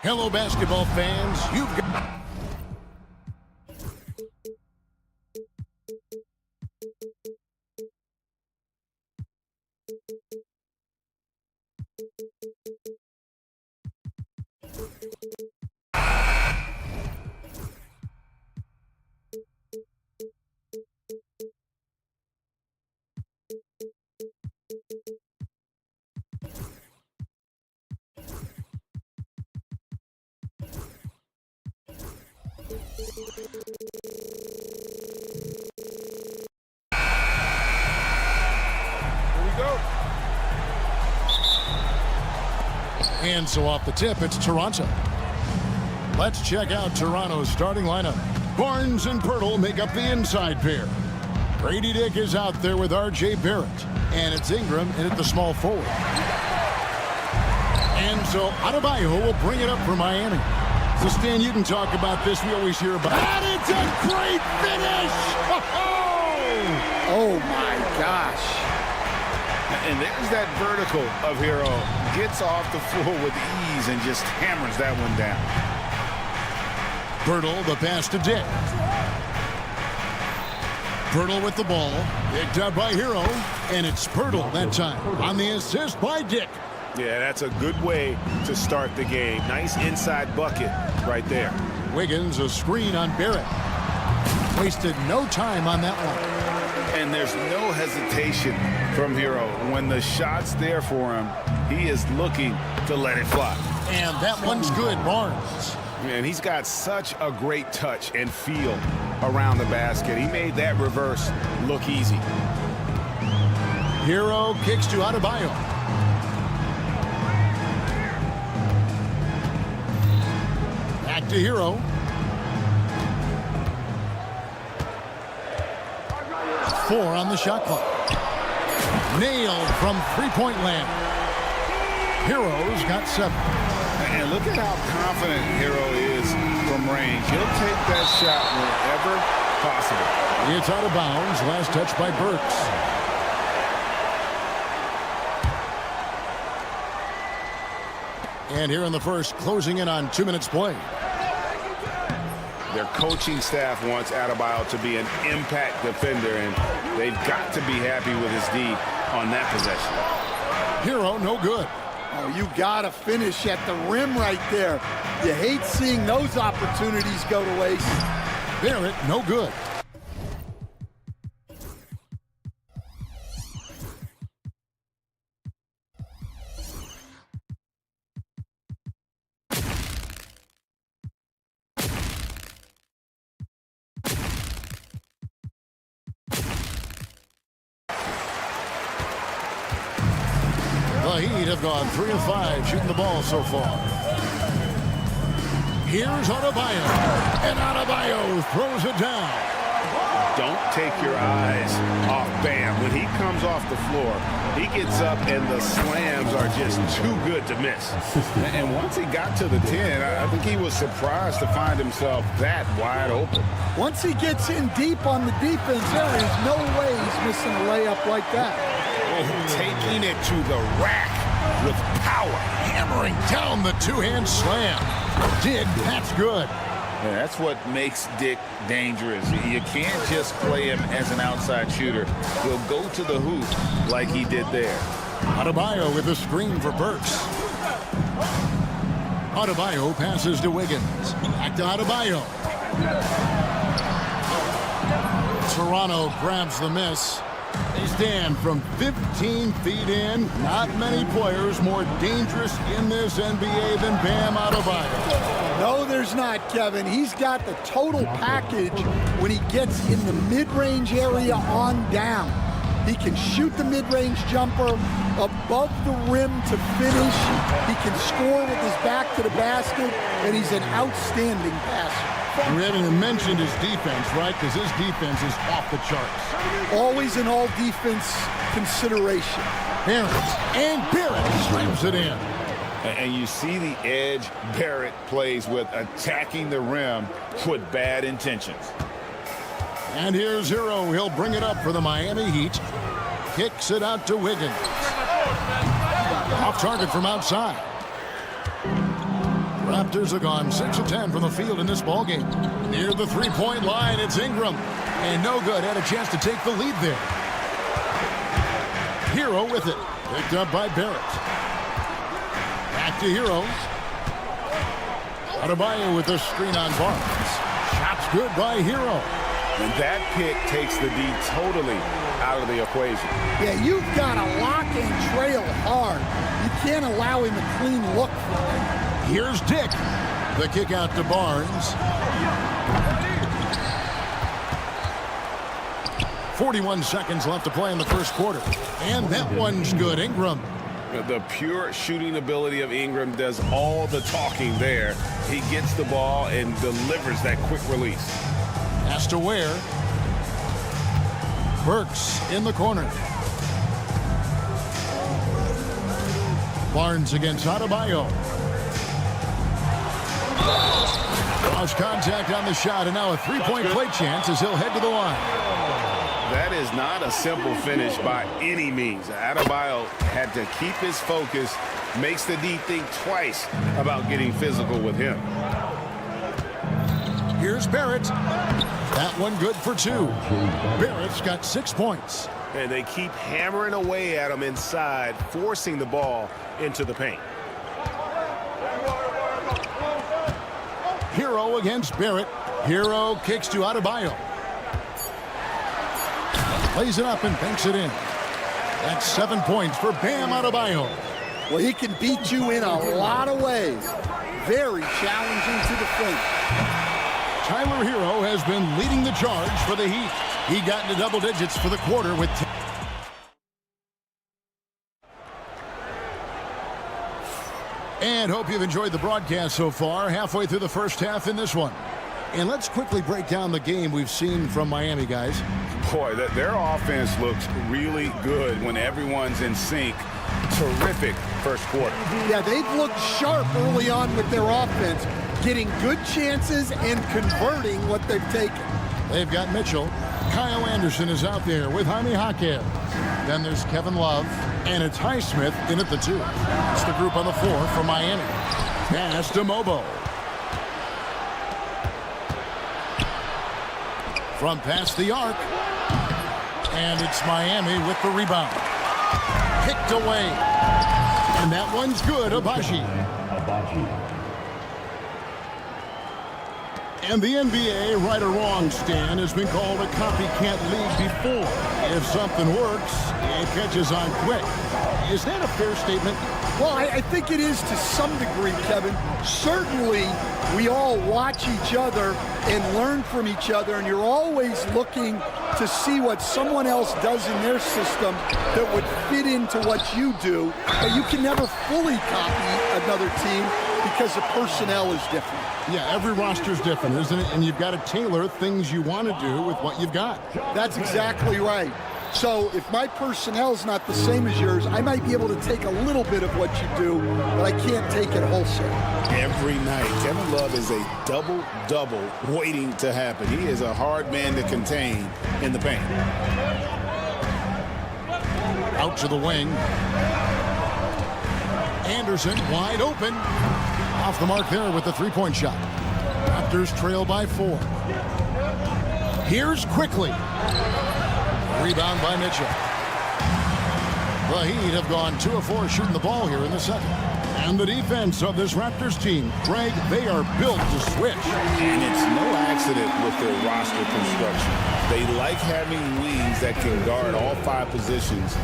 Hello, basketball fans. You've got... And so off the tip, it's Toronto. Let's check out Toronto's starting lineup. Barnes and Pirtle make up the inside pair. Grady Dick is out there with R.J. Barrett. And it's Ingram in at the small forward. And so Adebayo will bring it up for Miami. So Stan, you can talk about this. We always hear about it. And it's a great finish! Oh my gosh. And there's that vertical of Hero. Gets off the floor with ease and just hammers that one down. Pirtle, the pass to Dick. Pirtle with the ball. Picked up by Hero. And it's Pirtle that time on the assist by Dick. Yeah, that's a good way to start the game. Nice inside bucket right there. Wiggins, a screen on Barrett. Wasted no time on that one. And there's no hesitation from Hero. When the shot's there for him, he is looking to let it fly. And that one's good, Barnes. And he's got such a great touch and feel around the basket. He made that reverse look easy. Hero kicks to Adebayo. Back to Hero. Four on the shot clock. Nailed from three-point land. Hero's got 7. And look at how confident Hero is from range. He'll take that shot wherever possible. It's out of bounds. Last touch by Burks. And here in the first, closing in on 2 minutes play. Their coaching staff wants Adebayo to be an impact defender, and they've got to be happy with his D on that possession. Hero, no good. Oh, you got to finish at the rim right there. You hate seeing those opportunities go to waste. Barrett, no good. The Heat have gone 3 of 5 shooting the ball so far. Here's Adebayo. And Adebayo throws it down. Don't take your eyes off Bam. When he comes off the floor, he gets up and the slams are just too good to miss. And once he got to the 10, I think he was surprised to find himself that wide open. Once he gets in deep on the defense, there is no way he's missing a layup like that. Taking it to the rack with power. Hammering down the two-hand slam. Dig, that's good. Yeah, that's what makes Dick dangerous. You can't just play him as an outside shooter. He'll go to the hoop like he did there. Adebayo with a screen for Burks. Adebayo passes to Wiggins. Back to Adebayo. Toronto grabs the miss. They stand from 15 feet in. Not many players more dangerous in this NBA than Bam Adebayo. No, there's not, Kevin. He's got the total package when he gets in the mid-range area on down. He can shoot the mid-range jumper above the rim to finish. He can score with his back to the basket, and he's an outstanding passer. We haven't even mentioned his defense, right? Because his defense is off the charts. Always an all-defense consideration. Barrett slams it in. And you see the edge Barrett plays with, attacking the rim with bad intentions. And here's Hero. He'll bring it up for the Miami Heat. Kicks it out to Wiggins. Off target from outside. Raptors have gone 6 of 10 from the field in this ballgame. Near the three-point line, it's Ingram. And no good. Had a chance to take the lead there. Hero with it. Picked up by Barrett. Back to Hero. Adebayo with the screen on Barnes. Shot's good by Hero. And that pick takes the D totally out of the equation. Yeah, you've got to lock and trail hard. You can't allow him a clean look from there. Here's Dick. The kick out to Barnes. 41 seconds left to play in the first quarter. And that one's good. Ingram. The pure shooting ability of Ingram does all the talking there. He gets the ball and delivers that quick release. Has to wear. Burks in the corner. Barnes against Adebayo. Lost contact on the shot, and now a three-point play chance as he'll head to the line. That is not a simple finish by any means. Adebayo had to keep his focus, makes the D think twice about getting physical with him. Here's Barrett. That one good for 2. Barrett's got 6 points. And they keep hammering away at him inside, forcing the ball into the paint. Hero against Barrett. Hero kicks to Adebayo. Plays it up and banks it in. That's 7 points for Bam Adebayo. Well, he can beat you in a lot of ways. Very challenging to defend. Tyler Hero has been leading the charge for the Heat. He got into double digits for the quarter with 10. And hope you've enjoyed the broadcast so far. Halfway through the first half in this one. And let's quickly break down the game we've seen from Miami, guys. Boy, their offense looks really good when everyone's in sync. Terrific first quarter. Yeah, they've looked sharp early on with their offense, getting good chances and converting what they've taken. They've got Mitchell. Kyle Anderson is out there with Jaime Jaquez. Then there's Kevin Love, and it's Highsmith in at the 2. It's the group on the floor for Miami. Pass to Mobo. From past the arc. And it's Miami with the rebound. Picked away. And that one's good, Abaji. And the NBA, right or wrong, Stan, has been called a copycat league before. If something works, it catches on quick. Is that a fair statement? Well, I think it is to some degree, Kevin. Certainly, we all watch each other and learn from each other, and you're always looking to see what someone else does in their system that would fit into what you do. But you can never fully copy another team because the personnel is different. Yeah, every roster's different, isn't it? And you've got to tailor things you want to do with what you've got. That's exactly right. So if my personnel's not the same as yours, I might be able to take a little bit of what you do, but I can't take it wholesale. Every night, Kevin Love is a double-double waiting to happen. He is a hard man to contain in the paint. Out to the wing. Anderson wide open. Off the mark there with the three-point shot. Raptors trail by 4. Here's quickly. Rebound by Mitchell. The Heat have gone 2 of 4 shooting the ball here in the second. And the defense of this Raptors team, Greg, they are built to switch. And it's no accident with their roster construction. They like having wings that can guard all 5 positions.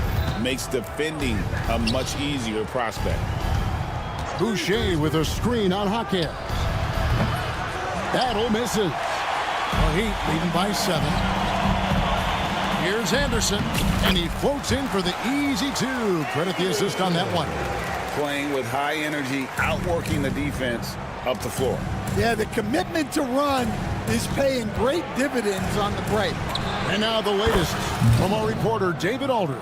Makes defending a much easier prospect. Boucher with a screen on Jaquez. Battle misses. The Heat leading by 7. Here's Anderson, and he floats in for the easy 2. Credit the assist on that one. Playing with high energy, outworking the defense up the floor. Yeah, the commitment to run is paying great dividends on the break. And now the latest from our reporter, David Aldridge.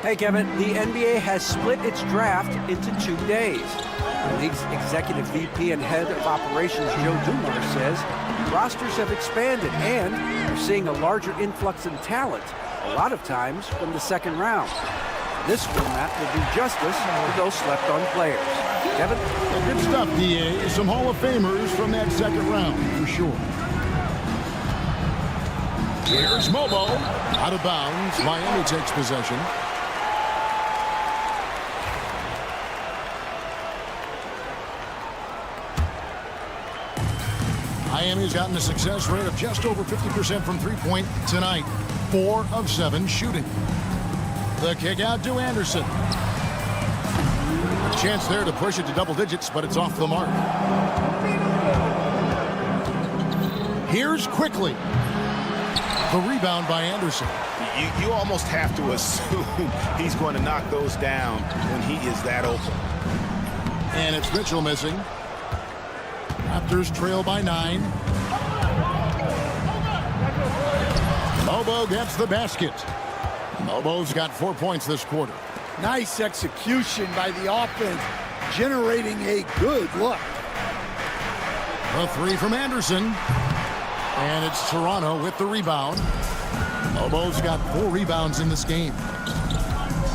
Hey, Kevin, the NBA has split its draft into 2 days. The league's executive VP and head of operations, Joe Dumars, says rosters have expanded and they're seeing a larger influx in talent, a lot of times from the second round. This format will do justice to those slept-on players. Kevin? Good stuff, DA. Some Hall of Famers from that second round, for sure. Here's Mobo. Out of bounds. Miami takes possession. Miami's gotten a success rate of just over 50% from three-point tonight. 4 of 7 shooting. The kick out to Anderson. A chance there to push it to double digits, but it's off the mark. Here's Quickly. The rebound by Anderson. You almost have to assume he's going to knock those down when he is that open. And it's Mitchell missing. Raptors trail by 9. Mobo gets the basket. Mobo's got 4 points this quarter. Nice execution by the offense, generating a good look. A 3 from Anderson. And it's Toronto with the rebound. Mobo's got 4 rebounds in this game.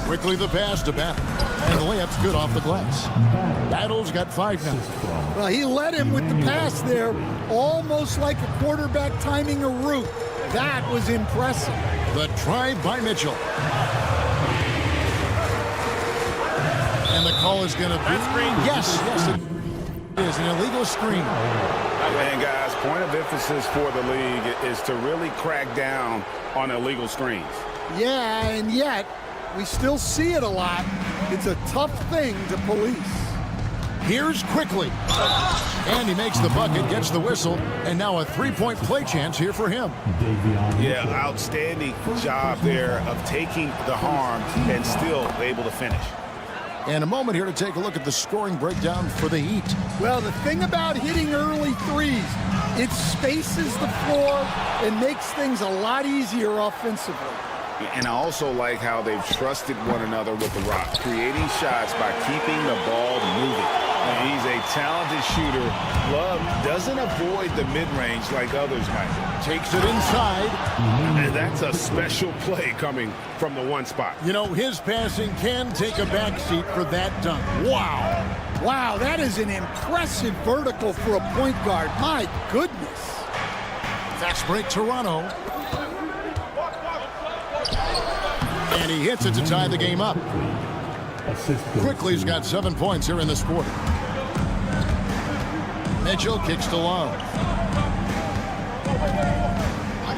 Quickly the pass to Battle. And the layup's good off the glass. Battle's got 5 now. Well, he led him with the pass there, almost like a quarterback timing a route. That was impressive. The try by Mitchell. And the call is going to be... Yes, it is an illegal screen. And guys, point of emphasis for the league is to really crack down on illegal screens. Yeah, and yet we still see it a lot. It's a tough thing to police. Here's Quickly. And he makes the bucket, gets the whistle, and now a 3-point play chance here for him. Yeah, outstanding job there of taking the harm and still able to finish. And a moment here to take a look at the scoring breakdown for the Heat. Well, the thing about hitting early threes, it spaces the floor and makes things a lot easier offensively. And I also like how they've trusted one another with the rock, creating shots by keeping the ball moving. And he's a talented shooter. Love doesn't avoid the mid-range like others might. Takes it inside. And that's a special play coming from the one spot. You know, his passing can take a backseat for that dunk. Wow. Wow, that is an impressive vertical for a point guard. My goodness. Fast break Toronto. And he hits it to tie the game up. Quickly's got 7 points here in this quarter. Mitchell kicks to Love.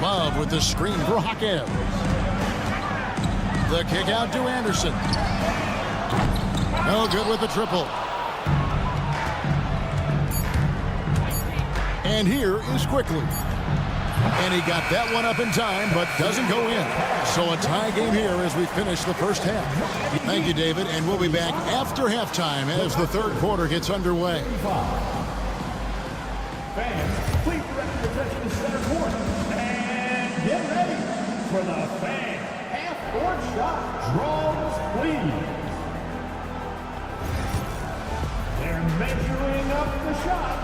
Love with the screen for Hawkins. The kick out to Anderson. No good with the triple. And here is Quickly. And he got that one up in time, but doesn't go in. So a tie game here as we finish the first half. Thank you, David, and we'll be back after halftime as the third quarter gets underway. Fans, please direct your attention to center court. And get ready for the fan half-court shot. Draws, please. They're measuring up the shot.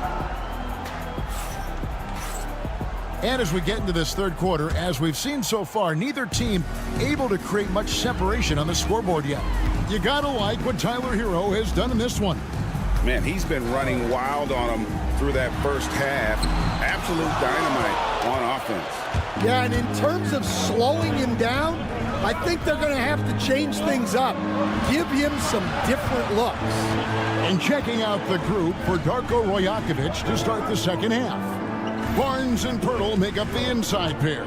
And as we get into this third quarter, as we've seen so far, neither team able to create much separation on the scoreboard yet. You gotta like what Tyler Hero has done in this one. Man, he's been running wild on him through that first half. Absolute dynamite on offense. Yeah, and in terms of slowing him down, I think they're going to have to change things up. Give him some different looks. And checking out the group for Darko Rajakovic to start the second half. Barnes and Pirtle make up the inside pair.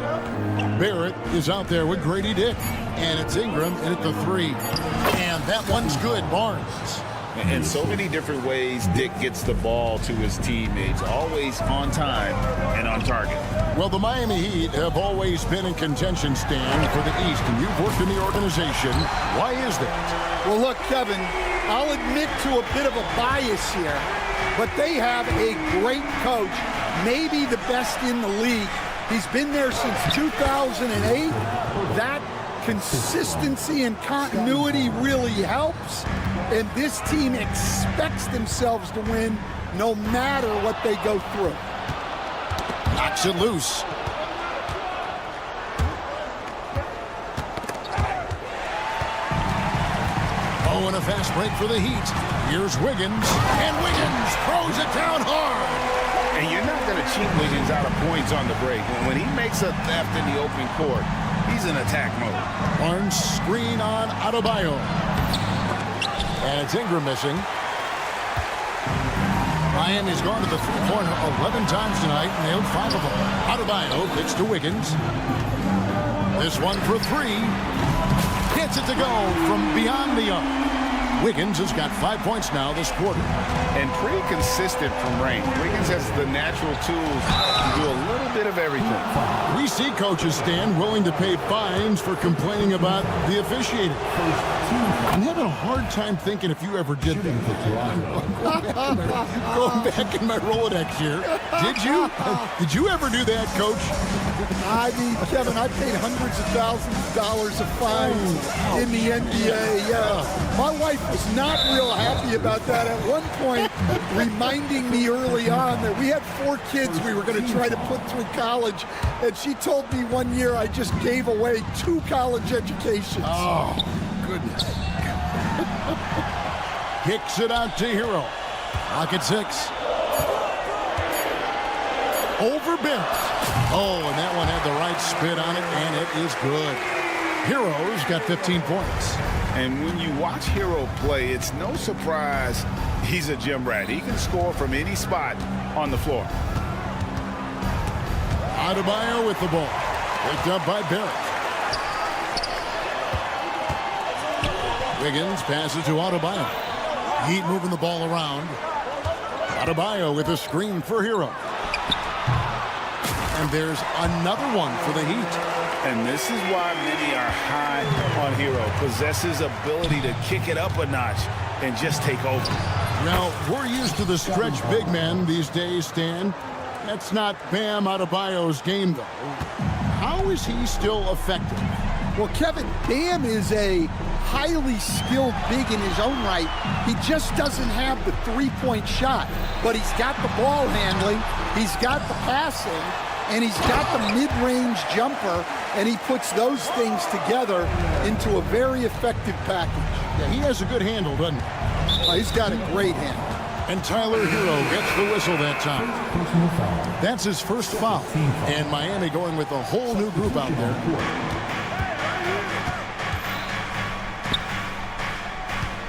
Barrett is out there with Grady Dick. And it's Ingram in at the 3. And that one's good, Barnes. And so many different ways Dick gets the ball to his teammates, always on time and on target. Well, the Miami Heat have always been in contention, Stan, for the East, and you've worked in the organization. Why is that? Well, look, Kevin, I'll admit to a bit of a bias here, but they have a great coach, maybe the best in the league. He's been there since 2008. That consistency and continuity really helps. And this team expects themselves to win no matter what they go through. Knocks it loose. Oh, and a fast break for the Heat. Here's Wiggins, and Wiggins throws it down hard. And you're not going to cheat Wiggins out of points on the break. When he makes a theft in the open court, he's in attack mode. Barnes screen on Adebayo. And it's Ingram missing. Miami's gone to the three-pointer 11 times tonight, nailed 5 of them. Adebayo kicks to Wiggins. This one for 3. Gets it to go from beyond the arc. Wiggins has got 5 points now this quarter. And pretty consistent from range. Wiggins has the natural tools to do a little bit of everything. We see coaches stand willing to pay fines for complaining about the officiating. I'm having a hard time thinking if you ever did that. Going back in my Rolodex here. Did you? Did you ever do that, Coach? I mean, Kevin, I paid hundreds of thousands of dollars of fines in the NBA. My wife was not real happy about that. At one point, reminding me early on that we had 4 kids we were going to try to put through college, and she told me one year I just gave away 2 college educations. Oh, goodness. Kicks it out to Hero. Pocket 6. Over Bent. Oh, and that one had the right spin on it, and it is good. Hero's got 15 points. And when you watch Hero play, it's no surprise he's a gym rat. He can score from any spot on the floor. Adebayo with the ball. Picked up by Barrett. Wiggins passes to Adebayo. Heat moving the ball around. Adebayo with a screen for Hero. And there's another one for the Heat. And this is why many are high on Hero. Possesses ability to kick it up a notch and just take over. Now, we're used to the stretch big men these days, Stan. That's not Bam Adebayo's game, though. How is he still effective? Well, Kevin, Bam is a highly skilled big in his own right. He just doesn't have the three-point shot. But he's got the ball handling, he's got the passing, and he's got the mid-range jumper, and he puts those things together into a very effective package. Yeah, he has a good handle, doesn't he? He's got a great handle. And Tyler Hero gets the whistle that time. That's his first foul. And Miami going with a whole new group out there.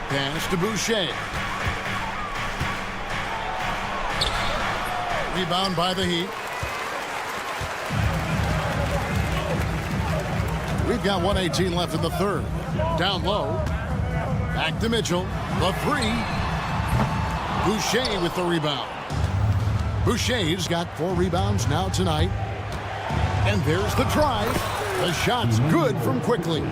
Pass to Boucher. Rebound by the Heat. We've got 1:18 left in the third. Down low. Back to Mitchell. The 3. Boucher with the rebound. Boucher's got 4 rebounds now tonight. And there's the try. The shot's good from Quickly.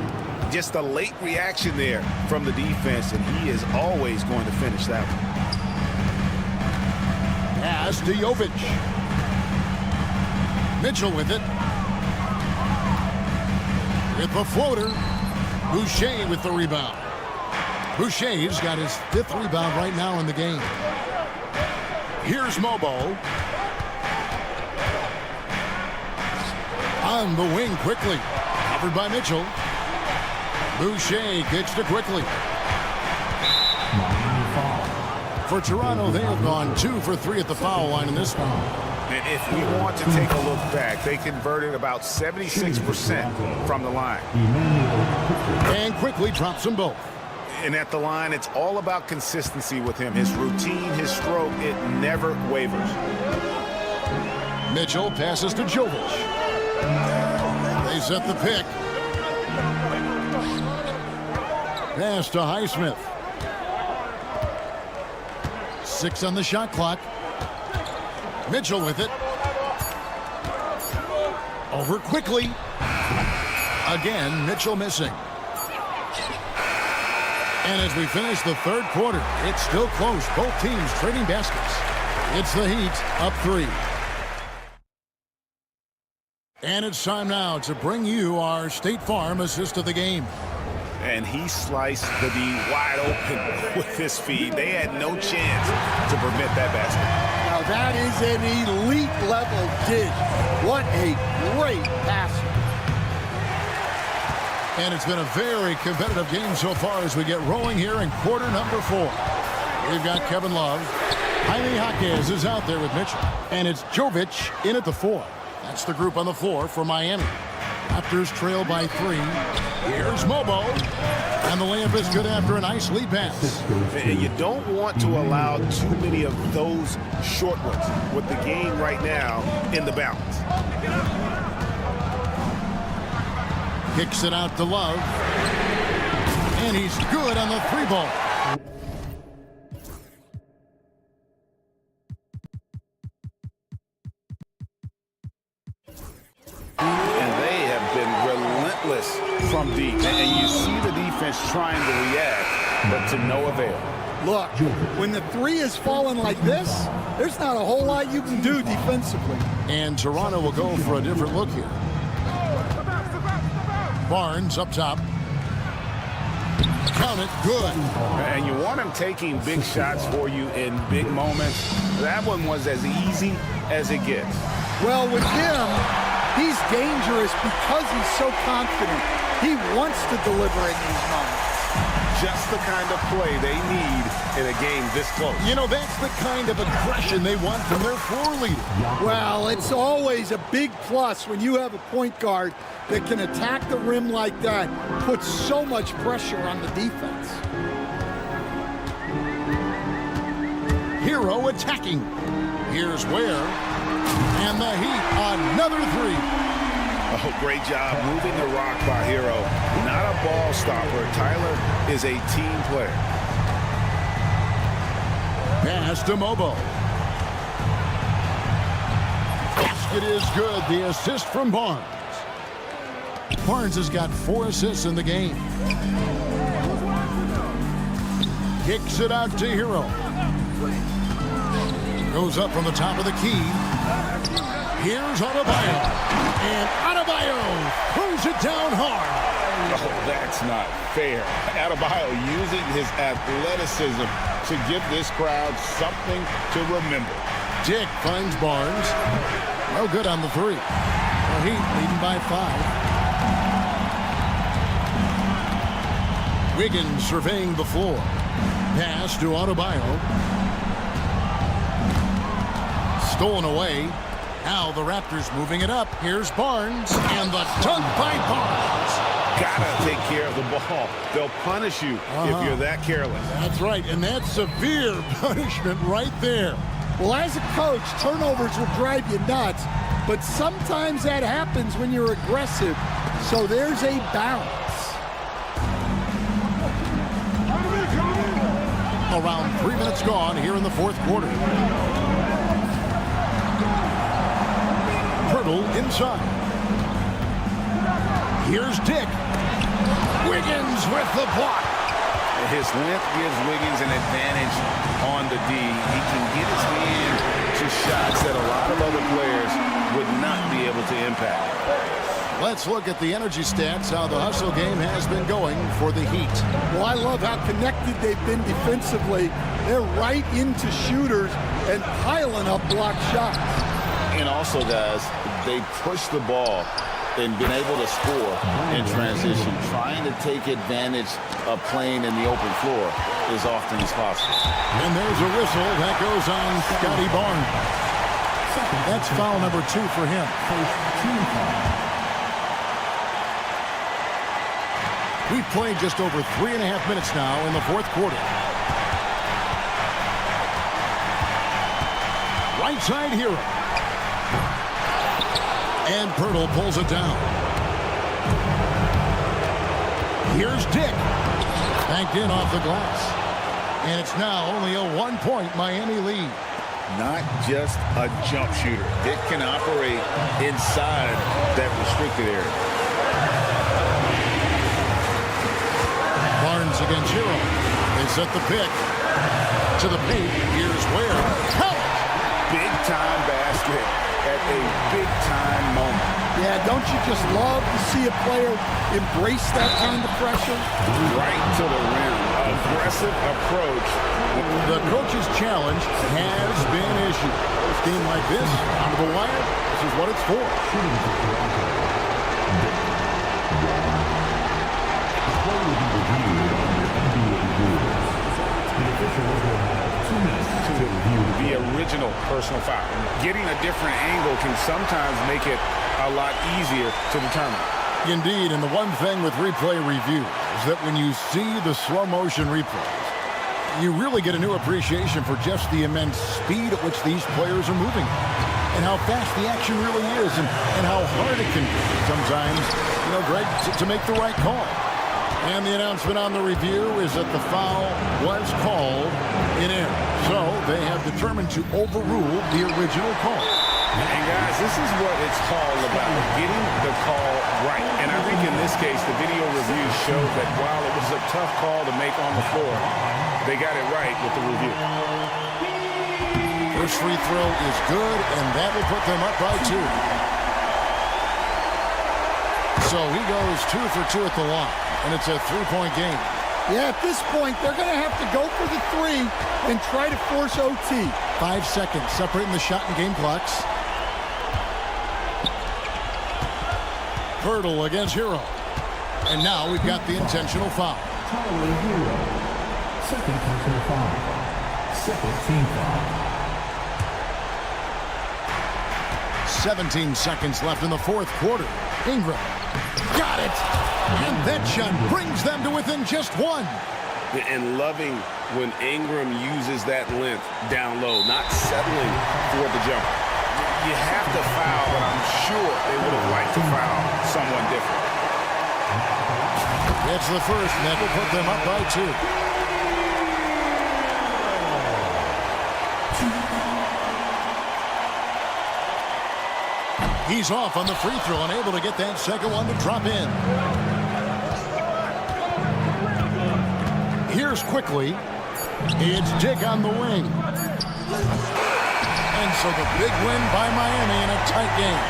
Just a late reaction there from the defense, and he is always going to finish that one. Pass to Jovic. Mitchell with it. With the floater. Boucher with the rebound. Boucher's got his 5th rebound right now in the game. Here's Mobo. On the wing quickly. Covered by Mitchell. Boucher kicks to Quickly. For Toronto, they have gone 2 for 3 at the foul line in this one. And if we want to take a look back, they converted about 76% from the line. And Quickly drops them both. And at the line, it's all about consistency with him. His routine, his stroke, it never wavers. Mitchell passes to Jovic. They set the pick. Pass to Highsmith. 6 on the shot clock. Mitchell with it. Over Quickly. Again, Mitchell missing. And as we finish the third quarter, it's still close. Both teams trading baskets. It's the Heat up 3. And it's time now to bring you our State Farm assist of the game. and he sliced the D wide open with his feed. They had no chance to prevent that basket. Now that is an elite level dish. What a great passer. And it's been a very competitive game so far as we get rolling here in quarter number 4. We've got Kevin Love. Jaime Jaquez is out there with Mitchell. And it's Jovic in at the 4. That's the group on the floor for Miami. Raptors trail by 3. Here's Mobo. And the layup is good after a nice lead pass. And you don't want to allow too many of those short ones with the game right now in the balance. Kicks it out to Love. And he's good on the 3-ball. From deep, and you see the defense trying to react, but to no avail. Look, when the 3 is falling like this, there's not a whole lot you can do defensively. And Toronto will go for a different look here. Barnes up top. Count it, good. And you want him taking big shots for you in big moments. That one was as easy as it gets. Well, with him, he's dangerous because he's so confident. He wants to deliver in these moments. Just the kind of play they need in a game this close. You know, that's the kind of aggression they want from their floor leader. Well, it's always a big plus when you have a point guard that can attack the rim like that, put so much pressure on the defense. Hero attacking. Here's Ware. And the Heat, another 3. Oh, great job moving the rock by Hero. Not a ball stopper. Tyler is a team player. Pass to Mobo. Basket is good. The assist from Barnes. Barnes has got 4 assists in the game. Kicks it out to Hero. Goes up from the top of the key. Here's Adebayo. And Adebayo throws it down hard. Oh, that's not fair. Adebayo using his athleticism to give this crowd something to remember. Dick finds Barnes. No good on the 3. The Heat leading by 5. Wiggins surveying the floor. Pass to Adebayo. Stolen away. Now the Raptors moving it up. Here's Barnes, and the dunk by Barnes. Gotta take care of the ball. They'll punish you if you're that careless. That's right, and that's severe punishment right there. Well, as a coach, turnovers will drive you nuts, but sometimes that happens when you're aggressive. So there's a balance. Around 3 minutes gone here in the 4th quarter. Inside. Here's Dick. Wiggins with the block. His length gives Wiggins an advantage on the D. He can get his hand to shots that a lot of other players would not be able to impact. Let's look at the energy stats, how the hustle game has been going for the Heat. Well, I love how connected they've been defensively. They're right into shooters and piling up block shots. And also, guys, they push the ball and been able to score in transition, trying to take advantage of playing in the open floor as often as possible. And there's a whistle that goes on Scotty Barnes. That's foul number 2 for him. We've played just over 3.5 minutes now in the 4th quarter. Right side Hero. And Pirtle pulls it down. Here's Dick. Banked in off the glass. And it's now only a 1-point Miami lead. Not just a jump shooter. Dick can operate inside that restricted area. Barnes against Hero. They set the pick. To the paint. Here's Ware. Count! big-time basket at a big-time moment. Yeah, don't you just love to see a player embrace that kind of pressure? Right to the rim. Aggressive approach. The coach's challenge has been issued. A team like this, onto the wire, this is what it's for. The original personal foul. Getting a different angle can sometimes make it a lot easier to determine. Indeed, and the one thing with replay review is that when you see the slow motion replays, you really get a new appreciation for just the immense speed at which these players are moving and how fast the action really is and how hard it can be sometimes, Greg, to make the right call. And the announcement on the review is that the foul was called in error. So they have determined to overrule the original call. And guys, this is what it's all about, getting the call right. And I think in this case, the video review showed that while it was a tough call to make on the floor, they got it right with the review. First free throw is good, and that will put them up by 2. So he goes 2 for 2 at the line, and it's a 3-point game. Yeah, at this point, they're going to have to go for the 3 and try to force OT. 5 seconds separating the shot and game clocks. Hurdle against Hero. And now we've got the intentional foul. Tyler Hero. Second personal foul. Second team foul. 17 seconds left in the fourth quarter. Ingram. Got it! And that shot brings them to within just 1. And loving when Ingram uses that length down low, not settling for the jumper. You have to foul, but I'm sure they would have liked to foul someone different. It's the first, and that will put them up by 2. He's off on the free throw, unable to get that second one to drop in. Here's quickly. It's Dick on the wing. And so the big win by Miami in a tight game.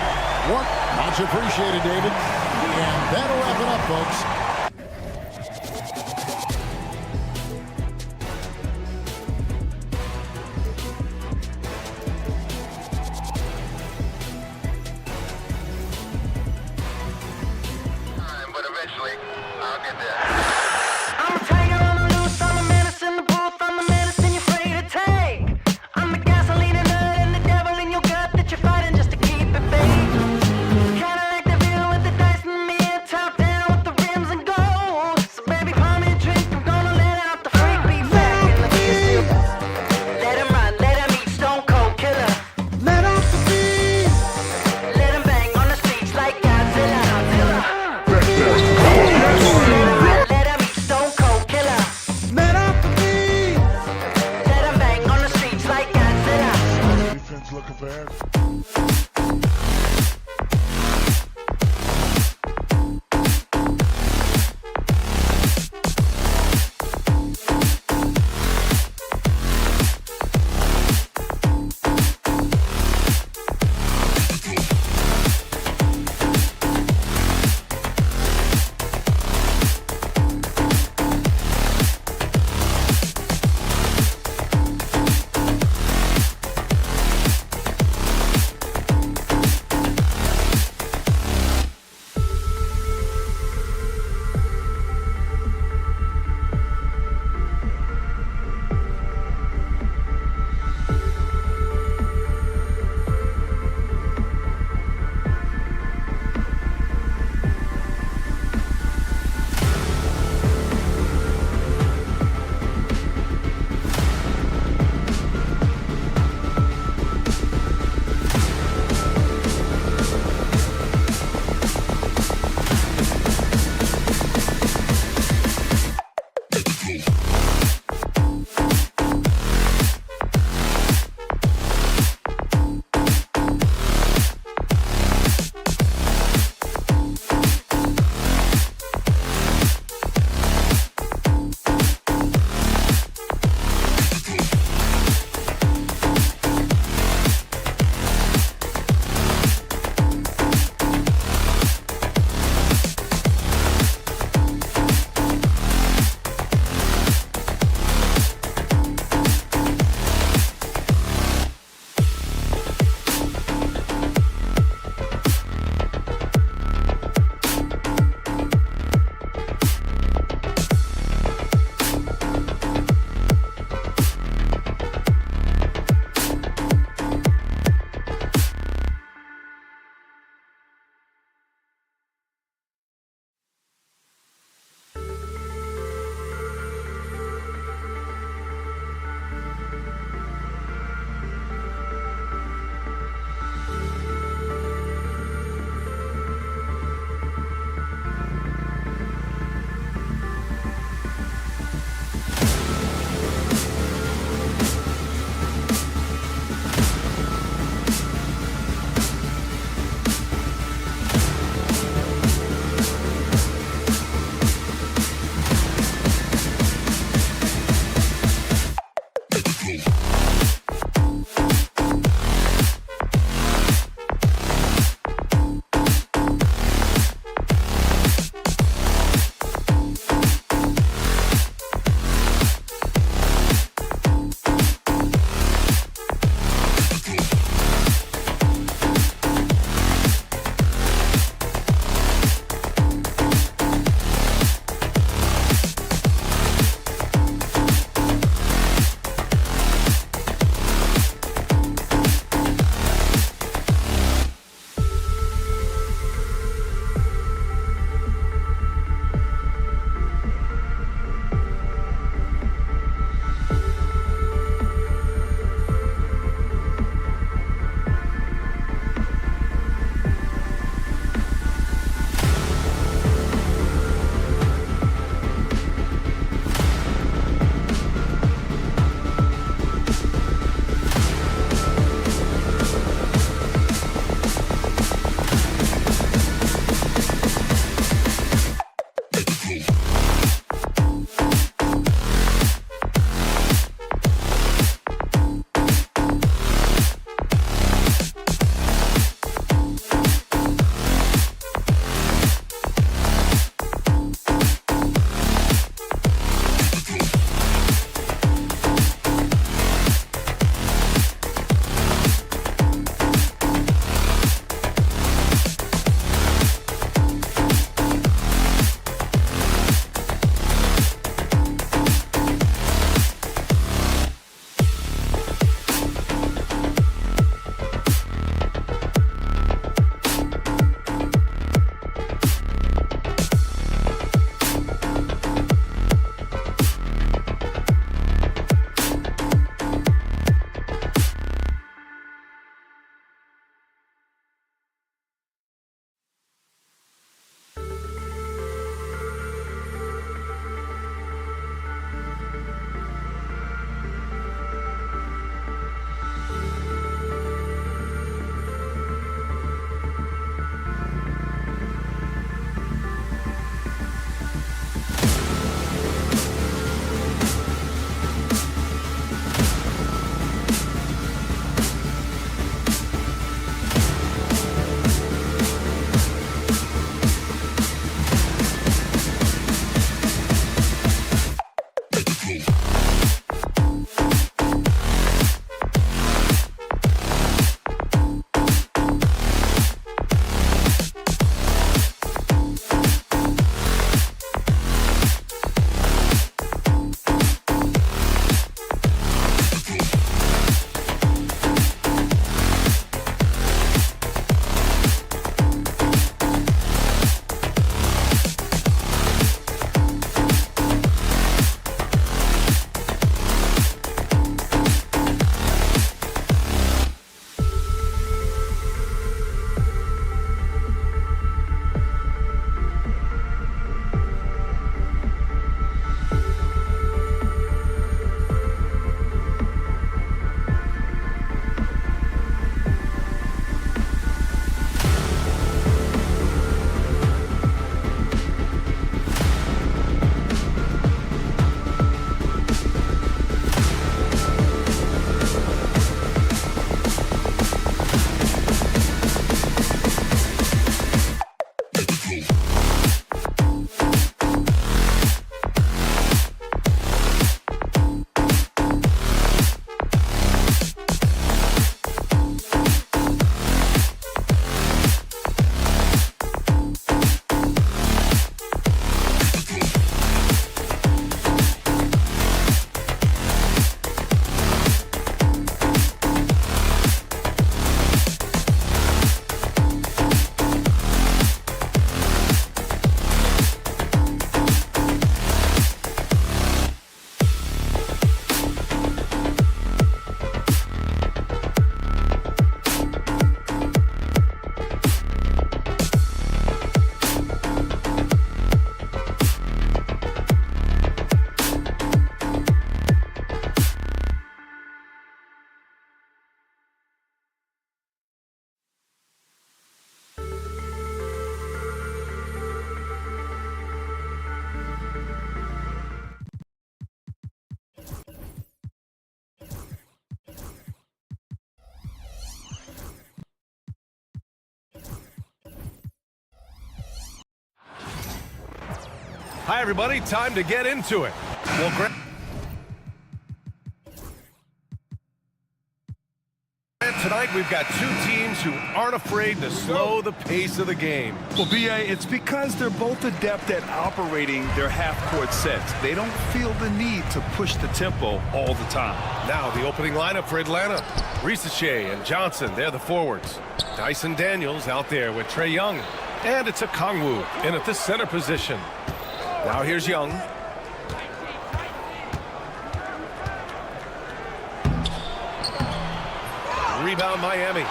Work, much appreciated, David. And that'll wrap it up, folks. But eventually, I'll get there. I'm a tiger on the loose, I'm a menace in the booth, I'm the medicine you're afraid to take. I'm the gasoline and nut and the devil in your gut that you're fighting just to keep it baked. Kinda like the view with the dice and me, top down with the rims and gold. So baby, pour me a drink, I'm gonna let out the freak beat back in the field. Let him run, let him eat, stone cold killer. Let off the beat. Let him bang on the streets like Godzilla. Let him eat, stone cold killer. Let off the beat. Let him bang on the streets like Godzilla. Defense looking for air. Hi, everybody. Time to get into it. Well, tonight we've got two teams who aren't afraid to slow the pace of the game. Well, B.A., it's because they're both adept at operating their half-court sets. They don't feel the need to push the tempo all the time. Now the opening lineup for Atlanta. Ricochet and Johnson, they're the forwards. Dyson Daniels out there with Trae Young. And it's a Kongwu in at the center position. Now here's Young. Rebound Miami.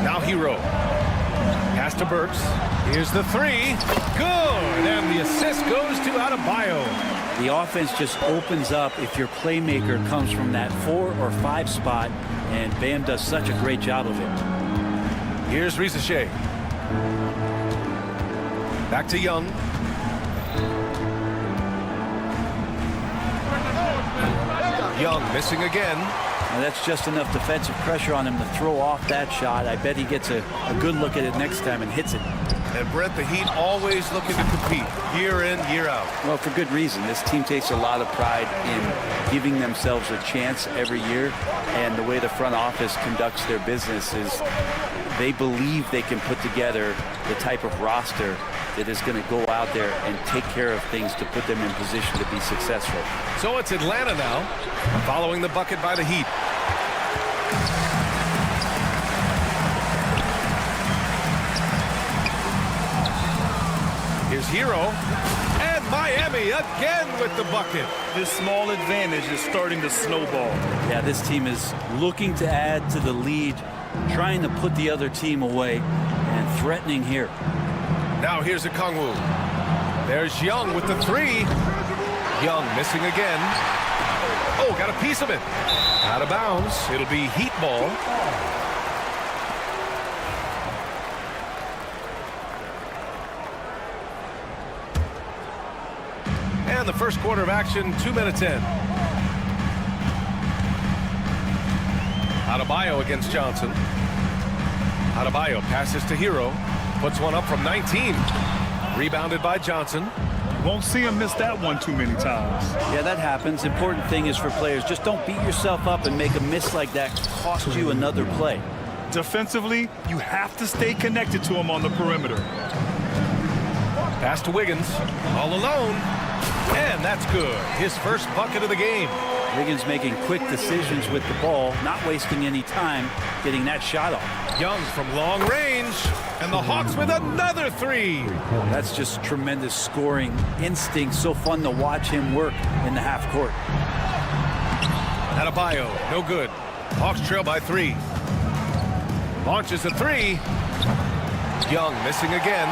Now Hero. Pass to Burks. Here's the three. Good. And the assist goes to Adebayo. The offense just opens up if your playmaker comes from that 4 or 5 spot, and Bam does such a great job of it. Here's Ricochet. Back to Young. Young missing again. Now that's just enough defensive pressure on him to throw off that shot. I bet he gets a good look at it next time and hits it. And Brent, the Heat always looking to compete year in, year out. Well, for good reason. This team takes a lot of pride in giving themselves a chance every year. And the way the front office conducts their business is they believe they can put together the type of roster that is going to go out there and take care of things to put them in position to be successful. So it's Atlanta now, following the bucket by the Heat. Here's Hero, and Miami again with the bucket. This small advantage is starting to snowball. Yeah, this team is looking to add to the lead, trying to put the other team away, and threatening here. Now here's a Kongwu. There's Young with the three. Young missing again. Oh, got a piece of it. Out of bounds. It'll be Heat ball. And the first quarter of action, 2 minutes in. Adebayo against Johnson. Adebayo passes to Hero. Puts one up from 19. Rebounded by Johnson. Won't see him miss that one too many times. Yeah, that happens. Important thing is for players, just don't beat yourself up and make a miss like that cost you another play. Defensively, you have to stay connected to him on the perimeter. Pass to Wiggins. All alone. And that's good. His first bucket of the game. Wiggins making quick decisions with the ball, not wasting any time getting that shot off. Young from long range. And the Hawks with another three. That's just tremendous scoring instinct. So fun to watch him work in the half court. Adebayo, no good. Hawks trail by 3. Launches a 3. Young missing again.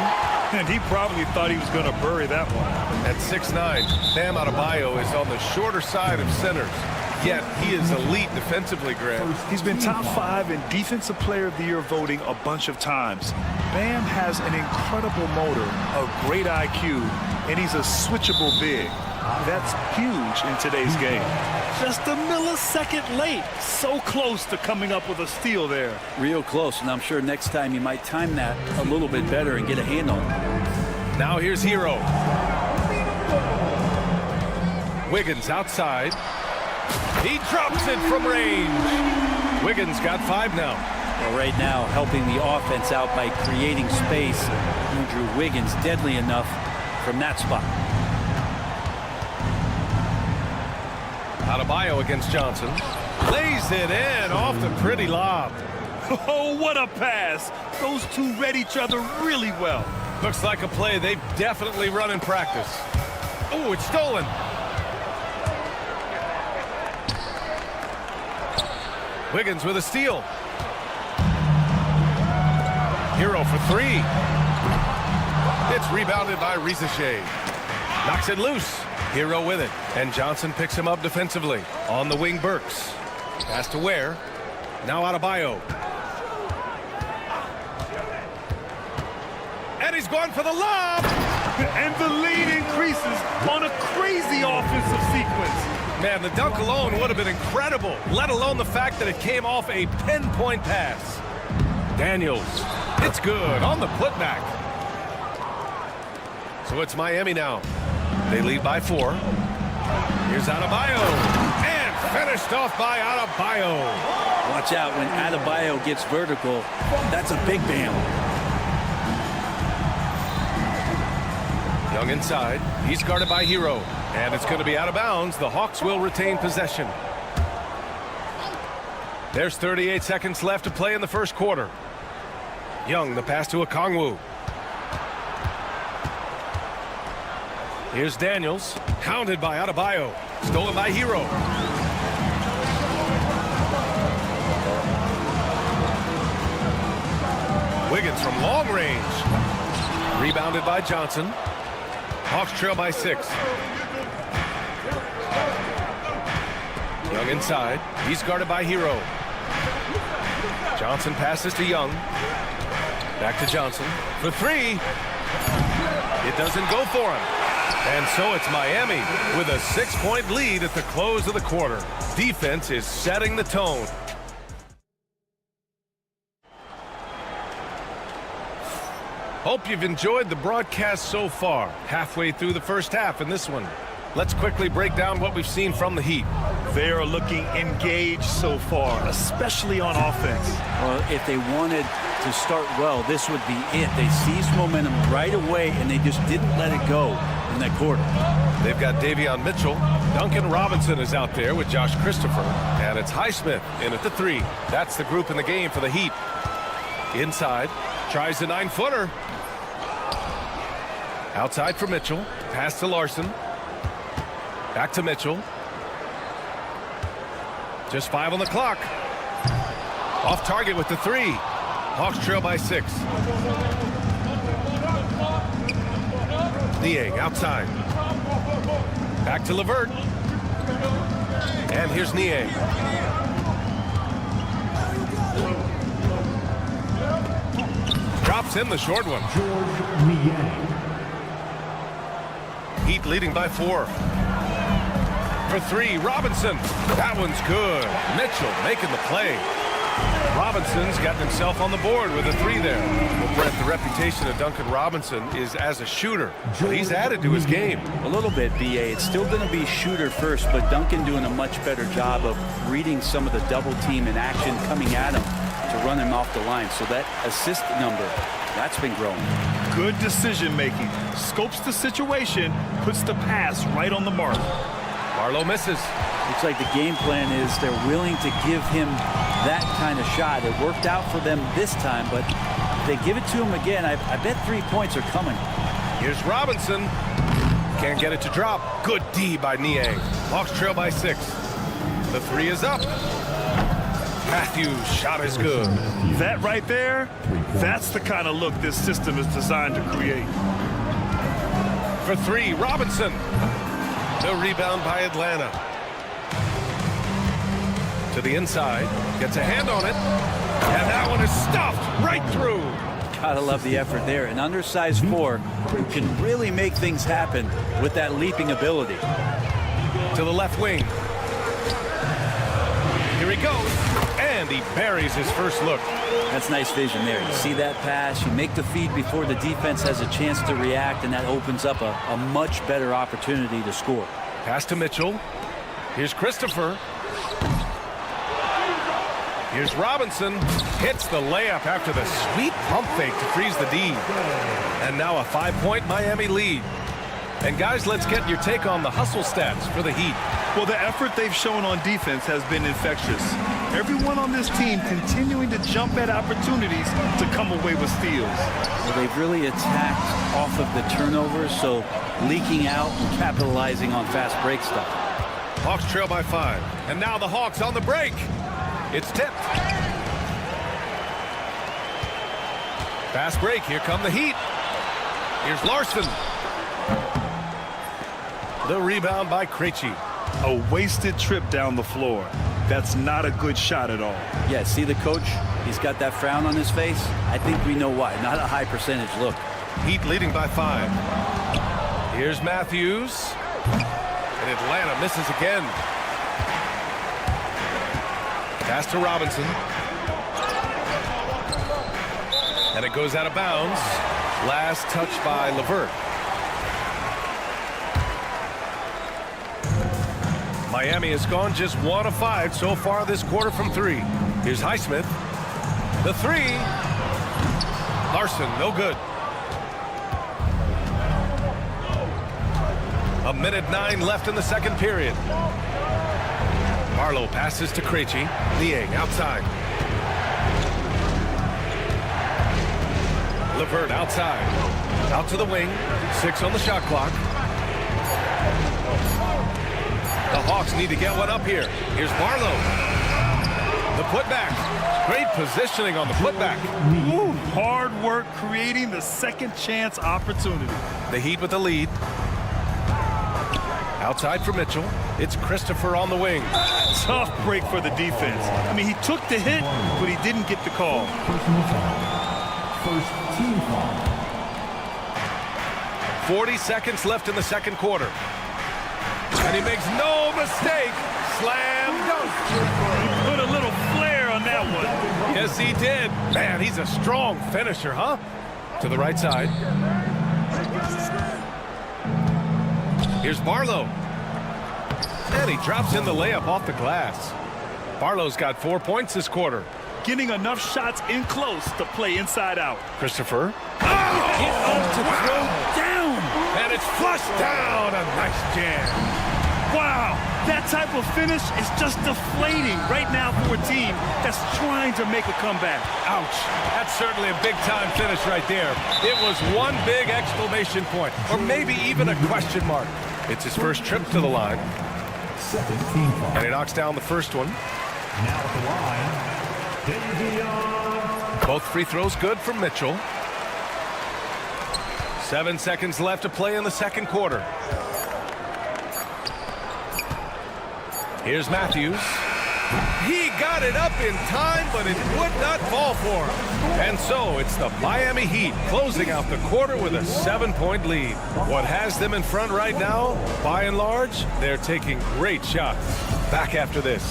And he probably thought he was going to bury that one. At 6'9", Bam Adebayo is on the shorter side of centers. Yet he is elite defensively, Grant. He's been top 5 in Defensive Player of the Year voting a bunch of times. Bam has an incredible motor, a great IQ, and he's a switchable big. That's huge in today's game. Just a millisecond late. So close to coming up with a steal there. Real close, and I'm sure next time you might time that a little bit better and get a hand on it. Now here's Hero. Wiggins outside. He drops it from range. Wiggins got 5 now. Well, right now, helping the offense out by creating space. Andrew Wiggins deadly enough from that spot. Adebayo against Johnson. Lays it in off the pretty lob. Oh, what a pass. Those two read each other really well. Looks like a play they've definitely run in practice. Oh, it's stolen. Wiggins with a steal. Hero for 3. It's rebounded by Ricochet. Knocks it loose. Hero with it. And Johnson picks him up defensively. On the wing, Burks. Pass to Ware. Now Adebayo. And he's going for the lob. And the lead increases on a crazy offensive sequence. Man, the dunk alone would have been incredible, let alone the fact that it came off a pinpoint pass. Daniels, it's good on the putback. So it's Miami now. They lead by 4. Here's Adebayo. And finished off by Adebayo. Watch out when Adebayo gets vertical. That's a big bam. Young inside. He's guarded by Hero. And it's going to be out of bounds. The Hawks will retain possession. There's 38 seconds left to play in the first quarter. Young, the pass to Okongwu. Here's Daniels. Hounded by Adebayo. Stolen by Hero. Wiggins from long range. Rebounded by Johnson. Hawks trail by 6. Young inside. He's guarded by Hero. Johnson passes to Young. Back to Johnson for 3. It doesn't go for him. And so it's Miami with a 6-point lead at the close of the quarter. Defense is setting the tone. Hope you've enjoyed the broadcast so far. Halfway through the first half in this one. Let's quickly break down what we've seen from the Heat. They are looking engaged so far, especially on offense. Well, if they wanted to start well, this would be it. They seized momentum right away, and they just didn't let it go in that quarter. They've got Davion Mitchell. Duncan Robinson is out there with Josh Christopher. And it's Highsmith in at the 3. That's the group in the game for the Heat. Inside. Tries the 9-footer. Outside for Mitchell. Pass to Larson. Back to Mitchell. Just 5 on the clock. Off target with the 3. Hawks trail by 6. Niang outside. Back to LeVert. And here's Niang. Drops in the short one. Heat leading by 4. For 3, Robinson. That one's good. Mitchell making the play. Robinson's gotten himself on the board with a 3 there. Well, Brett, the reputation of Duncan Robinson is as a shooter. But he's added to his game. A little bit, B.A. It's still going to be shooter first, but Duncan doing a much better job of reading some of the double team in action coming at him to run him off the line. So that assist number, that's been growing. Good decision making. Scopes the situation, puts the pass right on the mark. Barlow misses. Looks like the game plan is they're willing to give him that kind of shot. It worked out for them this time, but if they give it to him again, I bet 3 points are coming. Here's Robinson. Can't get it to drop. Good D by Niang. Hawks trail by 6. The 3 is up. Matthews' shot is good. That right there, that's the kind of look this system is designed to create. For 3, Robinson. The rebound by Atlanta. To the inside. Gets a hand on it. And that one is stuffed right through. Gotta love the effort there. An undersized 4 who can really make things happen with that leaping ability. To the left wing. Here he goes. And he buries his first look. That's nice vision there. You see that pass, you make the feed before the defense has a chance to react, and that opens up a much better opportunity to score. Pass to Mitchell. Here's Christopher. Here's Robinson. Hits the layup after the sweet pump fake to freeze the D. And now a 5-point Miami lead. And guys, let's get your take on the hustle stats for the Heat. Well, the effort they've shown on defense has been infectious. Everyone on this team continuing to jump at opportunities to come away with steals. Well, they've really attacked off of the turnovers, so leaking out and capitalizing on fast break stuff. Hawks trail by 5. And now the Hawks on the break. It's tipped. Fast break. Here come the Heat. Here's Larson. The rebound by Krejci. A wasted trip down the floor. That's not a good shot at all. Yeah, see the coach? He's got that frown on his face. I think we know why. Not a high percentage look. Heat leading by 5. Here's Matthews. And Atlanta misses again. Pass to Robinson. And it goes out of bounds. Last touch by LeVert. Miami has gone just 1 of 5 so far this quarter from 3. Here's Highsmith. The 3. Larson, no good. 1:09 left in the second period. Barlow passes to Krejci. Niang outside. Levert outside. Out to the wing. 6 on the shot clock. The Hawks need to get one up here. Here's Barlow. The putback. Great positioning on the putback. Ooh, hard work creating the second chance opportunity. The Heat with the lead. Outside for Mitchell. It's Christopher on the wing. Tough break for the defense. I mean, he took the hit, but he didn't get the call. First team foul. 40 seconds left in the second quarter. And he makes no mistake. Slam dunk. He put a little flair on that one. Yes, he did. Man, he's a strong finisher, huh? To the right side. Here's Barlow. And he drops in the layup off the glass. Barlow's got 4 points this quarter. Getting enough shots in close to play inside out. Christopher. Get up to throw down. And it's flushed down. A nice jam. Wow, that type of finish is just deflating right now for a team that's trying to make a comeback. Ouch. That's certainly a big-time finish right there. It was one big exclamation point, or maybe even a question mark. It's his first trip to the line. Second team foul. And he knocks down the first one. Now at the line, Davion. Both free throws good for Mitchell. 7 seconds left to play in the second quarter. Here's Matthews. He got it up in time, but it would not fall for him. And so it's the Miami Heat closing out the quarter with a 7-point lead. What has them in front right now, by and large, they're taking great shots. Back after this.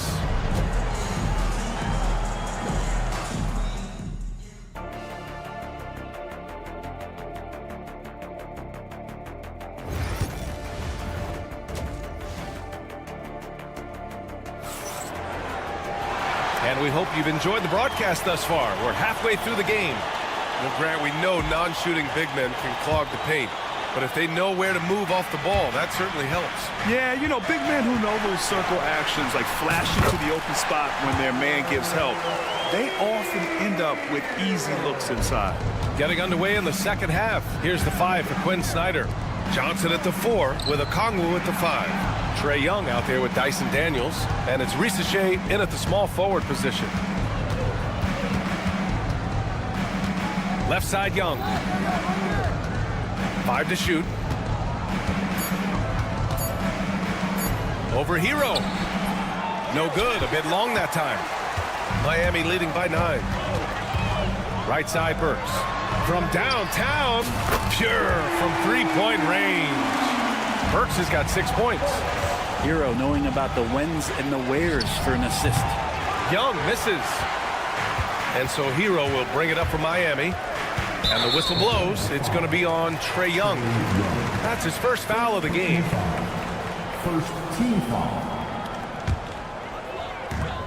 And we hope you've enjoyed the broadcast thus far. We're halfway through the game. Well, Grant, we know non-shooting big men can clog the paint. But if they know where to move off the ball, that certainly helps. Yeah, you know, big men who know those circle actions, like flashing to the open spot when their man gives help, they often end up with easy looks inside. Getting underway in the second half. Here's the 5 for Quinn Snyder. Johnson at the 4 with Okongwu at the 5. Trae Young out there with Dyson Daniels. And it's Risache in at the small forward position. Left side Young. 5 to shoot. Over Hero. No good. A bit long that time. Miami leading by 9. Right side Burks. From downtown. Pure from three-point range. Burks has got 6 points. Hero knowing about the whens and the wheres for an assist. Young misses. And so Hero will bring it up for Miami. And the whistle blows. It's going to be on Trae Young. That's his first foul of the game. First team foul.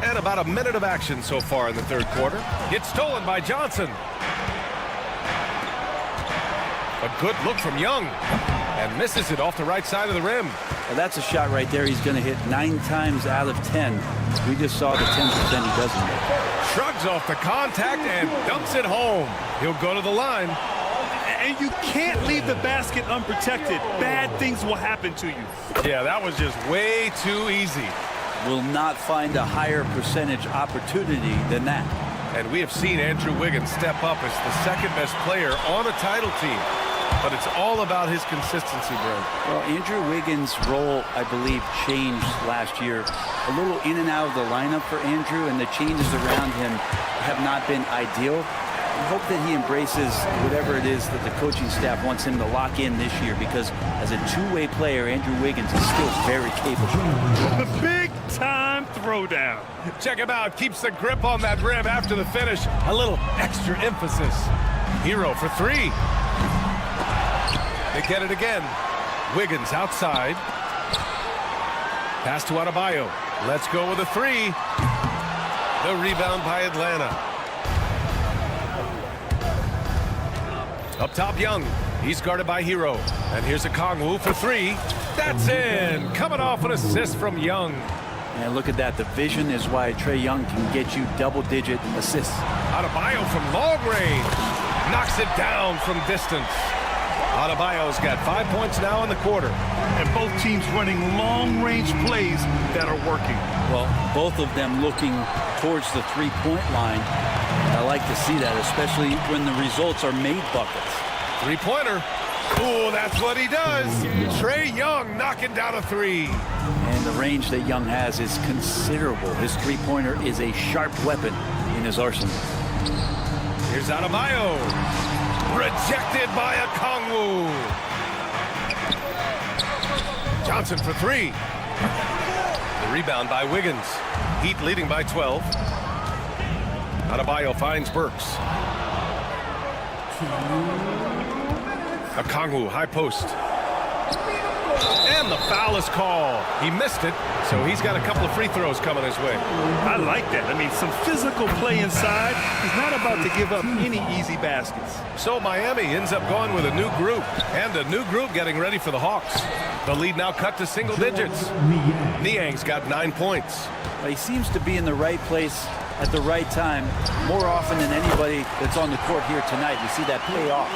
And about a minute of action so far in the third quarter. It's stolen by Johnson. A good look from Young. And misses it off the right side of the rim. Well, that's a shot right there he's going to hit 9 times out of 10. We just saw the 10% he doesn't make. Shrugs off the contact and dumps it home. He'll go to the line. And you can't leave the basket unprotected. Bad things will happen to you. Yeah, that was just way too easy. Will not find a higher percentage opportunity than that. And we have seen Andrew Wiggins step up as the second best player on a title team. But it's all about his consistency, Brent. Well, Andrew Wiggins' role, I believe, changed last year. A little in and out of the lineup for Andrew, and the changes around him have not been ideal. I hope that he embraces whatever it is that the coaching staff wants him to lock in this year, because as a two-way player, Andrew Wiggins is still very capable. The big-time throwdown. Check him out. Keeps the grip on that rim after the finish. A little extra emphasis. Hero for 3. They get it again. Wiggins outside. Pass to Adebayo. Let's go with a three. The rebound by Atlanta. Up top, Young. He's guarded by Hero. And here's a Kongwu for three. That's in. Coming off an assist from Young. And look at that. The vision is why Trae Young can get you double-digit assists. Adebayo from long range. Knocks it down from distance. Adebayo's got 5 points now in the quarter. And both teams running long-range plays that are working. Well, both of them looking towards the three-point line. I like to see that, especially when the results are made buckets. Three-pointer. Oh, that's what he does. Trae Young knocking down a three. And the range that Young has is considerable. His three-pointer is a sharp weapon in his arsenal. Here's Adebayo. Rejected by a Kongwu. Johnson for three. The rebound by Wiggins. Heat leading by 12. Adebayo finds Burks. A Kongwu high post. And the foul is called. He missed it, so he's got a couple of free throws coming his way. I like that. I mean, some physical play inside. He's not about to give up any easy baskets. So Miami ends up going with a new group, and a new group getting ready for the Hawks. The lead now cut to single digits. Niang's got 9 points. He seems to be in the right place at the right time more often than anybody that's on the court here tonight. You see that pay off.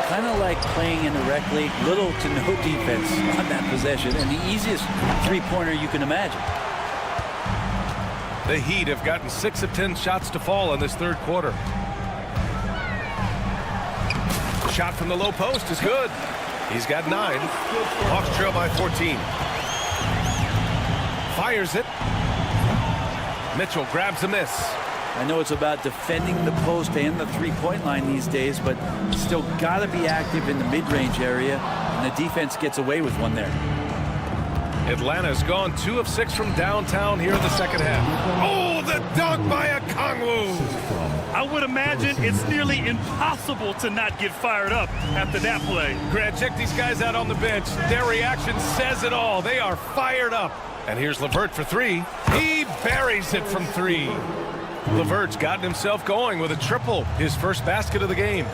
Kind of like playing in the rec league, little to no defense on that possession, and the easiest three-pointer you can imagine. The Heat have gotten 6 of 10 shots to fall in this third quarter. Shot from the low post is good. He's got 9. Hawks trail by 14. Fires it. Mitchell grabs a miss. I know it's about defending the post and the three-point line these days, but still got to be active in the mid-range area, and the defense gets away with one there. Atlanta's gone 2 of 6 from downtown here in the second half. Oh, the dunk by a Kongwu. I would imagine it's nearly impossible to not get fired up after that play. Grant, check these guys out on the bench. Their reaction says it all. They are fired up. And here's LeVert for three. He buries it from three. LeVert's gotten himself going with a triple, his first basket of the game.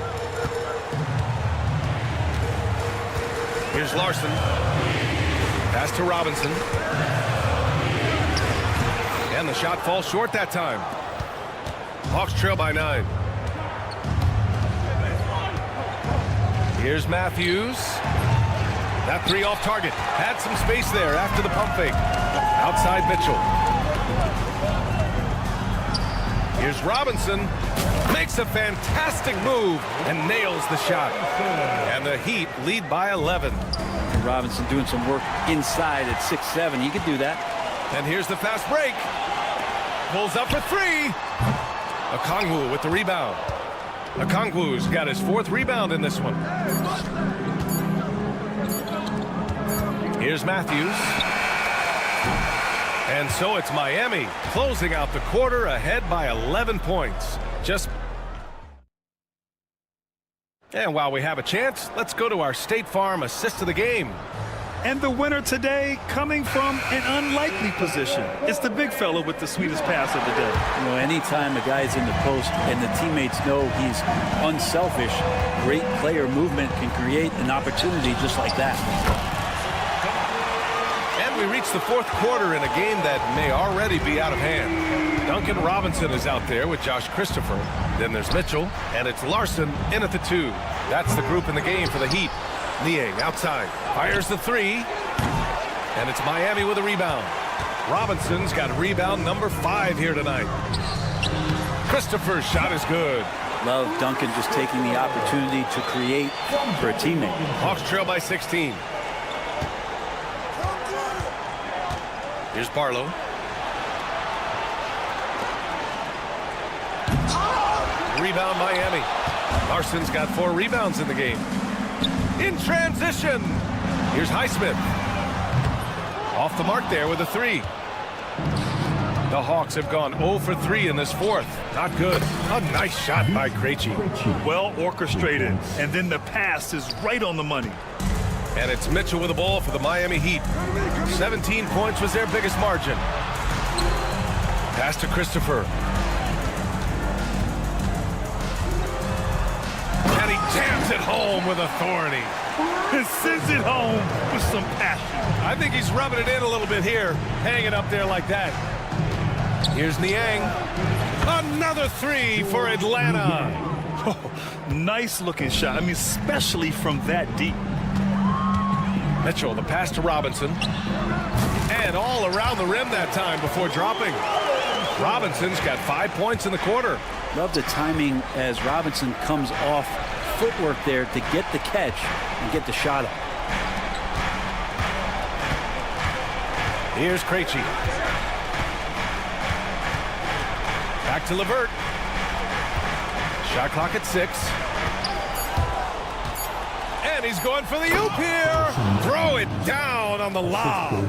Here's Larson. Pass to Robinson. And the shot falls short that time. Hawks trail by 9. Here's Matthews. That three off target. Had some space there after the pump fake. Outside Mitchell. Here's Robinson. Makes a fantastic move and nails the shot. And the Heat lead by 11. And Robinson doing some work inside at 6'7". He could do that. And here's the fast break. Pulls up for three. Okongwu with the rebound. Okongwu's got his 4th rebound in this one. Here's Matthews. And so it's Miami closing out the quarter ahead by 11 points. And while we have a chance, let's go to our State Farm assist of the game. And the winner today coming from an unlikely position. It's the big fella with the sweetest pass of the day. You know, anytime a guy's in the post and the teammates know he's unselfish, great player movement can create an opportunity just like that. And we reach the 4th quarter in a game that may already be out of hand. Duncan Robinson is out there with Josh Christopher. Then there's Mitchell, and it's Larson in at the 2. That's the group in the game for the Heat. Niang outside, fires the 3, and it's Miami with a rebound. Robinson's got rebound number 5 here tonight. Christopher's shot is good. Love Duncan just taking the opportunity to create for a teammate. Hawks trail by 16. Here's Barlow. Rebound Miami. Larson's got 4 rebounds in the game. In transition. Here's Highsmith. Off the mark there with a 3. The Hawks have gone 0 for 3 in this 4th. Not good. A nice shot by Krejci. Well orchestrated. And then the pass is right on the money. And it's Mitchell with the ball for the Miami Heat. 17 points was their biggest margin. Pass to Christopher. And he jams it home with authority. And sends it home with some passion. I think he's rubbing it in a little bit here, hanging up there like that. Here's Niang. Another three for Atlanta. Oh, nice looking shot. I mean, especially from that deep. Mitchell, the pass to Robinson. And all around the rim that time before dropping. Robinson's got 5 points in the quarter. Love the timing as Robinson comes off footwork there to get the catch and get the shot up. Here's Krejci. Back to LeVert. Shot clock at 6. And he's going for the oop here. Throw it down on the lob.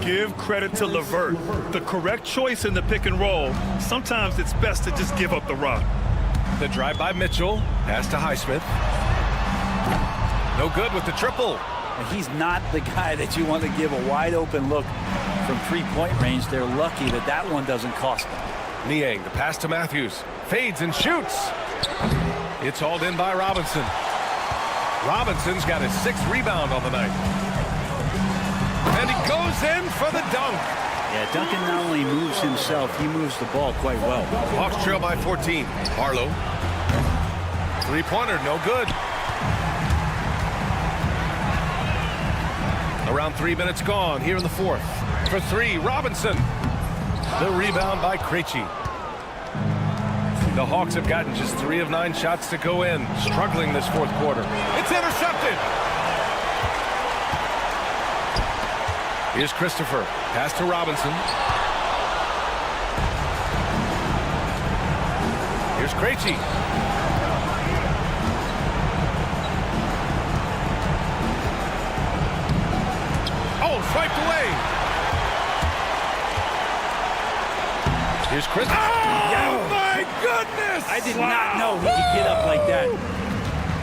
Give credit to LeVert. The correct choice in the pick and roll. Sometimes it's best to just give up the rock. The drive by Mitchell. Pass to Highsmith. No good with the triple. And he's not the guy that you want to give a wide open look from 3-point range. They're lucky that that one doesn't cost them. Niang, the pass to Matthews. Fades and shoots. It's hauled in by Robinson. Robinson's got his 6th rebound on the night. And he goes in for the dunk. Yeah, Duncan not only moves himself, he moves the ball quite well. Hawks trail by 14. Harlow. 3-pointer, no good. Around 3 minutes gone here in the 4th. For 3, Robinson. The rebound by Krejci. The Hawks have gotten just 3 of 9 shots to go in, struggling this 4th quarter. It's intercepted. Here's Christopher. Pass to Robinson. Here's Krejci. Oh, swiped away. Here's Christopher. Oh, my goodness! I did not know he could get up like that.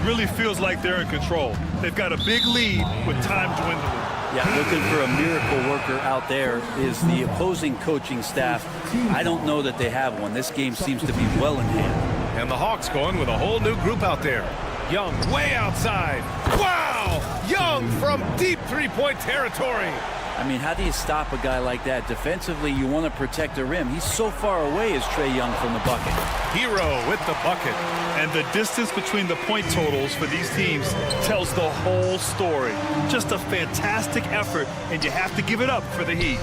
Really feels like they're in control. They've got a big lead with time dwindling. Yeah, looking for a miracle worker out there is the opposing coaching staff. I don't know that they have one. This game seems to be well in hand. And the Hawks going with a whole new group out there. Young way outside. Wow! Young from deep 3-point territory. I mean, how do you stop a guy like that? Defensively, you want to protect the rim. He's so far away as Trae Young from the bucket. Hero with the bucket. And the distance between the point totals for these teams tells the whole story. Just a fantastic effort, and you have to give it up for the Heat.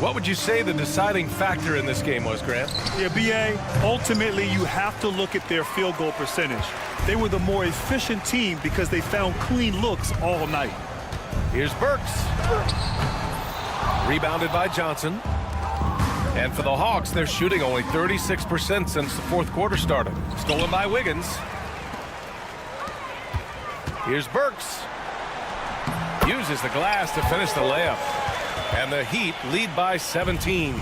What would you say the deciding factor in this game was, Grant? Yeah, B.A., ultimately you have to look at their field goal percentage. They were the more efficient team because they found clean looks all night. Here's Burks. Rebounded by Johnson. And for the Hawks, they're shooting only 36% since the 4th quarter started. Stolen by Wiggins. Here's Burks. Uses the glass to finish the layup. And the Heat lead by 17.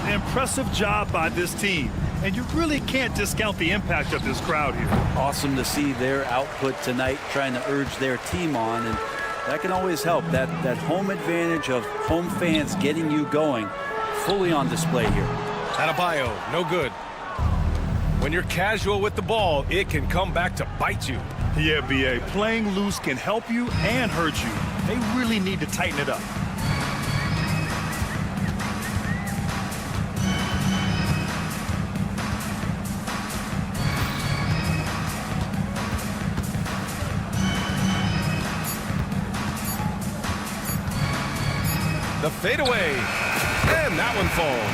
Impressive job by this team. And you really can't discount the impact of this crowd here. Awesome to see their output tonight, trying to urge their team on. And that can always help. That home advantage of home fans getting you going, fully on display here. Adebayo, no good. When you're casual with the ball, it can come back to bite you. Yeah, B.A., playing loose can help you and hurt you. They really need to tighten it up. The fadeaway, and that one falls.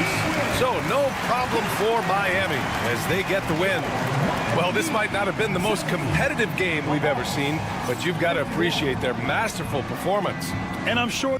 So no problem for Miami as they get the win. Well, this might not have been the most competitive game we've ever seen, but you've got to appreciate their masterful performance. And I'm sure